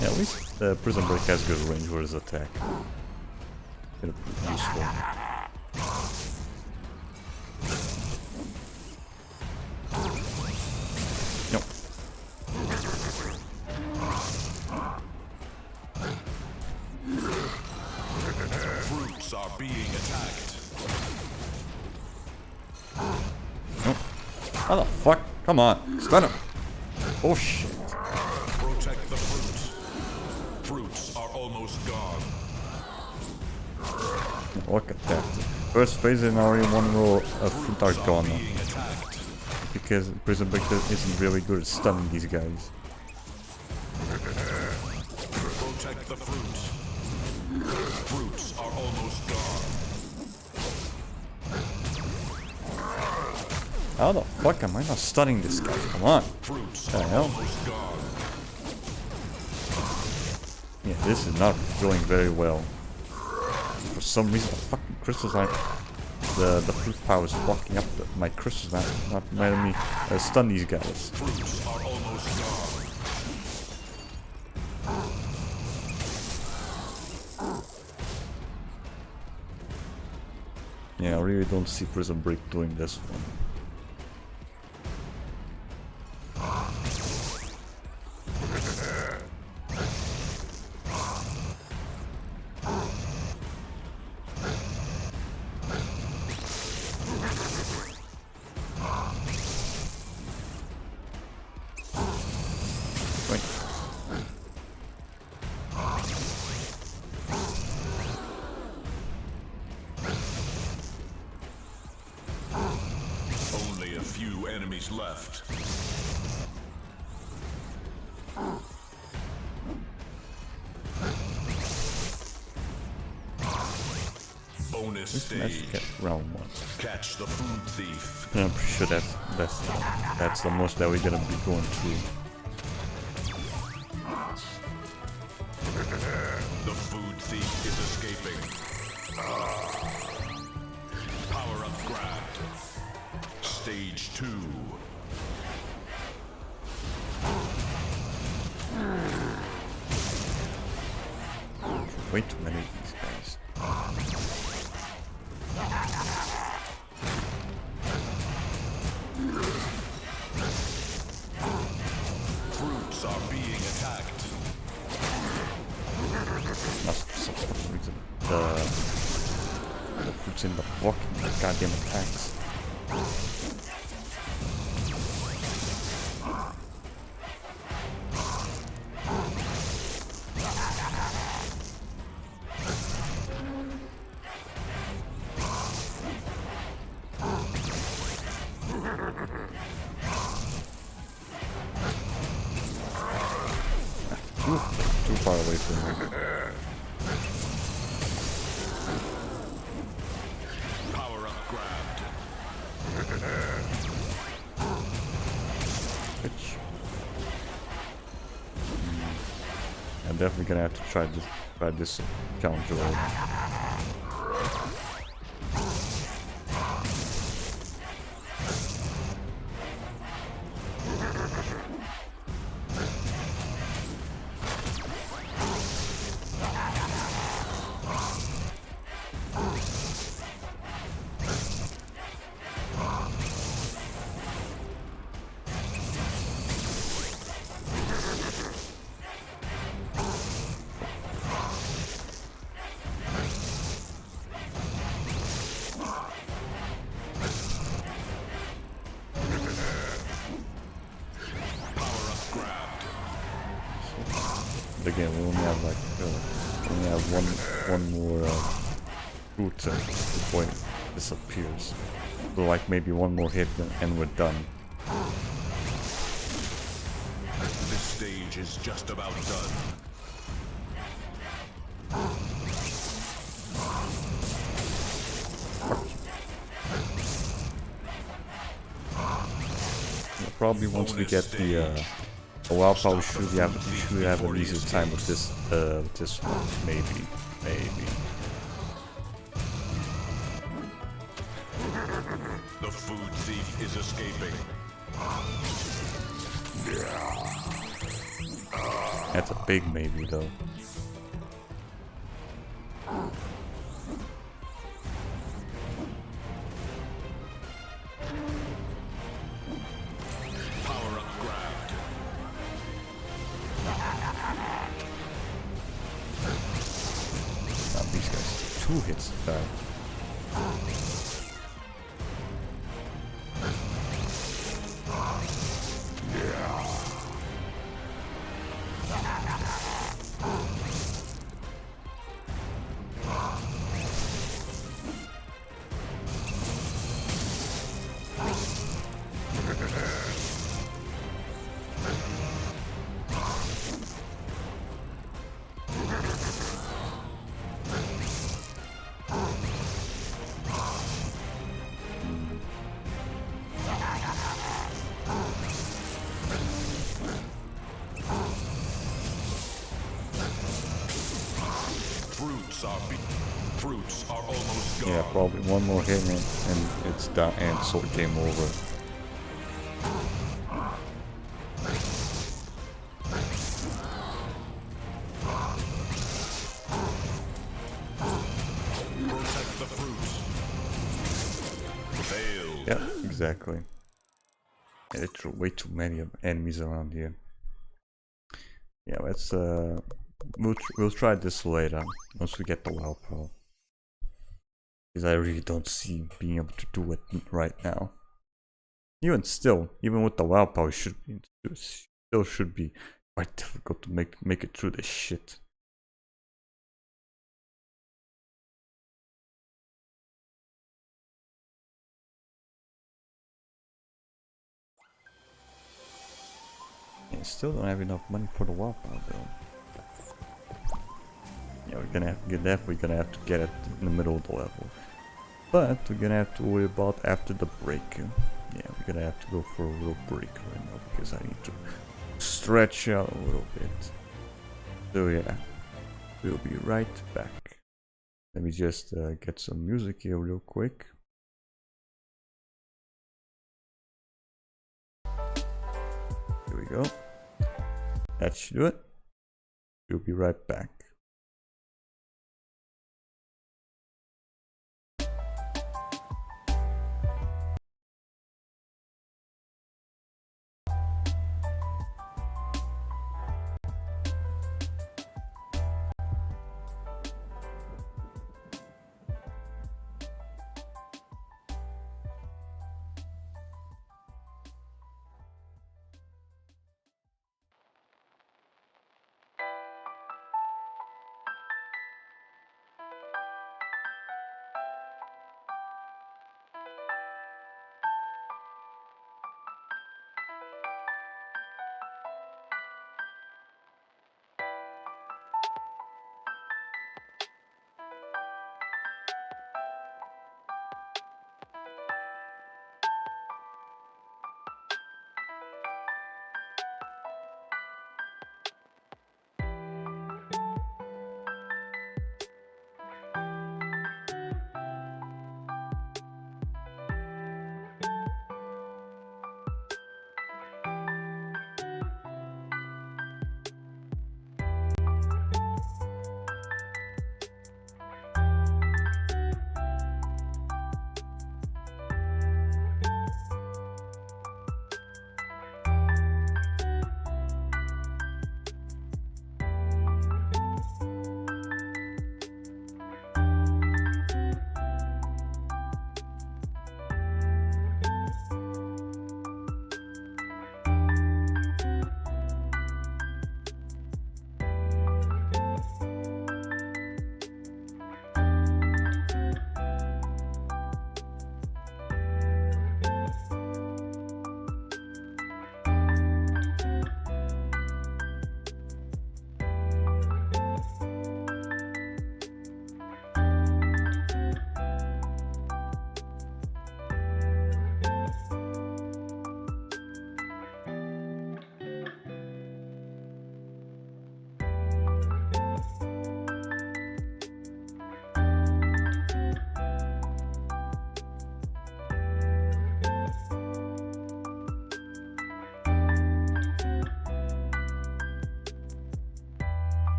Yeah, at least Prism Break has good range for his attack. Gonna be useful. Nope. Fruits are being attacked. Nope. How the fuck? Come on, stun him. Oh shit. Protect the fruit. Fruits are almost gone. Look at that. First phase and already one row of fruit are gone. Because Prism Break isn't really good at stunning these guys. Protect the fruit. Fruits are almost gone. How the fuck am I not stunning this guy? Come on. Fruits What the hell? Yeah, this is not going very well. For some reason, the fucking crystals aren't. The fruit power is blocking up my crystals, not letting me stun these guys. Fruits are almost gone. Yeah, I really don't see Prism Break doing this one. Only a few enemies left. Bonus this Let's stage. get round 1. Catch the food thief. I'm pretty sure that's the most that we're gonna be going through. The food thief is escaping. Power up grabbed. Stage 2. Way too many of these guys. Fruits are being attacked. Must be some fucking reason. The fruits in the blocking the goddamn attacks. Too far away from me. Power up grabbed. Which I'm definitely gonna have to try this challenge already. Again, we only have like one more route before it disappears. So like maybe one more hit and we're done. This stage is just about done. Yeah, probably once we get the WoW power, we should have an easier time with this one. Maybe. The food thief is escaping. That's a big maybe though. Power up grabbed. Now these guys, 2 hits die. Fruits are almost gone. Yeah, probably one more hit and it's done, and so game over. Protect the fruits. Failed. Yeah, exactly. Yeah, there are way too many enemies around here. Yeah, let's we'll try this later once we get the WoW power. Because I really don't see being able to do it right now. Even with the WoW power, still should be quite difficult to make it through this shit. Yeah, still don't have enough money for the WoW power though. Yeah, we're definitely gonna have to get it in the middle of the level. But we're gonna have to worry about after the break. Yeah, we're gonna have to go for a little break right now because I need to stretch out a little bit. So yeah, we'll be right back. Let me just get some music here real quick. Here we go. That should do it. We'll be right back.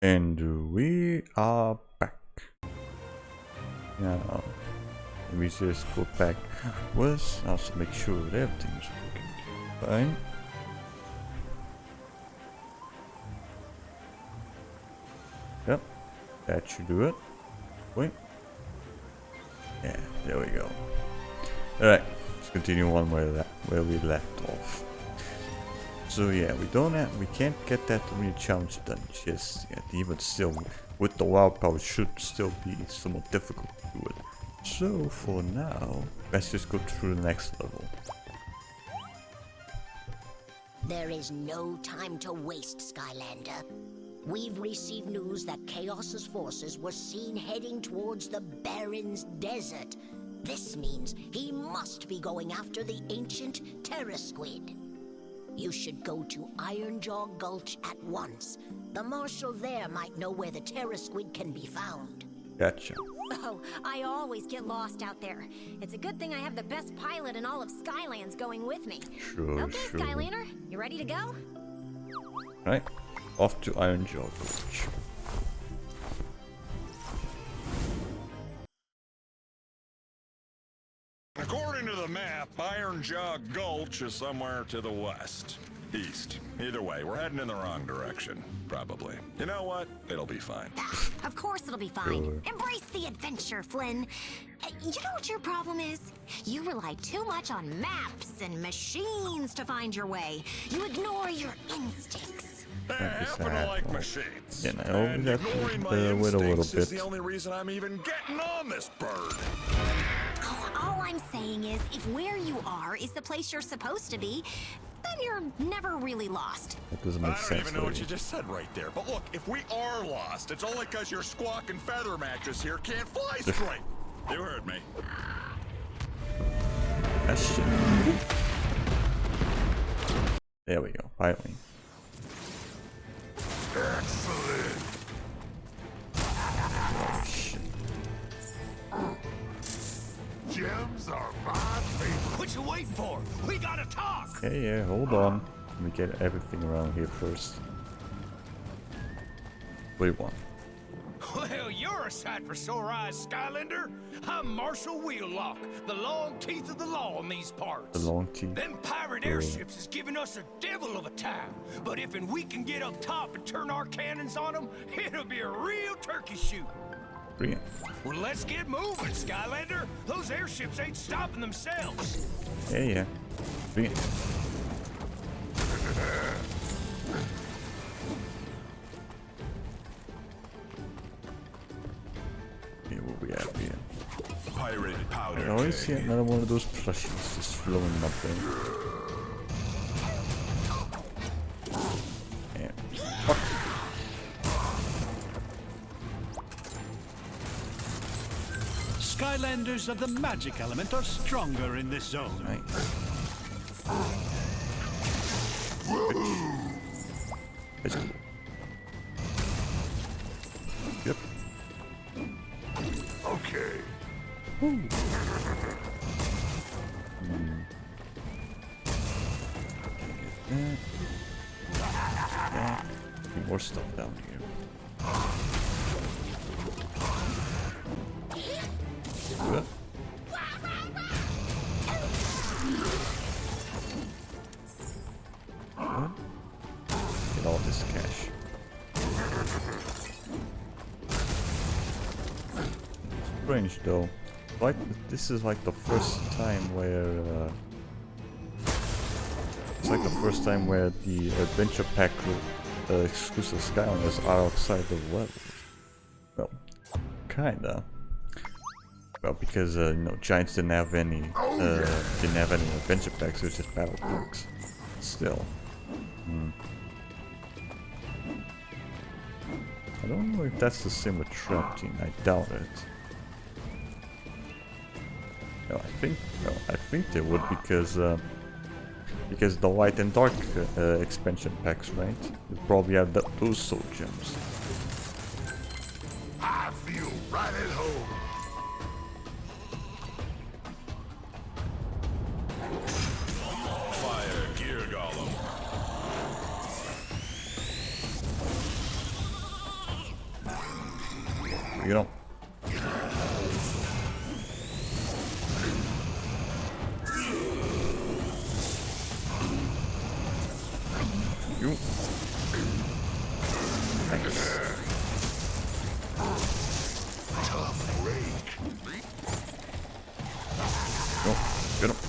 And we are back. Now, let me just go back once, also make sure that everything's working fine. Yep, that should do it. Wait. Yeah, there we go. Alright, let's continue on where we left off. So yeah, we can't get that real challenge done just yet. Even still, with the wild power, should still be somewhat difficult to do it. So for now, let's just go through the next level. There is no time to waste, Skylander. We've received news that Chaos's forces were seen heading towards the Baron's Desert. This means he must be going after the ancient Terra Squid. You should go to Ironjaw Gulch at once. The marshal there might know where the Terra Squid can be found. Gotcha. Oh, I always get lost out there. It's a good thing I have the best pilot in all of Skylands going with me. Sure, okay, sure. Skylander, you ready to go? Right, off to Ironjaw Gulch. According to the map, Ironjaw Gulch is somewhere to the west. East. Either way, we're heading in the wrong direction. Probably. You know what? It'll be fine. Of course it'll be fine. Embrace the adventure, Flynn. You know what your problem is? You rely too much on maps and machines to find your way. You ignore your instincts. I happen to like machines. You know, and that's ignoring my with a little instincts is bit. the only reason I'm even getting on this bird. All I'm saying is, if where you are is the place you're supposed to be, then you're never really lost. That doesn't make I don't sense. even know what you just said right there. But look, if we are lost, it's only because your squawking feather mattress here can't fly straight. You heard me. That's shit. There we go, finally. Excellent. Oh, shit. Gems are my favorite. What you waiting for? We gotta talk. Yeah, hold on. Let me get everything around here first. Wait, one. Well, you're a sight for sore eyes, Skylander. I'm Marshal Wheellock, the long teeth of the law in these parts. The long teeth. Them pirate airships is giving us a devil of a time. But if we can get up top and turn our cannons on them, it'll be a real turkey shoot. Bring it. Well, let's get moving, Skylander. Those airships ain't stopping themselves. Yeah. Bring it. Here, what we have here? Pirate powder. I always see another one of those plushies just floating up there. Yeah. Fuck. Skylanders of the magic element are stronger in this zone. Right. Let's go. Yep. Okay. Yeah. More stuff down here. Good. Get all this cash. Strange though. Like this is like the first time where it's like the first time where the adventure pack exclusive Skylanders are outside the level. Well, kinda. Well, because you know, Giants didn't have any adventure packs, it was just battle packs. Still. I don't know if that's the same with Trap Team, I doubt it. No, I think they would because the Light and Dark expansion packs, right? You probably have those soul gems. I feel right at home. Fire gear golem. Get on. You. Thanks. Tough break. Go. Get him.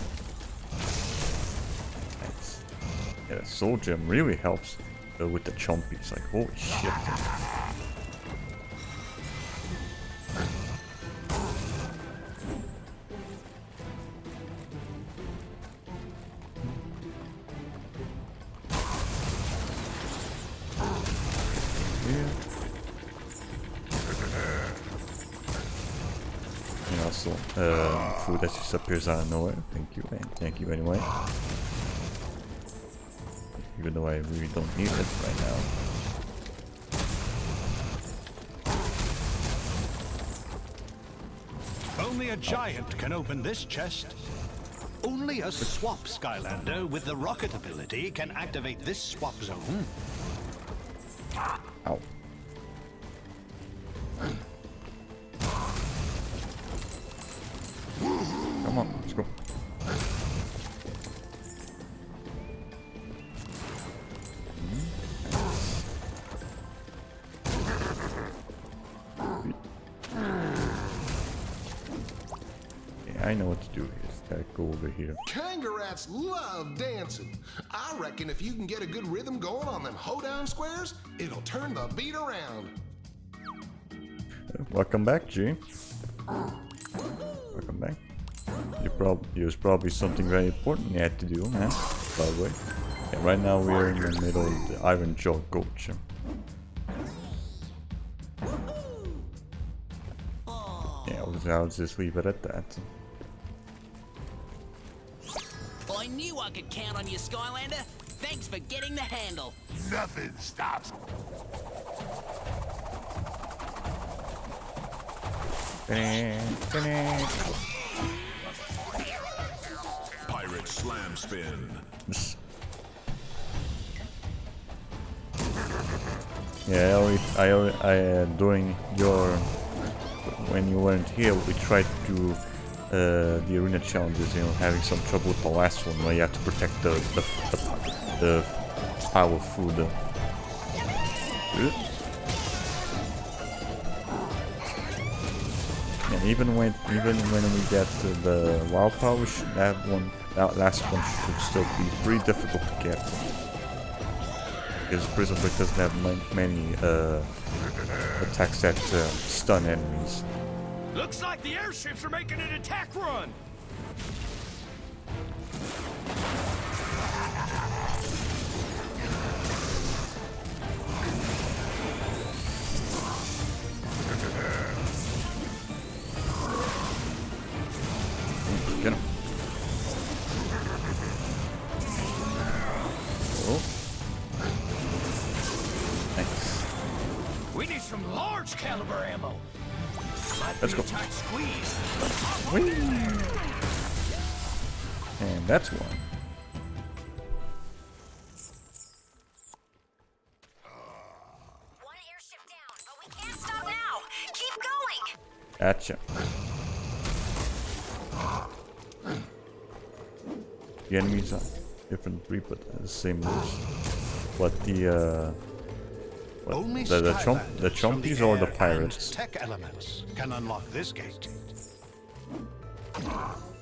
Thanks. Yeah, the soul gem really helps with the chompies. Like, holy shit. And also, food that just appears out of nowhere. Thank you, and thank you anyway. Even though I really don't need it right now. Only a giant can open this chest. Only a swap Skylander with the rocket ability can activate this swap zone. Ow. Come on, let's go. Yeah, I know what to do here. Just gotta go over here. Kangarats love dancing. I reckon if you can get a good rhythm going on them hoedown squares, it'll turn the beat around. Welcome back, G. Welcome back. There's probably something very important you had to do, man. By the way. Yeah, right now we're in the middle of the Iron Jaw Gulch. Yeah, I'll just leave it at that. I knew I could count on you, Skylander. Thanks for getting the handle. Nothing stops. Pirate slam spin. Yeah, during your when you weren't here, we tried to do the arena challenges. You know, having some trouble with the last one where you have to protect the pile of food. And even when we get the wild power, that last one should still be pretty difficult to get. Because Prism doesn't have many attacks that stun enemies. Looks like the airships are making an attack run. Get him. Oh. Thanks. We need some large caliber ammo. Let's go. Tight squeeze. Whee! And that's one. One airship down, but we can't stop now. Keep going. Gotcha. The enemies are different breed, but the same moves. But the chompies or the pirates? Tech elements can unlock this gate.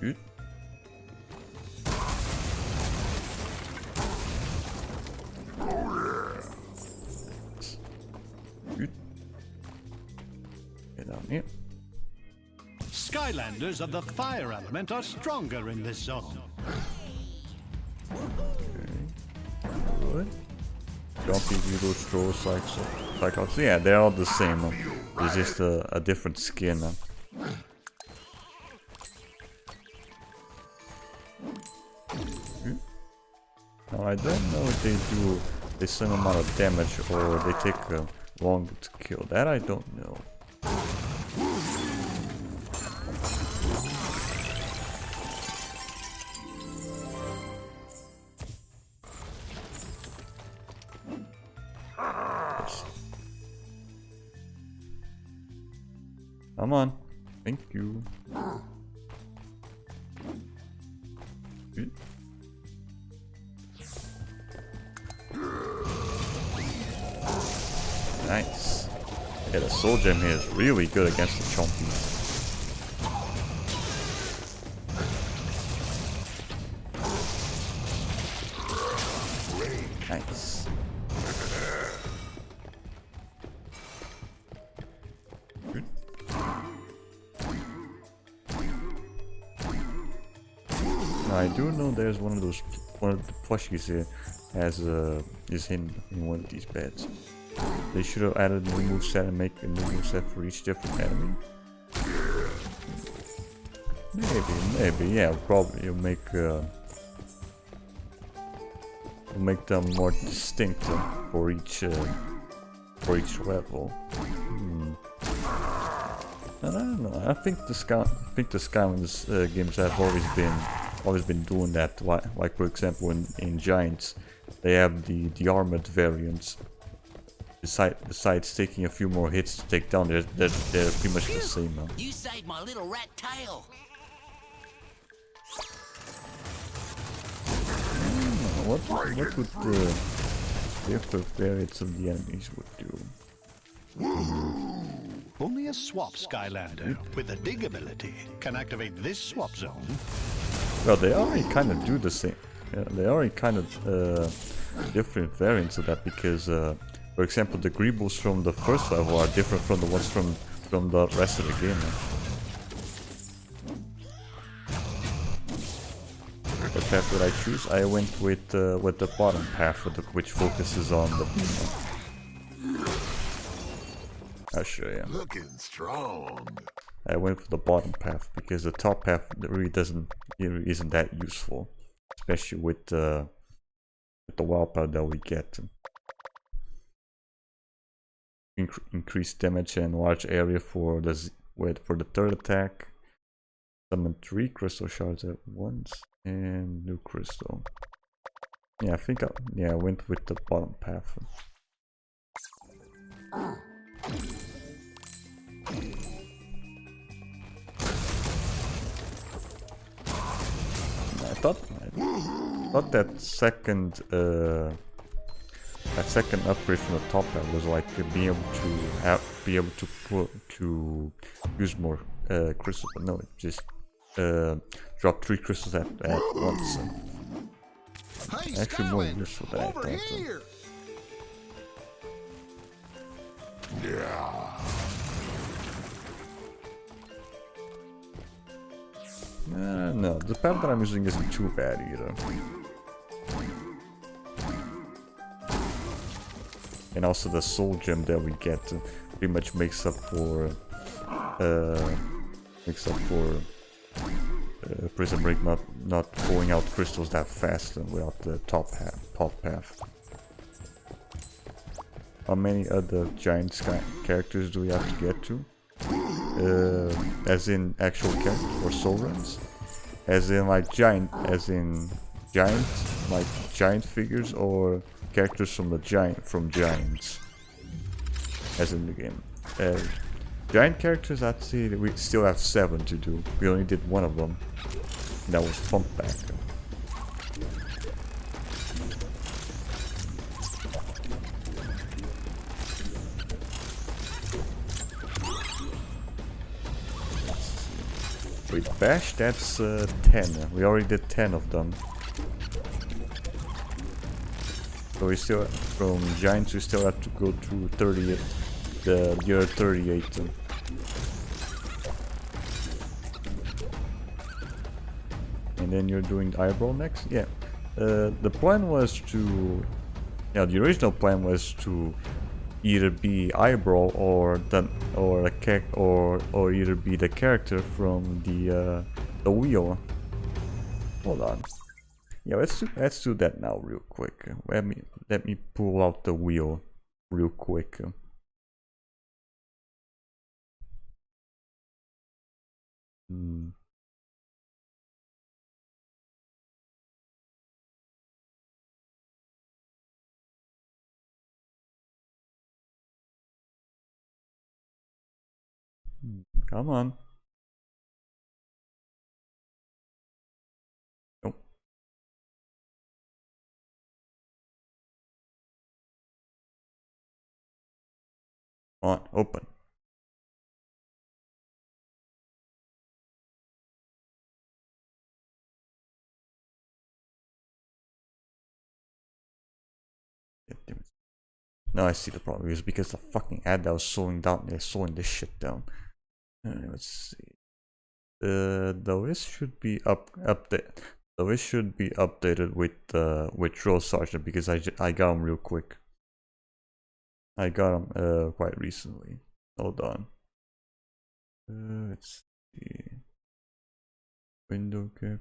Good. Good. Get down here. Skylanders of the fire element are stronger in this zone. Good. Jumpy Beetle, Stroll, Cyclops. Yeah, they're all the same. It's just a different skin. Now I don't know if they do the same amount of damage or they take longer to kill. That I don't know. Come on. Thank you. Nice. Yeah, the soul gem here is really good against the chompies. Nice. Good. Now I do know there's one of the plushies here is hidden in one of these beds. They should have added a new moveset and make a new moveset for each different enemy. Maybe, yeah, probably you'll make them more distinct for each level. And I don't know. I think the Skylanders games have always been doing that. Like for example, in Giants, they have the armored variants. Besides taking a few more hits to take down, they're pretty much the same now. You saved my little rat tail. What would the different variants of the enemies would do? Only a swap Skylander with a dig ability can activate this swap zone. Well, they already kind of do the same. Yeah, they already kind of different variants of that because, for example, the Greebles from the first level are different from the ones from the rest of the game. The path that I choose, I went with the bottom path, which focuses on the. I'll show you. Looking strong. I went for the bottom path because the top path really isn't that useful, especially with the wild power that we get. Increased damage and large area for the third attack. Summon 3 crystal shards at once and new crystal. Yeah, I think I went with the bottom path. I thought that second upgrade from the top path was like being able to use more crystals, but no, it just drop 3 crystals at once. Hey, actually more useful than I thought. Yeah. No, the path that I'm using isn't too bad either. And also the soul gem that we get pretty much makes up for Prism Break not pulling out crystals that fast without the top path. How many other giant characters do we have to get to? As in actual characters or soul runs? As in like giant figures, or characters from Giants? As in the game. Giant characters, I'd say that we still have 7 to do. We only did 1 of them. And that was Pumpback. Wait, Bash, that's 10. We already did 10 of them. So we still, from Giants, we still have to go to 38, the year 38. And then you're doing Eyebrow next? Yeah. The plan was to... Yeah, the original plan was to either be Eyebrow or either be the character from the wheel. Hold on. Yeah, let's do that now real quick. Let me pull out the wheel real quick. Come on. Nope. Come on, open. Now I see the problem. It was because the fucking ad that was slowing down. They're slowing this shit down. Let's see. The list should be updated. The list should be updated with Drill Sergeant because I got him real quick. I got him quite recently. Hold on. Let's see. Window capture.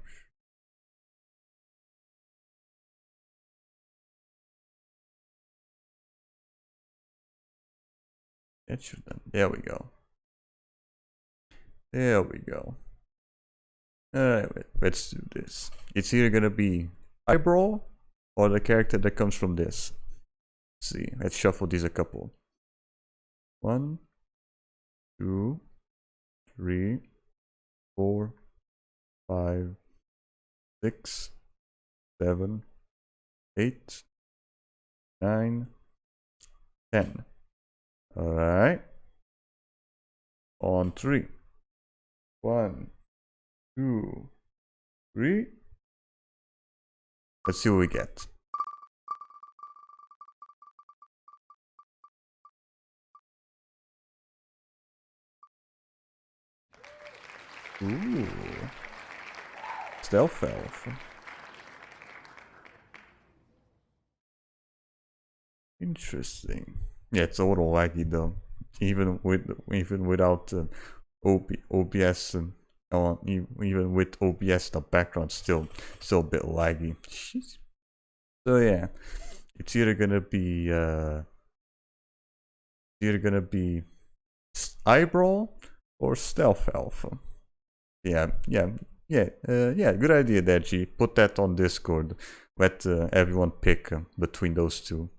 That should done. There we go. There we go. Alright, let's do this. It's either gonna be Eyebrow or the character that comes from this. Let's see, let's shuffle these a couple. 1, 2, 3, 4, 5, 6, 7, 8, 9, 10. Alright. On 3. 1, 2, 3. Let's see what we get. Ooh. Stealth Elf. Interesting. Yeah, it's a little laggy though. Even without OBS and even with OBS, the background's still a bit laggy. So yeah, it's either gonna be Eyebrow or Stealth Elf. Yeah. Good idea, Deji. Put that on Discord. Let everyone pick between those two.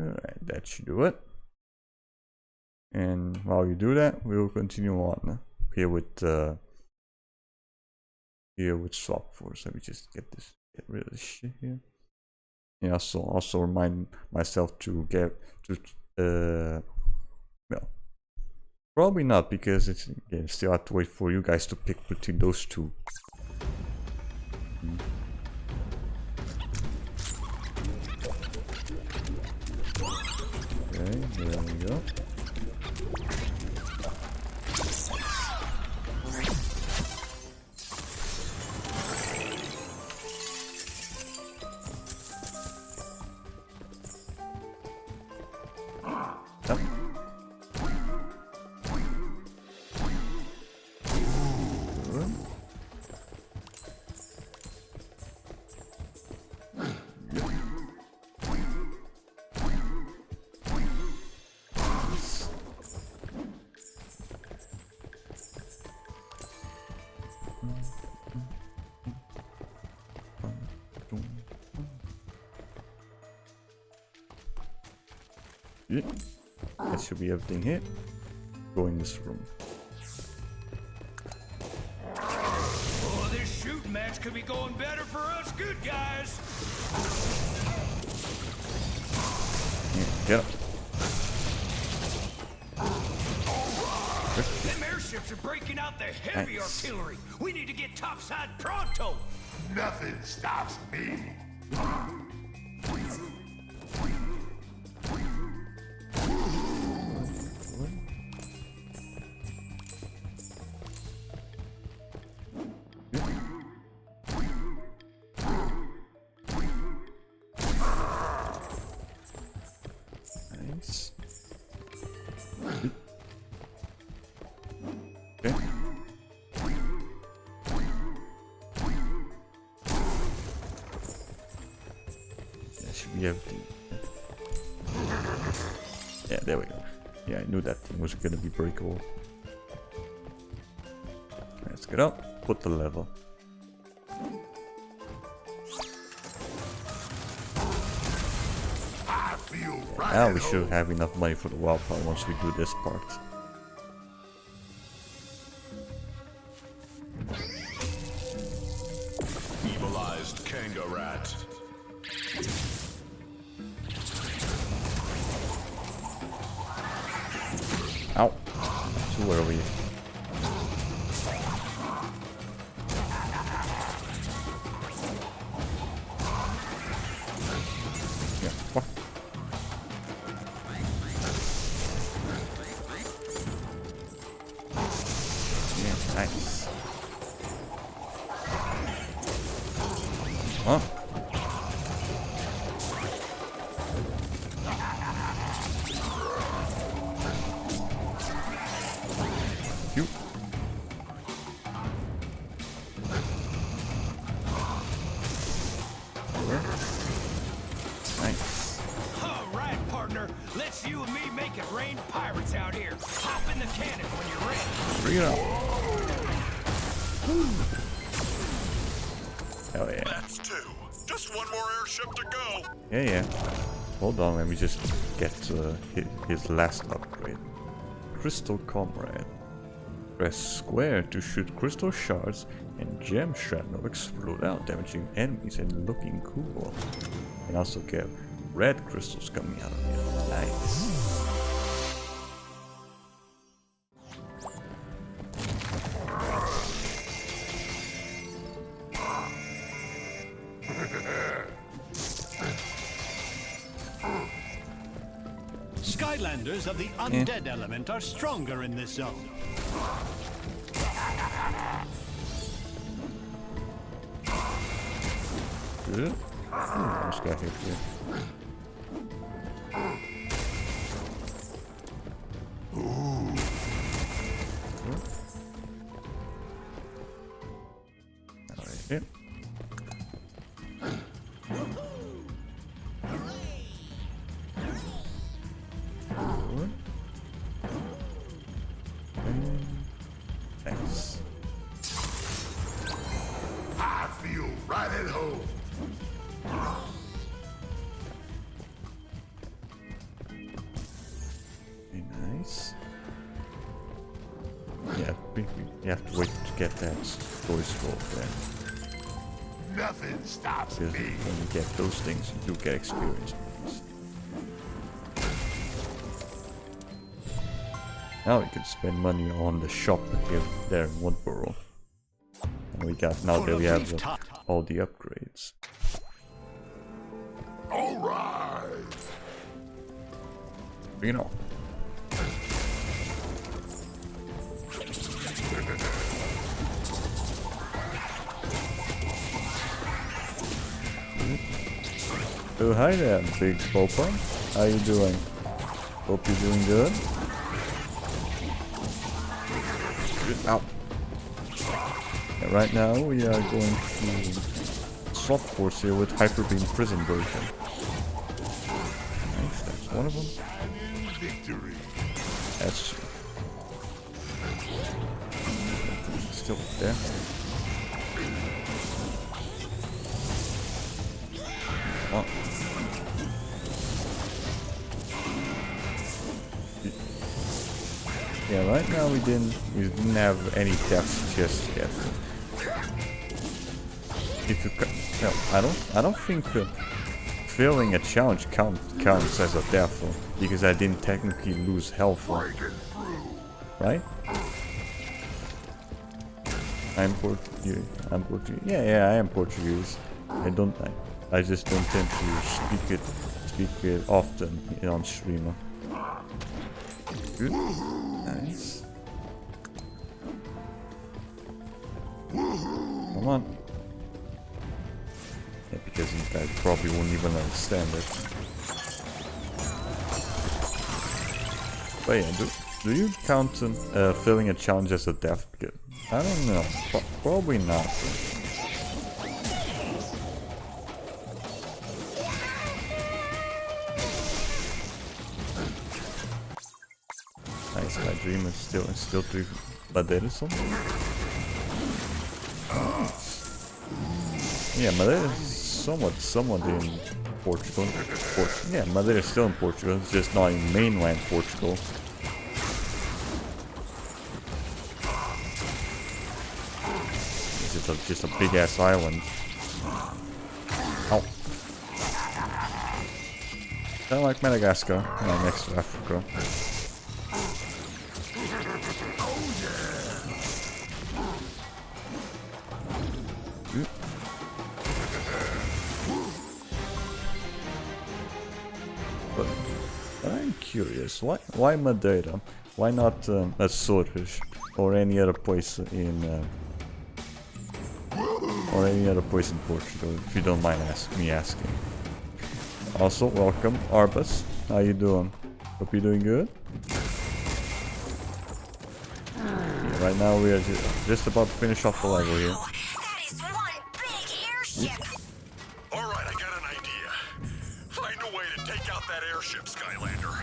Alright, that should do it. And while you do that, we will continue on here with Swap Force. Let me just get rid of this shit here. Yeah, also remind myself to get to well, probably not, because it's again still have to wait for you guys to pick between those two. Okay, there we go. Yeah. That should be everything here. Go in this room. Oh, this shooting match could be going better for us good guys. Yeah, get up. Them airships are breaking out the heavy artillery. We need to get topside pronto. Nothing stops me. Nice. Okay. That should be everything. Yeah, there we go. Yeah, I knew that thing was gonna be breakable. Let's get up, put the level. I feel Now we should have enough money for the wild part once we do this part. Evilized Kangarat. Ow! Too early. Yeah, fuck. Yeah, nice. Huh? You. Nice. Alright, partner. Let's you and me make it rain pirates out here. Hop in the cannon when you're ready. Bring it up. Hell yeah. That's two. Just one more airship to go. Yeah. Hold on, let me just get his last upgrade. Crystal Comrade. Press square to shoot crystal shards and gem shrapnel explode out, damaging enemies and looking cool. And also get red crystals coming out of it. Nice. Skylanders of the undead element are stronger in this zone. Good. This guy here too. Alright, here. Thanks. I feel right at home. Very nice. Yeah, you have to wait to get that toy scroll then. Nothing stops Because me. when you get those things, you do get experience points. Now we can spend money on the shop here there in Woodborough. And we got now that we have all the upgrades. All right. Bring it on. Oh, hi there, Big Popa. How you doing? Hope you're doing good. Ow. Yeah, right now we are going to swap force here with Hyper Beam Prism version. Nice, that's one of them. Victory. That's still there. Oh. Yeah, right now we didn't have any deaths just yet. If you no, I don't think failing a challenge counts as a death, because I didn't technically lose health, right? I'm Portuguese. Yeah, I am Portuguese. I just don't tend to speak it often on stream. Good. Nice. Come on. Yeah, because you guys probably won't even understand it. But yeah, do you count failing a challenge as a death? Because I don't know. Probably not. Nice, my dream is still to Madeira or something. Yeah, Madeira is somewhat in Portugal. Yeah, Madeira is still in Portugal. It's just not in mainland Portugal. It's just a big ass island. Oh. Kind of like Madagascar, next to Africa. But I'm curious, why Madeira? Why not Açores or any other place in Portugal? If you don't mind me asking. Also, welcome, Arbus. How you doing? Hope you're doing good. Yeah, right now we are just about to finish off the level here. That is one big airship. Alright, I got an idea. Find a way to take out that airship, Skylander.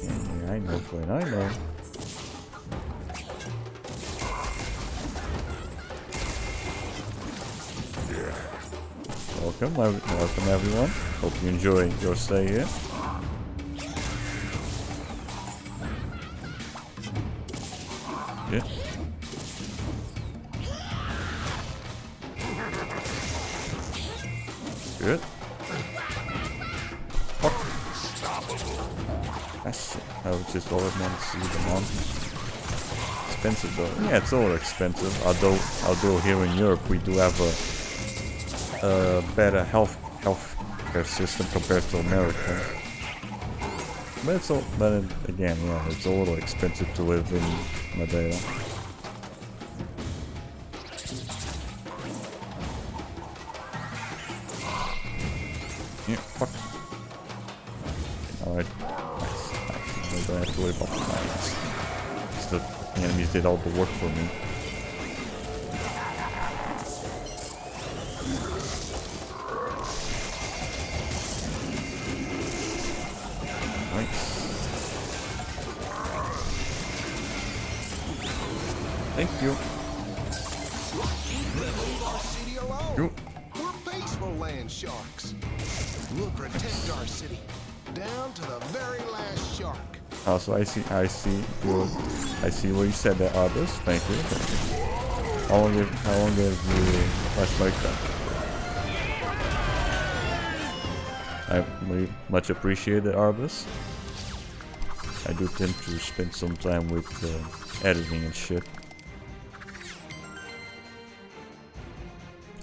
Yeah, I know, Flynn, I know. Welcome everyone. Hope you enjoy your stay here. Yeah. Good. That's it. I was just always meant to see the mountains. Expensive though. Yeah, it's all expensive. Although here in Europe we do have a better healthcare system compared to America. But again, yeah, it's a little expensive to live in Madeira. Yeah, fuck. Alright, nice. I don't have to worry about the mines. The enemies did all the work for me. Thank you. Our city alone. We're peaceful land sharks. We'll protect our city down to the very last shark. Also, I see what you said there, Arbus. Thank you. How long have you watched my I very much appreciate it, Arbus. I do tend to spend some time with editing and shit.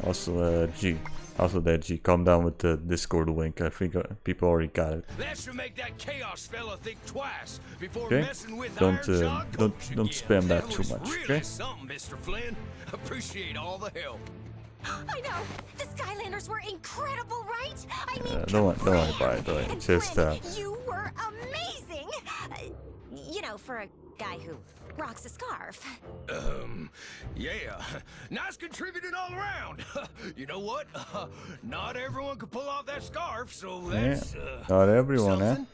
Also, G, calm down with the Discord link. I think people already got it. That should make that chaos fella think twice before Okay? messing with Don't spam that too much. Really Okay? something, Mr. Flynn. Appreciate all the help. I know. The Skylanders were incredible, right? I mean, Don't worry about it. Though. and Just Flynn, you were amazing. You know, for a guy who rocks a scarf. Yeah. Nice contributing all around. You know what? Not everyone could pull off that scarf, so that's, not everyone, something.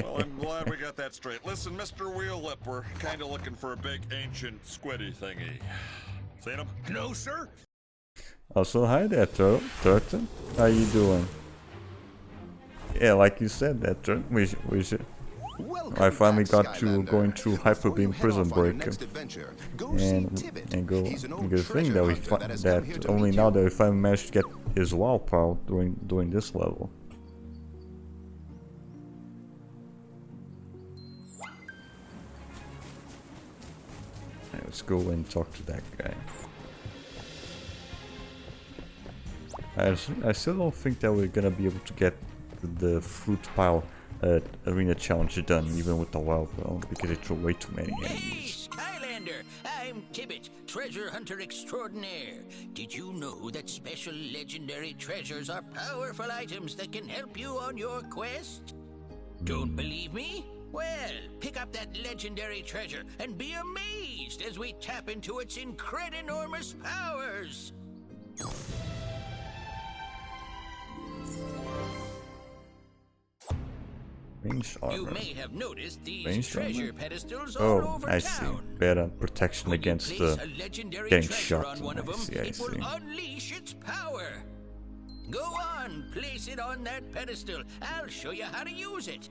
Well, I'm glad we got that straight. Listen, Mr. Wheel Lip, we're kind of looking for a big ancient squiddy thingy. Seen him? No, sir. Also, hi there, Turtle. How you doing? Yeah, like you said, that we should. I finally got to going through Hyper Beam Prism Breaker, and go the thing that that only now that we finally managed to get his wow power during this level. Right, let's go and talk to that guy. I still don't think that we're gonna be able to get the fruit pile arena challenge done, even with the wild bro, because it threw way too many enemies. Skylander, I'm Tibbet, treasure hunter extraordinaire. Did you know that special legendary treasures are powerful items that can help you on your quest? Don't believe me? Well, pick up that legendary treasure and be amazed as we tap into its enormous powers. Range armor. You may have noticed these Range treasure armor? pedestals all over I see. town. Better protection When you against place a legendary getting treasure shot. on one of them, I see. it will unleash its power. Go on, place it on that pedestal. I'll show you how to use it.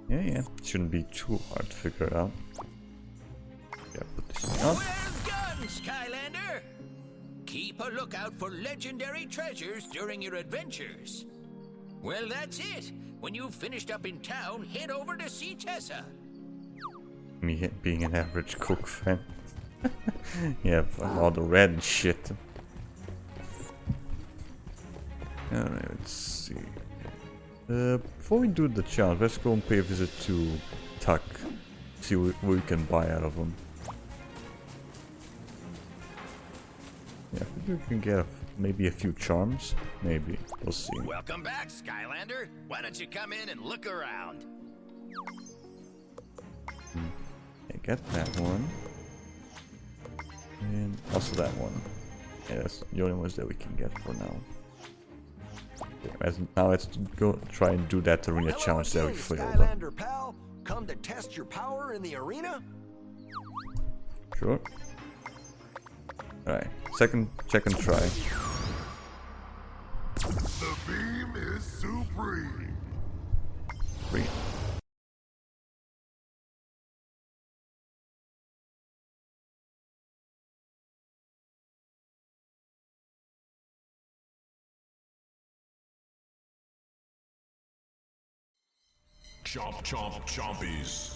Yeah. Shouldn't be too hard to figure out. Yeah, put this on. Well done, Skylander! Keep a lookout for legendary treasures during your adventures. Well, that's it. When you've finished up in town, head over to see Tessa. Me being an average Cook fan. Yeah, all the red and shit. Alright, let's see. Before we do the challenge, let's go and pay a visit to Tuck. See what we can buy out of him. Yeah, I think we can get maybe a few charms. Maybe. We'll see. Welcome back, Skylander. Why don't you come in and look around? I get that one. And also that one. Yeah, that's the only ones that we can get for now. Okay, now let's go try and do that arena challenge that we failed. Skylander pal, come to test your power in the arena? Sure. Alright, second try. The beam is supreme. Three. Chomp, chomp, chompies.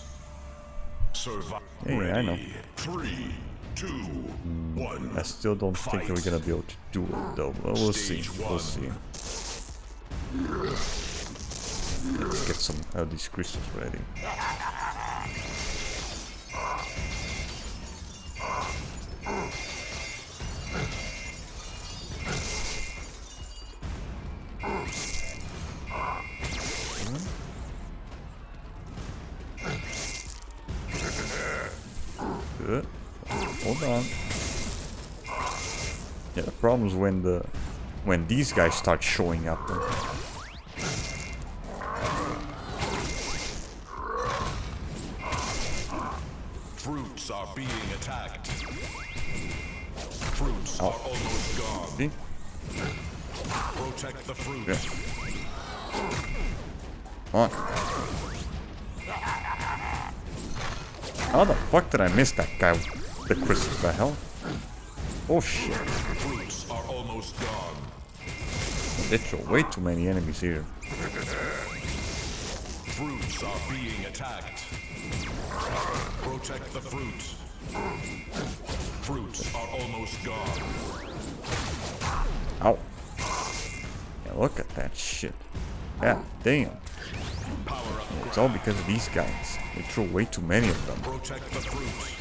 Survive. Hey, ready. I know. 3, 2, 1. I still don't think we're gonna be able to do it though. Well, we'll see. We'll see. Let's get some of these crystals ready. Good. Hold on. Yeah, the problem is when these guys start showing up. Fruits are being attacked. Fruits are almost gone. See? Protect the fruit. Yeah. Come on. How the fuck did I miss that guy with the crystals? The hell? Oh shit. Fruits are almost gone. They throw way too many enemies here. Fruits are being attacked. Protect the fruit. Fruits are almost gone. Ow. Yeah, look at that shit. Yeah, damn. It's all because of these guys. They throw way too many of them. Protect the fruit.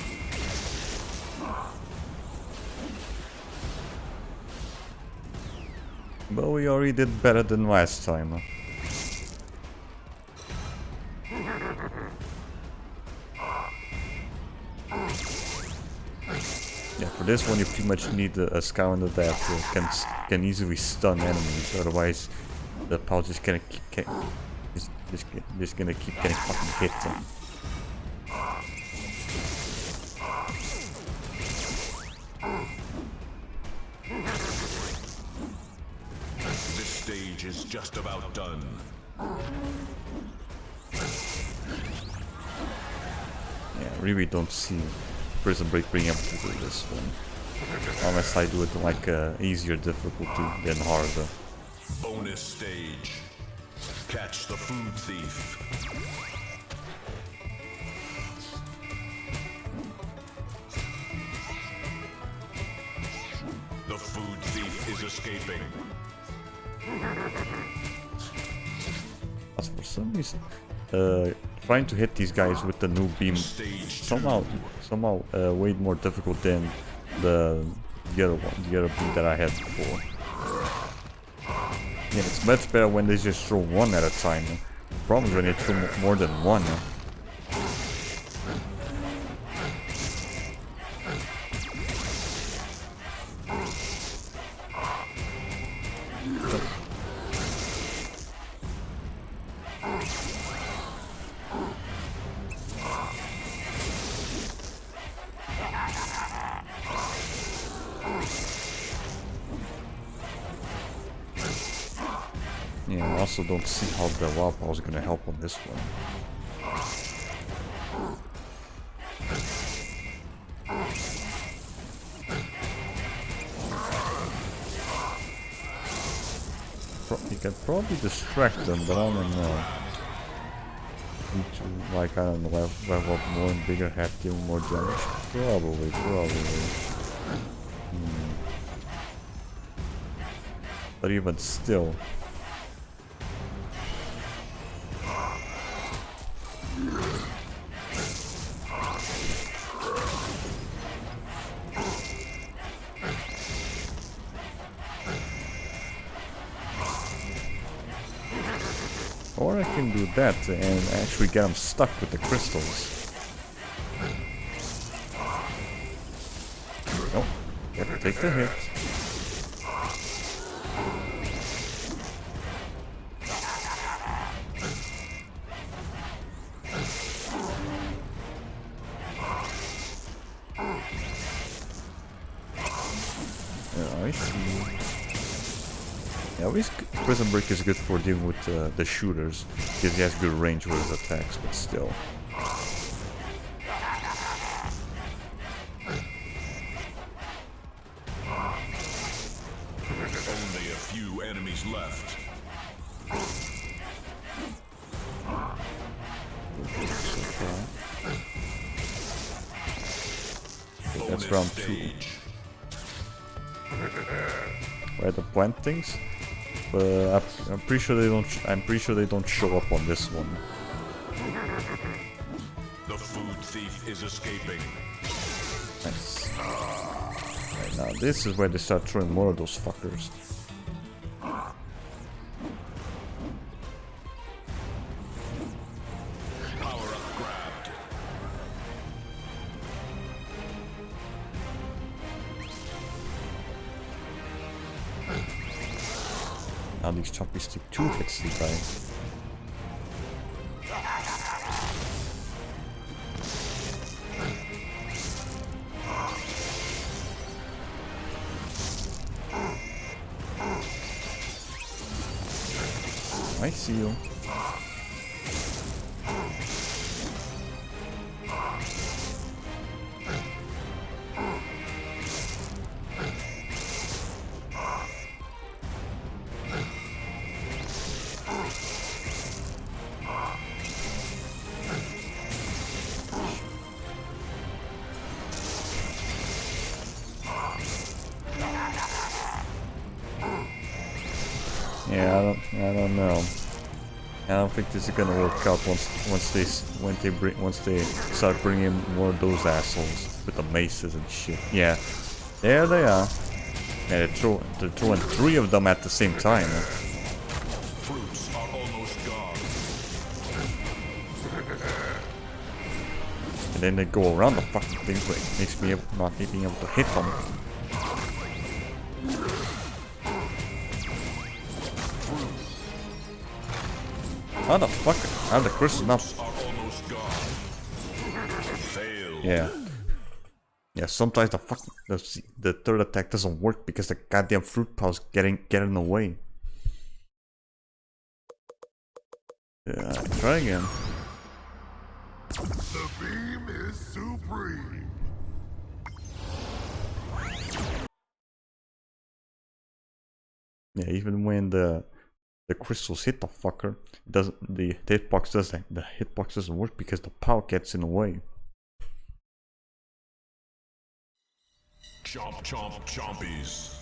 But we already did better than last time. Yeah, for this one you pretty much need a Skylander that can easily stun enemies. Otherwise, the power just gonna keep just gonna keep getting fucking hit. This stage is just about done. Yeah, I really don't see Prism Break being able to do this one. Unless I do it in like easier difficulty than harder. Bonus stage. Catch the food thief. The food thief is escaping. As for some reason, trying to hit these guys with the new beam somehow way more difficult than the other beam that I had before. Yeah, it's much better when they just throw one at a time. The problem is when they throw more than one. Yeah, I also don't see how the wild power is gonna help on this one. You can probably distract them, but I don't know. Need to, like, I don't know, level up more and bigger head, deal more damage. Probably. But even still. Or I can do that and actually get them stuck with the crystals. Oh, you have to take the hit. Yeah, I see. Yeah, at least Prism Break is good for dealing with the shooters, because he has good range with his attacks, but still. Only a few enemies left. Okay, that's round 2. Where the plant things? But I'm pretty sure they don't. I'm pretty sure they don't show up on this one. The food thief is escaping. Nice. Right, now this is where they start throwing more of those fuckers. Power up grabbed. Now these choppies take 2 hits to die. I see you. Yeah, I don't know. I don't think this is gonna work out once they start bringing more of those assholes with the maces and shit. Yeah, there they are. Yeah, they're throwing 3 of them at the same time. Fruits are almost gone. And then they go around the fucking thing, but it makes me not being able to hit them. How the fuck? How the crystals not? Yeah. Yeah, sometimes the third attack doesn't work because the goddamn fruit pow's getting in the way. Yeah, try again. The beam is supreme. Yeah, even when the crystals hit the fucker, the hitbox doesn't work because the power gets in the way. Chomp, chomp, chompies.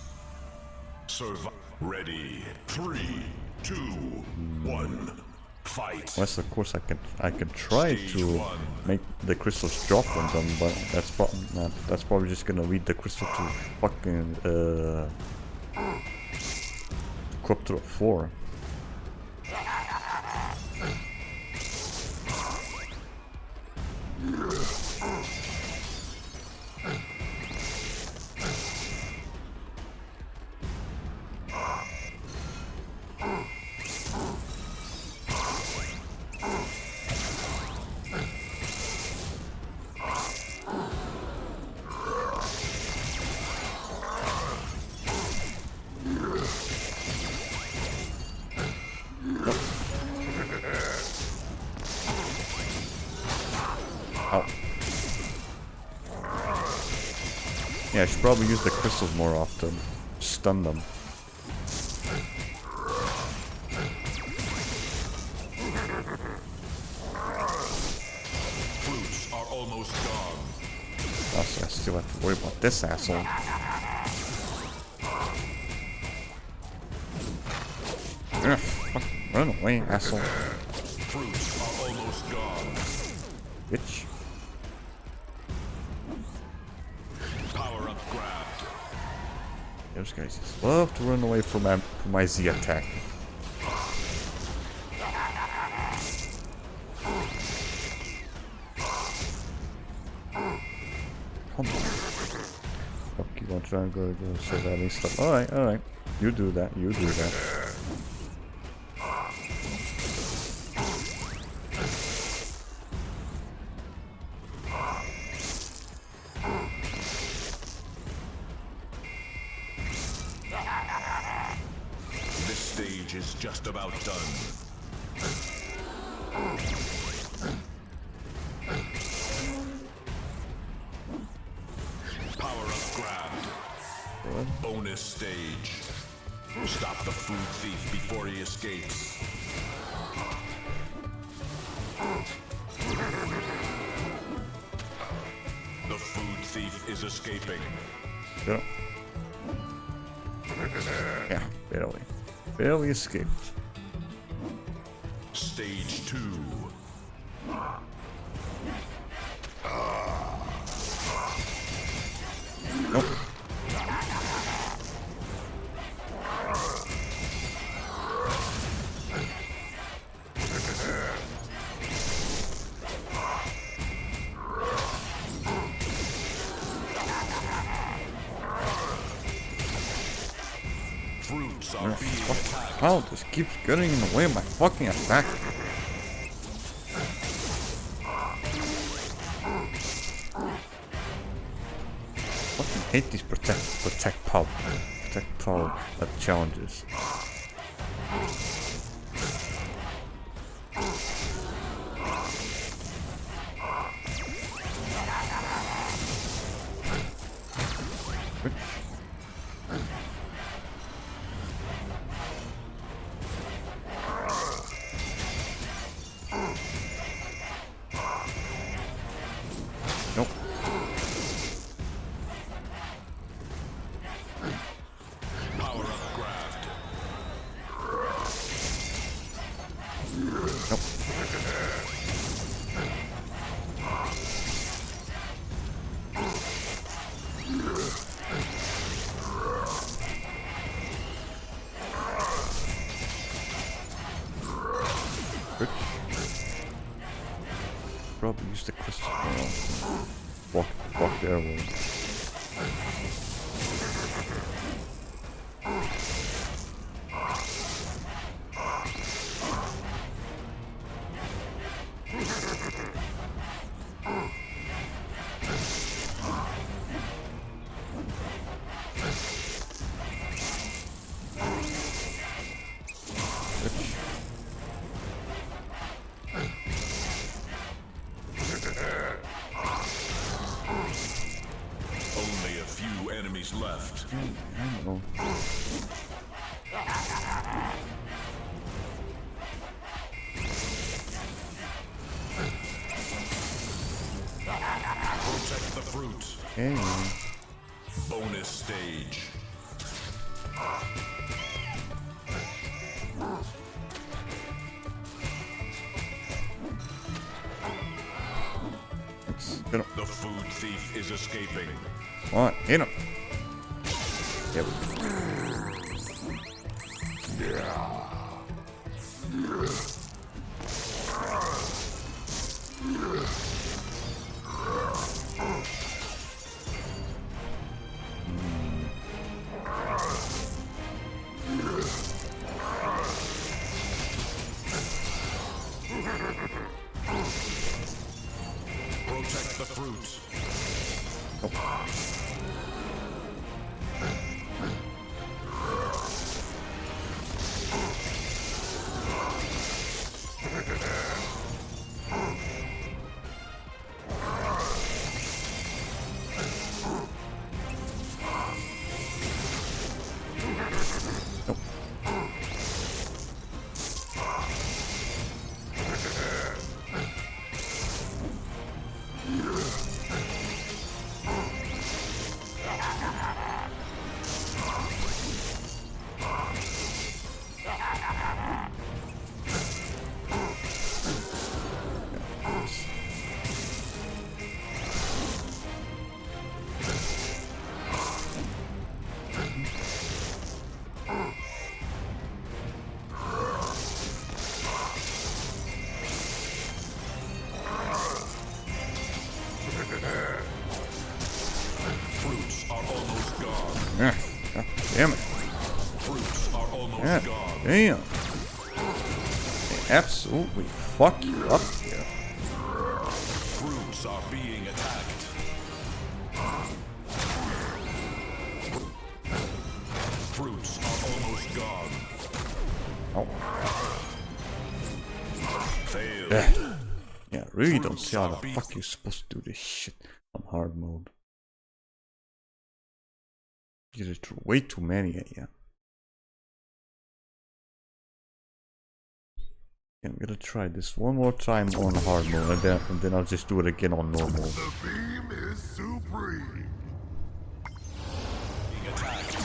Survive. Ready. 3, 2, 1. Fight. Yes, of course I can try to make the crystals drop on them, but that's probably just gonna lead the crystal to fucking go up to a 4. Yeah, I should probably use the crystals more often. Stun them. Fruits are almost gone. Also, I still have to worry about this asshole. Ugh, fuck, run away, asshole. Fruits are almost gone. Bitch. Power up grabbed. Those guys just love to run away from my Z attack. Come on. Fuck, you want to try and go surviving stuff. Alright. You do that, you do that. This stage is just about done. Power up grabbed. What? Bonus stage. Stop the food thief before he escapes. The food thief is escaping. Yeah. Yeah, barely. Barely escaped. Stage 2. Nope. Fruits are being attacked. How this keeps getting in the way of my fucking attack? Fucking hate these protect power challenges. Nope. Power up grabbed. Nope. Probably use the crystal. Block the airway. Only a few enemies left. I know. Protect the fruit. Okay. Bonus stage. The food thief is escaping. Alright, hit him. There we go. Protect the fruit. Yeah. God damn it. Fruits are almost Yeah. gone. Damn. They absolutely fuck you up here. Fruits are being attacked. Fruits are almost gone. Oh. Failed. Yeah, I really don't see how the fuck you're supposed to do this shit on hard mode. There's way too many at you. I'm gonna try this one more time on hard mode, and then I'll just do it again on normal. The beam is supreme. Being attacked.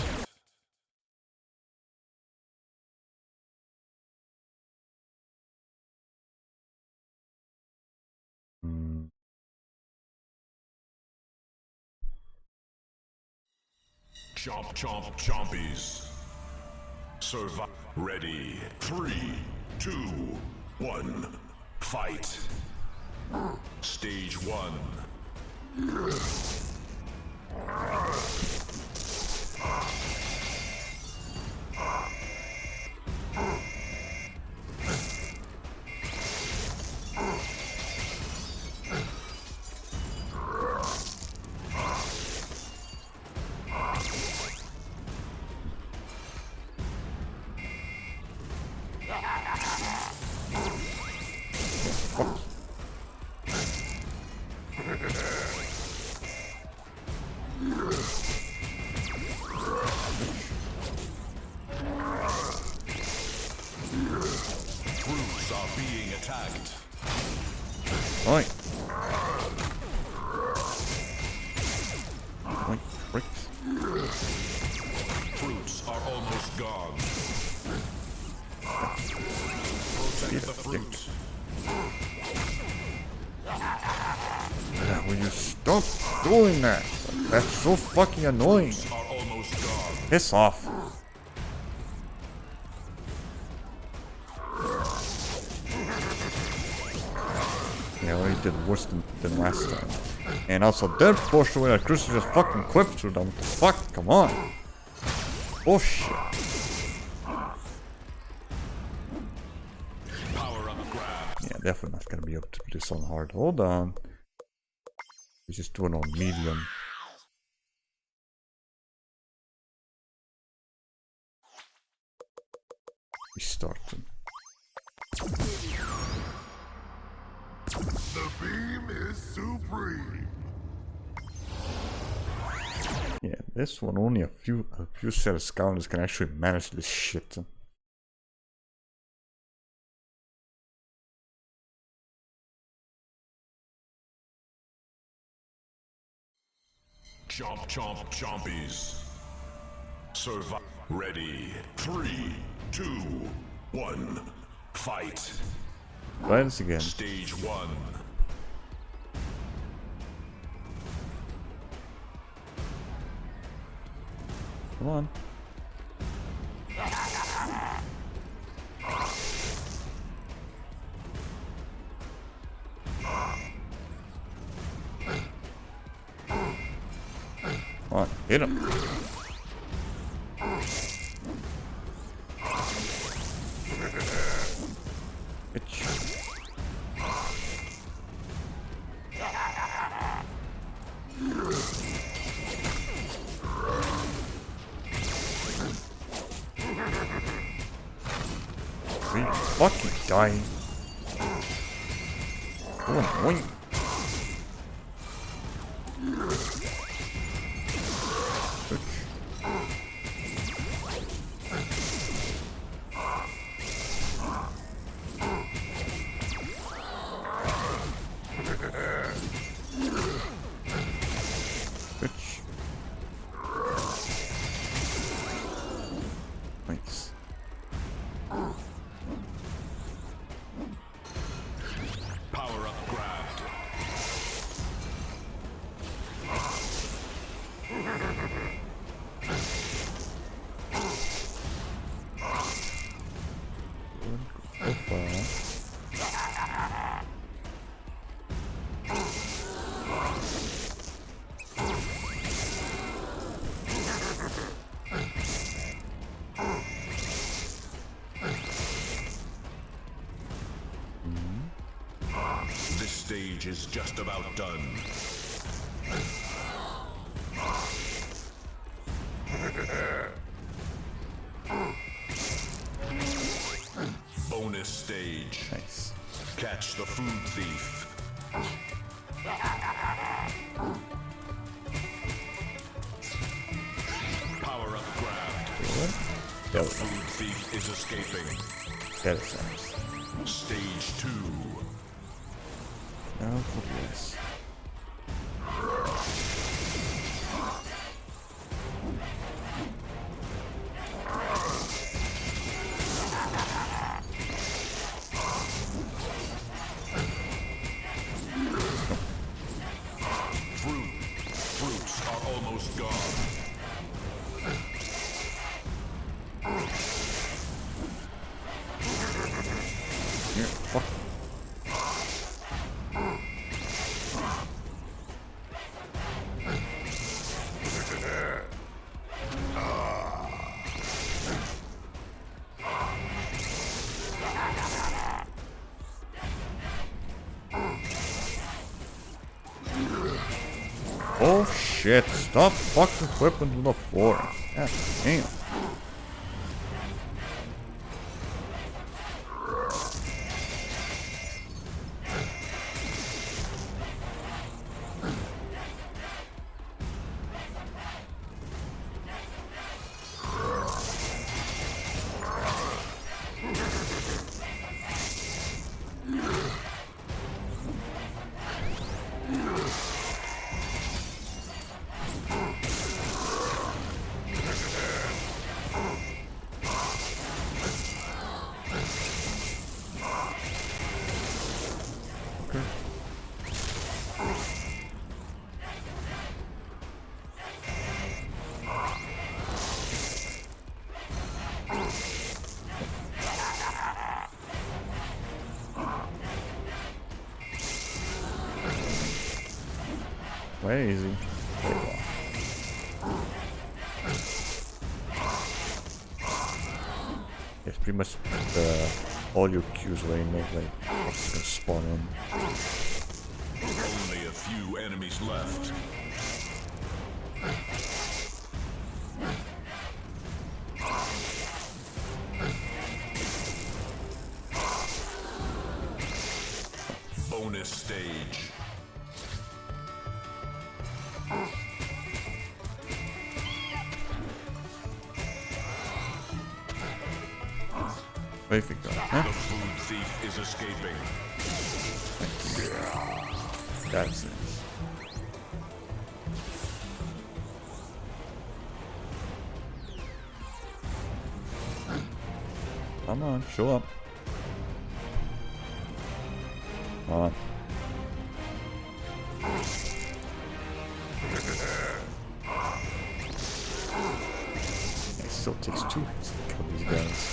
Chomp, chomp, chompies. Survive. Ready. 3, 2, 1. Fight. Stage 1. Fruits are being attacked. Oi. Oi, bricks. Fruits are almost gone. Protect the fruit. Will you stop doing that? That's so fucking annoying. Fruits are almost gone. Piss off. Yeah, I already did worse than last time. And also, that portion where Chris just fucking clipped through them. What the fuck? Come on. Oh shit. Power up grab. Yeah, definitely not gonna be able to do this on hard. Hold on. We just do it on medium. We started. The beam is supreme. Yeah, this one only a few set of Skylanders can actually manage this shit. Chomp, chomp, chompies. Survive. Ready. 3, 2, 1. Fight. Try this again. Stage 1. Come on. Come on, hit him. Bitch. Are you fucking dying? So annoying. Bitch. Nice. Power up grabbed. So far. stage is just about done. Bonus stage. Nice. Catch the food thief. Power up grabbed. The food thief is escaping. That is nice. Stage 2. Now for this. Fruits are almost gone. Here, fuck. Oh shit, stop fucking whipping to the floor. God damn. Very easy. It's pretty much all your Qs where you know like what's gonna spawn in. Only a few enemies left. Bonus stage. Where you go? Huh? The food thief is escaping. That's it. Come on, show up. Come on. It still takes 2 hits to kill these guys.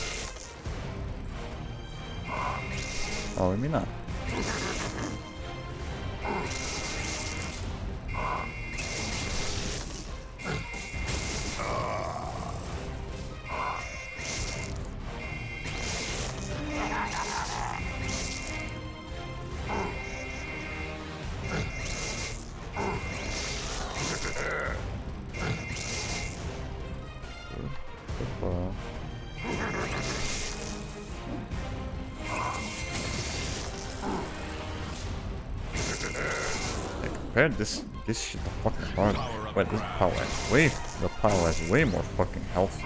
Oh, maybe not. Compared this shit to fucking hard. Wait, this power has way more fucking health.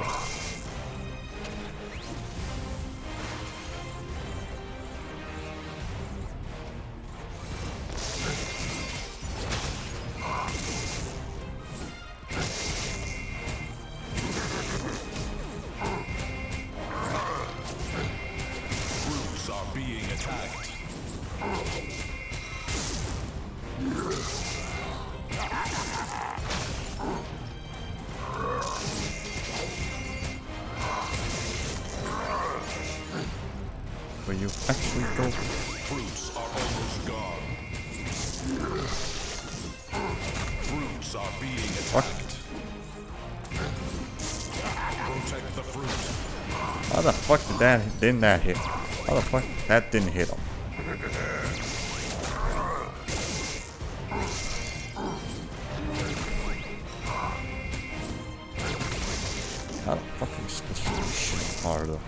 Fruits are being attacked. Where you actually go? Fruits are almost gone. Fruits are being attacked. Protect the fruit. How the fuck didn't that hit? How the fuck that didn't hit him? How the fuck are you supposed to do this shit harder?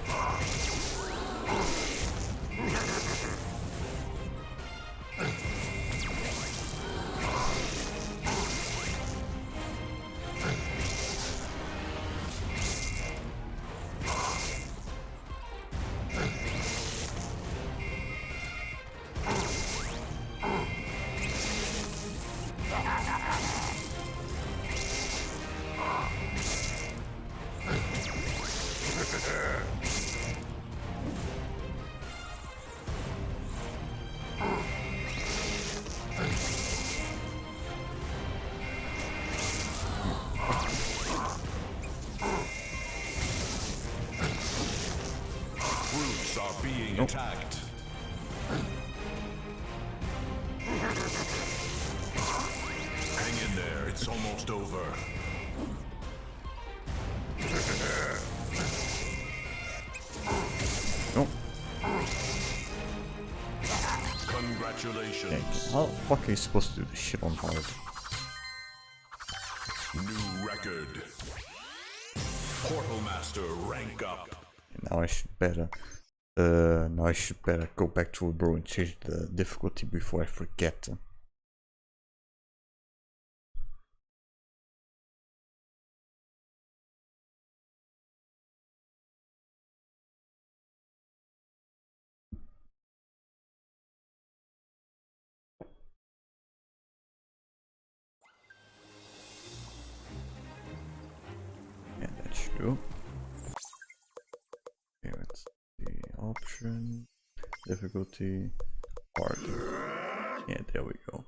Fruits are being attacked. Hang in there, it's almost over. Nope. Congratulations. How the fuck are you supposed to do this shit on hard? New record. Portal Master rank up. Now I should better go back to Woodborough and change the difficulty before I forget. Yeah, that's true. Okay, let's see. Option, difficulty, harder. Yeah, there we go.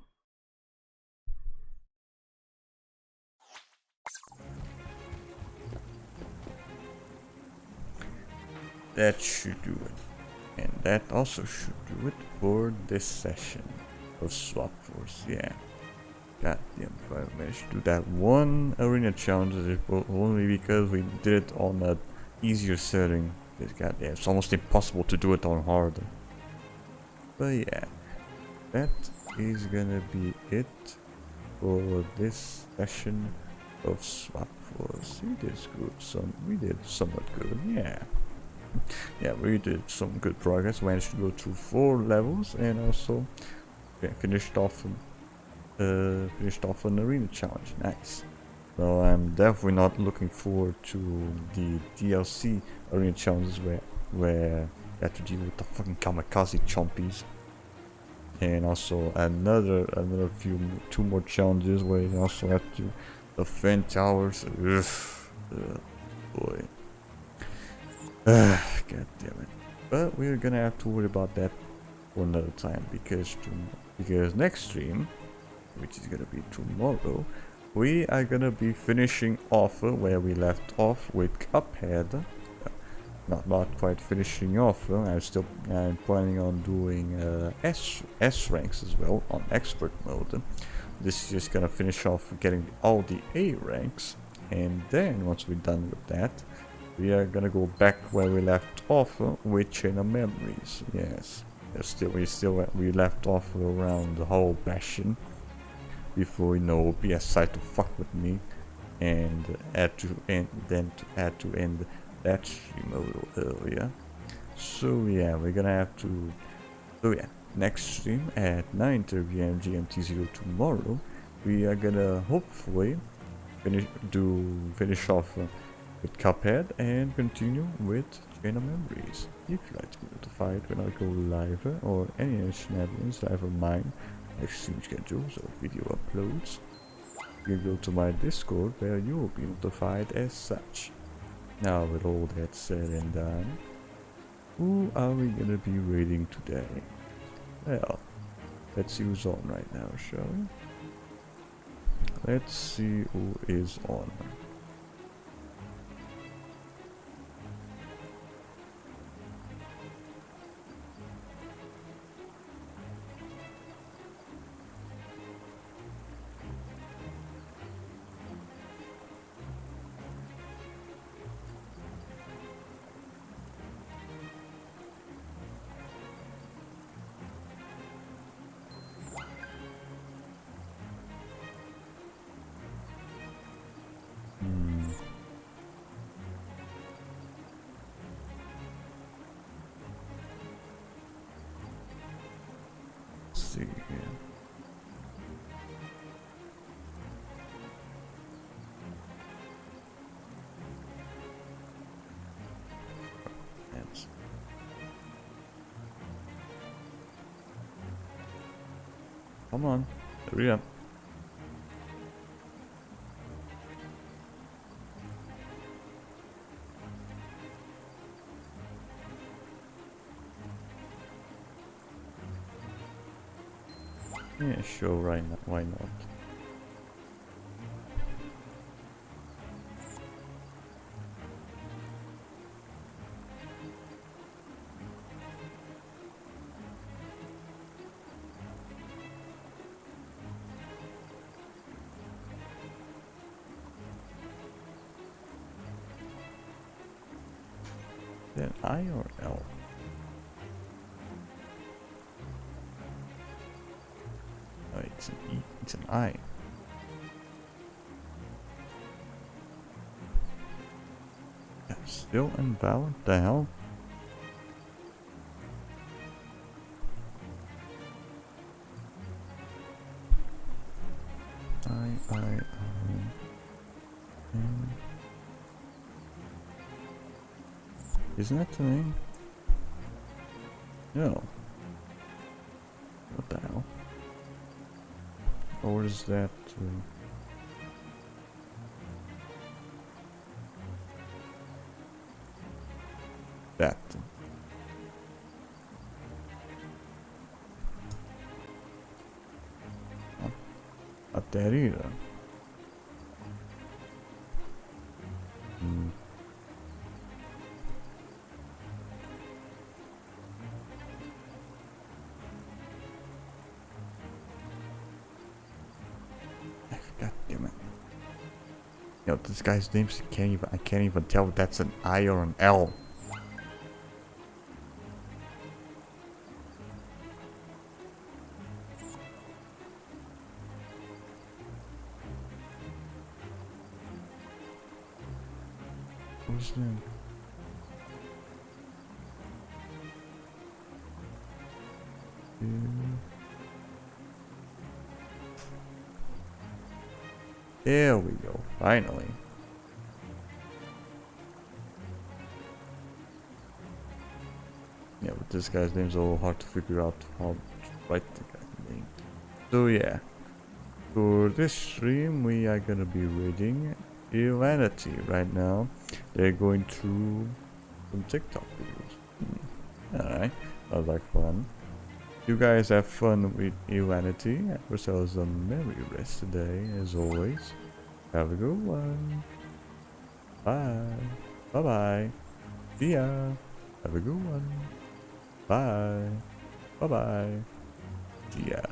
That should do it. And that also should do it for this session of Swap Force, yeah. God damn, if I managed to do that one arena challenge, it was only because we did it on an easier setting. Goddamn, it's almost impossible to do it on harder. But yeah, that is gonna be it for this session of Swap Force. We did somewhat good, yeah. Yeah, we did some good progress. Managed to go through 4 levels and also finished off an arena challenge. Nice. So I'm definitely not looking forward to the DLC arena challenges where you have to deal with the fucking kamikaze chompies, and also two more challenges where you also have to defend towers. Boy. God damn it. But we're gonna have to worry about that for another time because next stream, which is gonna be tomorrow, we are gonna be finishing off where we left off with Cuphead. Not quite finishing off. I'm planning on doing S ranks as well on expert mode. This is just gonna finish off getting all the A ranks, and then once we're done with that, we are gonna go back where we left off with Chain of Memories. Yes, we left off around the whole Bastion before we know be decided to fuck with me and had to end that stream a little earlier. So yeah, we're gonna have to. So yeah, next stream at 9:30 AM GMT0 tomorrow, we are gonna hopefully finish off with Cuphead and continue with Chain of Memories. If you'd like to be notified when I go live or any shenanigans live of mine, like stream schedules or video uploads, you can go to my Discord where you will be notified as such. Now with all that said and done, who are we gonna be raiding today? Well, let's see who's on right now, shall we? Let's see who is on. Yeah. That's come on, hurry up. Yeah, sure, right now. Why not? Then I or L? Oh, it's an E. It's an I. Yeah, still invalid? The hell? Isn't that the name? No. What the hell? Or is that that? Oh, not that either. God damn it. Yo, this guy's name, I can't even tell if that's an I or an L. What's his name? There we go, finally. Yeah, but this guy's name's a little hard to figure out how to write the guy's name. So yeah, for this stream we are gonna be reading Humanity right now. They're going through some TikTok videos. Alright, sounds like fun. You guys have fun with Humanity. Have yourselves a merry rest today, as always. Have a good one. Bye. Bye bye. See ya. Have a good one. Bye. Bye bye. See ya.